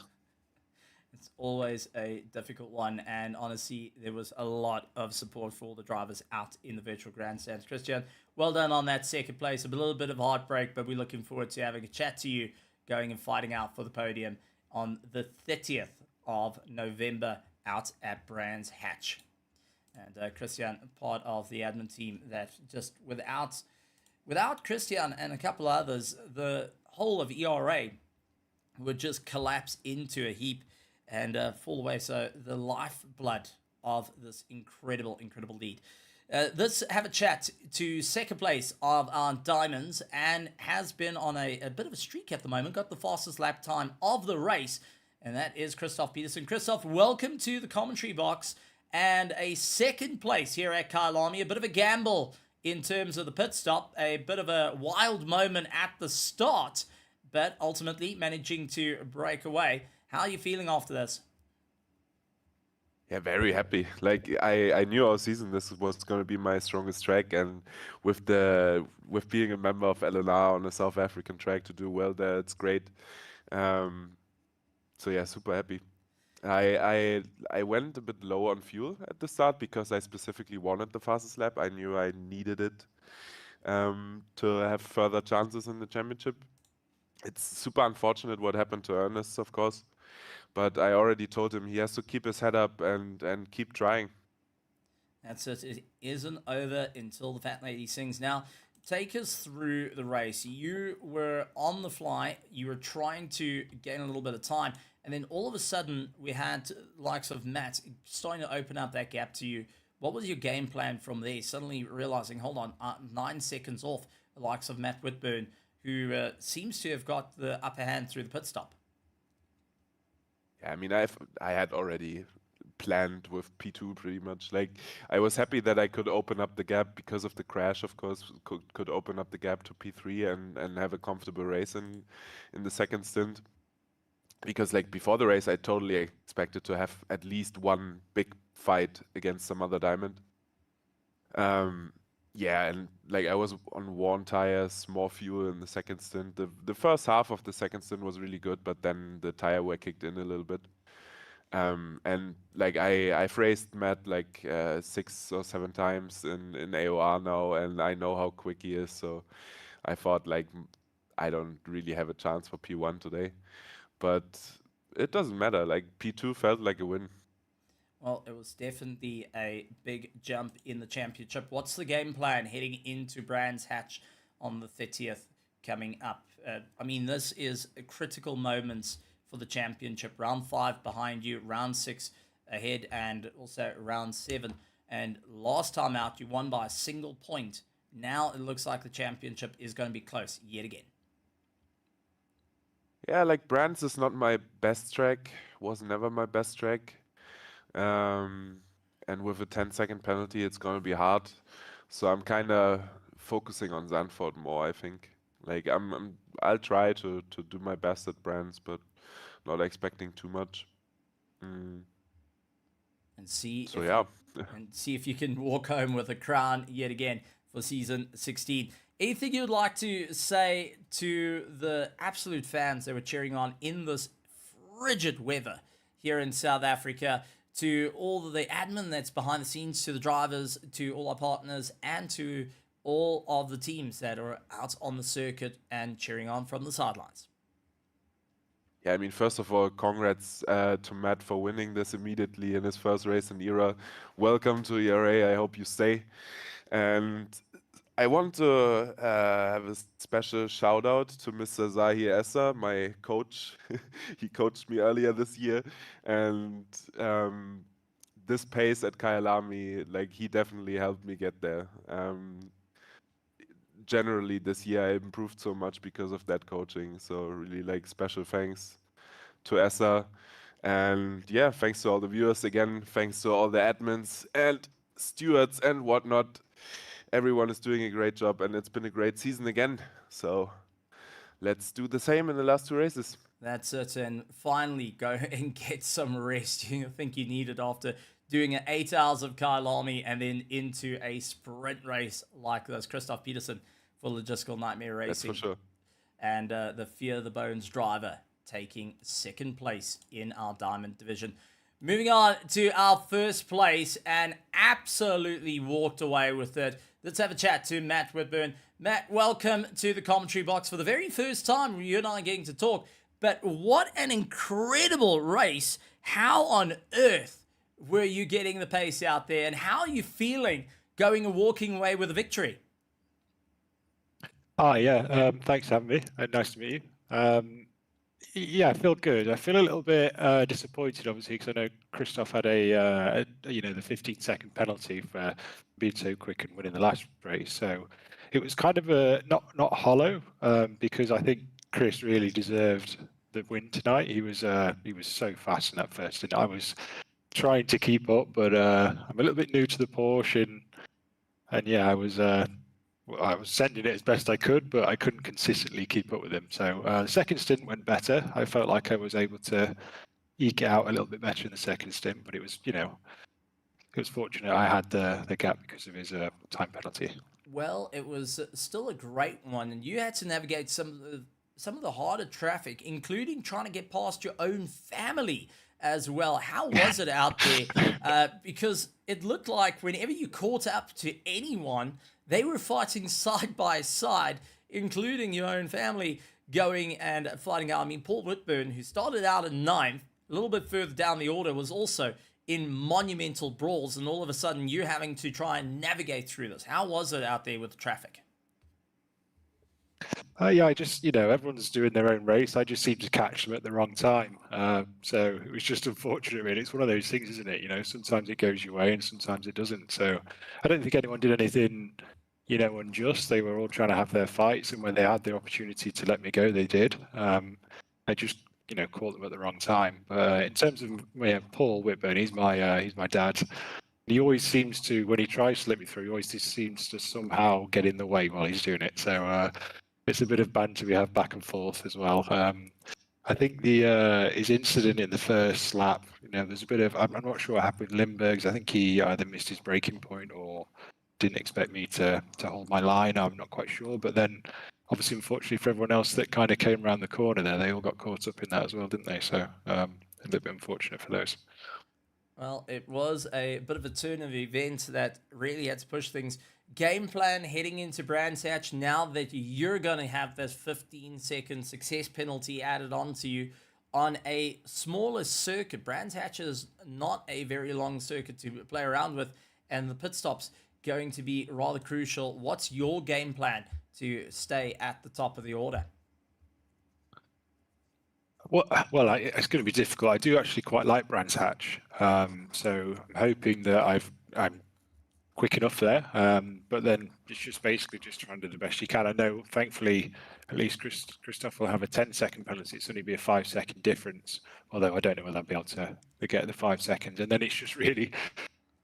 It's always a difficult one, and honestly, there was a lot of support for all the drivers out in the virtual grandstands. Christian, well done on that second place. A little bit of heartbreak, but we're looking forward to having a chat to you, going and fighting out for the podium on the 30th of November out at Brands Hatch. And Christian, part of the admin team that just without Christian and a couple others, the whole of ERA would just collapse into a heap and fall away. So the lifeblood of this incredible lead. Let's have a chat to second place of our Diamonds, and has been on a bit of a streak at the moment. Got the fastest lap time of the race, and that is Christoph Peterson. Christoph, welcome to the commentary box. And a second place here at Kyalami, a bit of a gamble in terms of the pit stop, a bit of a wild moment at the start, but ultimately managing to break away. How are you feeling after this? Yeah, very happy. Like I knew all season this was going to be my strongest track, and with being a member of LNR on a South African track to do well there, it's great. So yeah, super happy. I went a bit low on fuel at the start because I specifically wanted the fastest lap. I knew I needed it to have further chances in the championship. It's super unfortunate what happened to Ernest, of course, but I already told him he has to keep his head up and keep trying. That's it. It isn't over until the Fat Lady sings. Now, take us through the race. You were on the fly. You were trying to gain a little bit of time. And then all of a sudden, we had likes of Matt starting to open up that gap to you. What was your game plan from there? Suddenly realizing, hold on, 9 seconds off the likes of Matt Whitburn, who seems to have got the upper hand through the pit stop. Yeah, I mean, I had already planned with P2 pretty much. Like, I was happy that I could open up the gap because of the crash, of course, could open up the gap to P3 and have a comfortable race in the second stint. Because like before the race, I totally expected to have at least one big fight against some other diamond. Yeah, and like I was on worn tires, more fuel in the second stint. The first half of the second stint was really good, but then the tire wear kicked in a little bit. And like I've raced Matt like 6 or 7 times in AOR now, and I know how quick he is. So I thought like I don't really have a chance for P1 today, but it doesn't matter. Like P2 felt like a win. Well, it was definitely a big jump in the championship. What's the game plan heading into Brands Hatch on the 30th coming up? I mean, this is a critical moments for the championship. Round 5 behind you, round 6 ahead, and also round 7. And last time out, you won by a single point. Now it looks like the championship is going to be close yet again. Yeah, like Brands is not my best track, was never my best track. And with a 10-second penalty, it's gonna be hard. So I'm kind of focusing on Zandvoort more, I think. Like I'll try to do my best at Brands, but not expecting too much. And see So if yeah. and see if you can walk home with a crown yet again for season 16. Anything you'd like to say to the absolute fans that were cheering on in this frigid weather here in South Africa, to all the admin that's behind the scenes, to the drivers, to all our partners, and to all of the teams that are out on the circuit and cheering on from the sidelines? Yeah, I mean, first of all, congrats to Matt for winning this immediately in his first race in ERA. Welcome to ERA. I hope you stay. And I want to have a special shout out to Mr. Zahi Essa, my coach. He coached me earlier this year, and this pace at Kyalami, like he definitely helped me get there. Generally, this year I improved so much because of that coaching. So really, like special thanks to Essa, and yeah, thanks to all the viewers again. Thanks to all the admins and stewards and whatnot. Everyone is doing a great job, and it's been a great season again. So let's do the same in the last 2 races. That's it, and finally go and get some rest. You think you need it after doing 8 hours of Kyalami and then into a sprint race like this. Christoph Peterson for Logistical Nightmare Racing. That's for sure. And the Fear the Bones driver taking second place in our Diamond division. Moving on to our first place, and absolutely walked away with it. Let's have a chat to Matt Whitburn. Matt, welcome to the commentary box for the very first time you and I are getting to talk. But what an incredible race. How on earth were you getting the pace out there, and how are you feeling going and walking away with a victory? Hi, yeah. Thanks for having me. Nice to meet you. Yeah, I feel good. I feel a little bit disappointed, obviously, because I know Christoph had the 15-second penalty for being so quick and winning the last race. So it was kind of not hollow, because I think Chris really deserved the win tonight. He was so fast in that first, and I was trying to keep up, but I'm a little bit new to the Porsche, and yeah, I was sending it as best I could, but I couldn't consistently keep up with him. So the second stint went better. I felt like I was able to eke it out a little bit better in the second stint, but it was fortunate I had the gap because of his time penalty. Well, it was still a great one, and you had to navigate some of the harder traffic, including trying to get past your own family as well. How was it out there? Because it looked like whenever you caught up to anyone, they were fighting side by side, including your own family going and fighting out. I mean, Paul Whitburn, who started out in 9th, a little bit further down the order, was also in monumental brawls, and all of a sudden you having to try and navigate through this. How was it out there with the traffic? Yeah, I just, everyone's doing their own race. I just seemed to catch them at the wrong time. So it was just unfortunate, really. It's one of those things, isn't it? Sometimes it goes your way and sometimes it doesn't. So I don't think anyone did anything, unjust. They were all trying to have their fights, and when they had the opportunity to let me go, they did. I just, caught them at the wrong time. In terms of Paul Whitburn, he's my dad. He always seems to, when he tries to let me through, he always just seems to somehow get in the way while he's doing it. So it's a bit of banter we have back and forth as well. I think his incident in the first lap, there's a bit of, I'm not sure what happened with Limburgs. I think he either missed his braking point or didn't expect me to hold my line. I'm not quite sure, but then obviously, unfortunately for everyone else that kind of came around the corner there, they all got caught up in that as well, didn't they? So a little bit unfortunate for those. Well, it was a bit of a turn of events that really had to push things. Game plan heading into Brands Hatch, now that you're going to have this 15-second success penalty added onto you on a smaller circuit. Brands Hatch is not a very long circuit to play around with, and the pit stops going to be rather crucial. What's your game plan to stay at the top of the order? Well, it's going to be difficult. I do actually quite like Brands Hatch, so I'm hoping that I'm quick enough there. But then it's just basically just trying to do the best you can. I know, thankfully, at least Christoph will have a 10-second penalty. It's only be a 5-second difference. Although I don't know whether I'll be able to get the 5 seconds. And then it's just really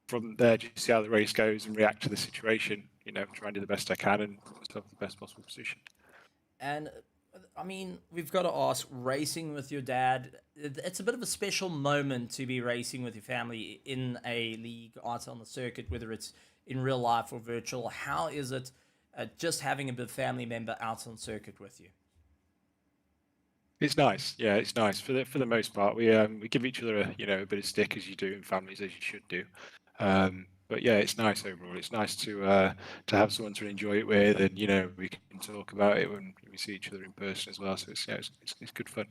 from there, just see how the race goes and react to the situation. You know, try and do the best I can and put myself in the best possible position. And I mean, we've got to ask, racing with your dad, it's a bit of a special moment to be racing with your family in a league out on the circuit, whether it's in real life or virtual. How is it just having a bit of family member out on circuit with you? It's nice. Yeah, it's nice. For the most part, we give each other a bit of stick, as you do in families, as you should do. But yeah, it's nice overall. It's nice to have someone to enjoy it with, and we can talk about it when we see each other in person as well. So it's good fun.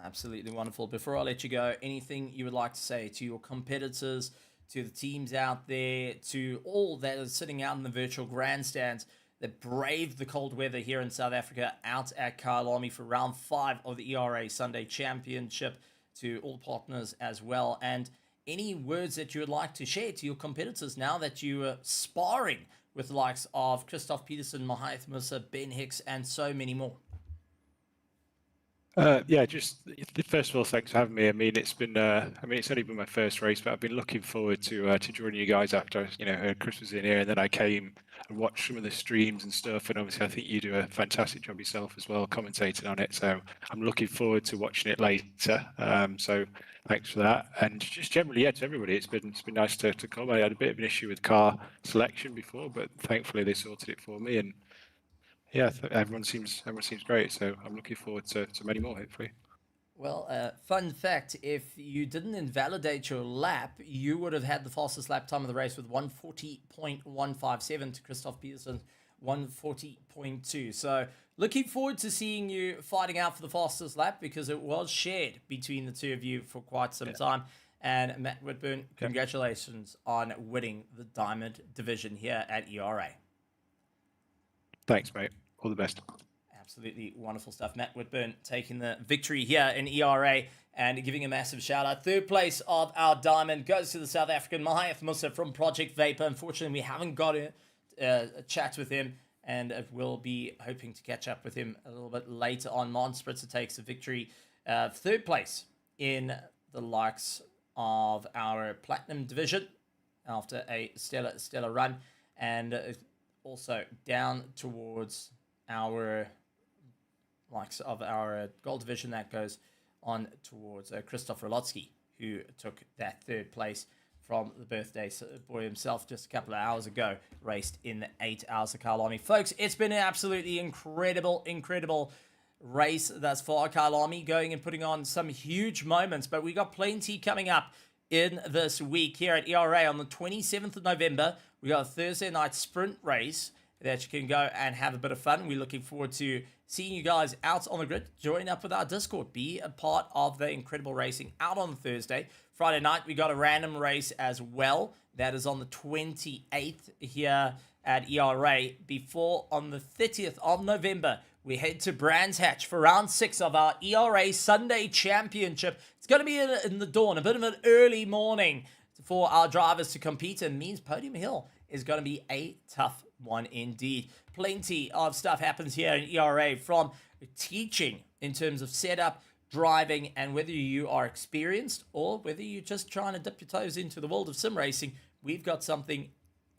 Absolutely wonderful. Before I let you go, anything you would like to say to your competitors, to the teams out there, to all that are sitting out in the virtual grandstands that braved the cold weather here in South Africa out at Kyalami for round 5 of the ERA Sunday Championship, to all partners as well, and any words that you would like to share to your competitors now that you are sparring with the likes of Christoph Peterson, Mahath Musa, Ben Hicks, and so many more? Just first of all, thanks for having me. I mean, it's only been my first race, but I've been looking forward to joining you guys after heard Chris was in here, and then I came and watched some of the streams and stuff. And obviously, I think you do a fantastic job yourself as well, commentating on it. So I'm looking forward to watching it later. So thanks for that. And just generally, to everybody, it's been nice to come. I had a bit of an issue with car selection before, but thankfully they sorted it for me. And yeah, everyone seems great, so I'm looking forward to many more, hopefully. Well, fun fact, if you didn't invalidate your lap, you would have had the fastest lap time of the race with 140.157 to Christoph Peterson's 140.2. So looking forward to seeing you fighting out for the fastest lap, because it was shared between the two of you for quite some time. And Matt Whitburn, congratulations on winning the Diamond Division here at ERA. Thanks, mate. All the best. Absolutely wonderful stuff. Matt Whitburn taking the victory here in ERA and giving a massive shout out. Third place of our diamond goes to the South African Mahath Musa from Project Vapor. Unfortunately, we haven't got a chat with him, and we'll be hoping to catch up with him a little bit later on. Mon Spritzer takes the victory. Third place in the likes of our Platinum Division after a stellar run, and also down towards our likes of our Gold Division, that goes on towards Christoph Rolotsky, who took that third place from the birthday boy himself just a couple of hours ago, raced in 8 hours of Kyalami. Folks, it's been an absolutely incredible race thus far. Kyalami going and putting on some huge moments, but we got plenty coming up in this week here at ERA. On the 27th of November, we got a Thursday night sprint race that you can go and have a bit of fun. We're looking forward to seeing you guys out on the grid. Join up with our Discord. Be a part of the incredible racing out on Thursday. Friday night, we got a random race as well. That is on the 28th here at ERA. Before, on the 30th of November, we head to Brands Hatch for round 6 of our ERA Sunday Championship. It's going to be in the dawn, a bit of an early morning for our drivers to compete, and means Podium Hill is going to be a tough one indeed. Plenty of stuff happens here in ERA, from teaching in terms of setup, driving, and whether you are experienced or whether you're just trying to dip your toes into the world of sim racing. We've got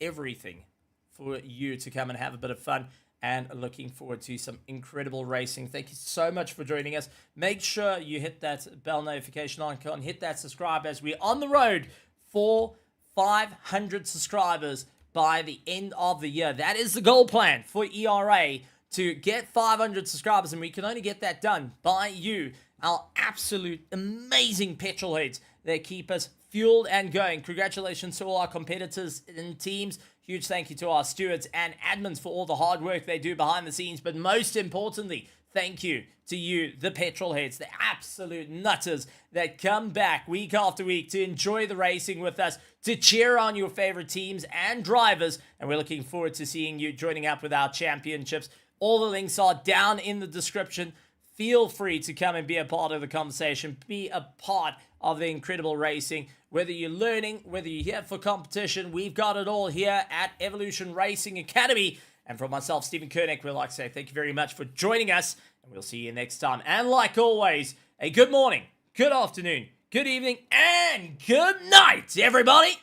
everything for you to come and have a bit of fun, and looking forward to some incredible racing. Thank you so much for joining us. Make sure you hit that bell notification icon, hit that subscribe, as we're on the road for 500 subscribers by the end of the year. That is the goal plan for ERA, to get 500 subscribers, and we can only get that done by you, our absolute amazing petrol heads that keep us fueled and going. Congratulations to all our competitors and teams. Huge thank you to our stewards and admins for all the hard work they do behind the scenes. But most importantly, thank you to you, the petrol heads, the absolute nutters that come back week after week to enjoy the racing with us, to cheer on your favorite teams and drivers. And we're looking forward to seeing you joining up with our championships. All the links are down in the description. Feel free to come and be a part of the conversation, be a part of the incredible racing. Whether you're learning, whether you're here for competition, we've got it all here at Evolution Racing Academy. And from myself, Stephen Koenig, we'd like to say thank you very much for joining us, and we'll see you next time. And like always, a good morning, good afternoon, good evening, and good night, everybody!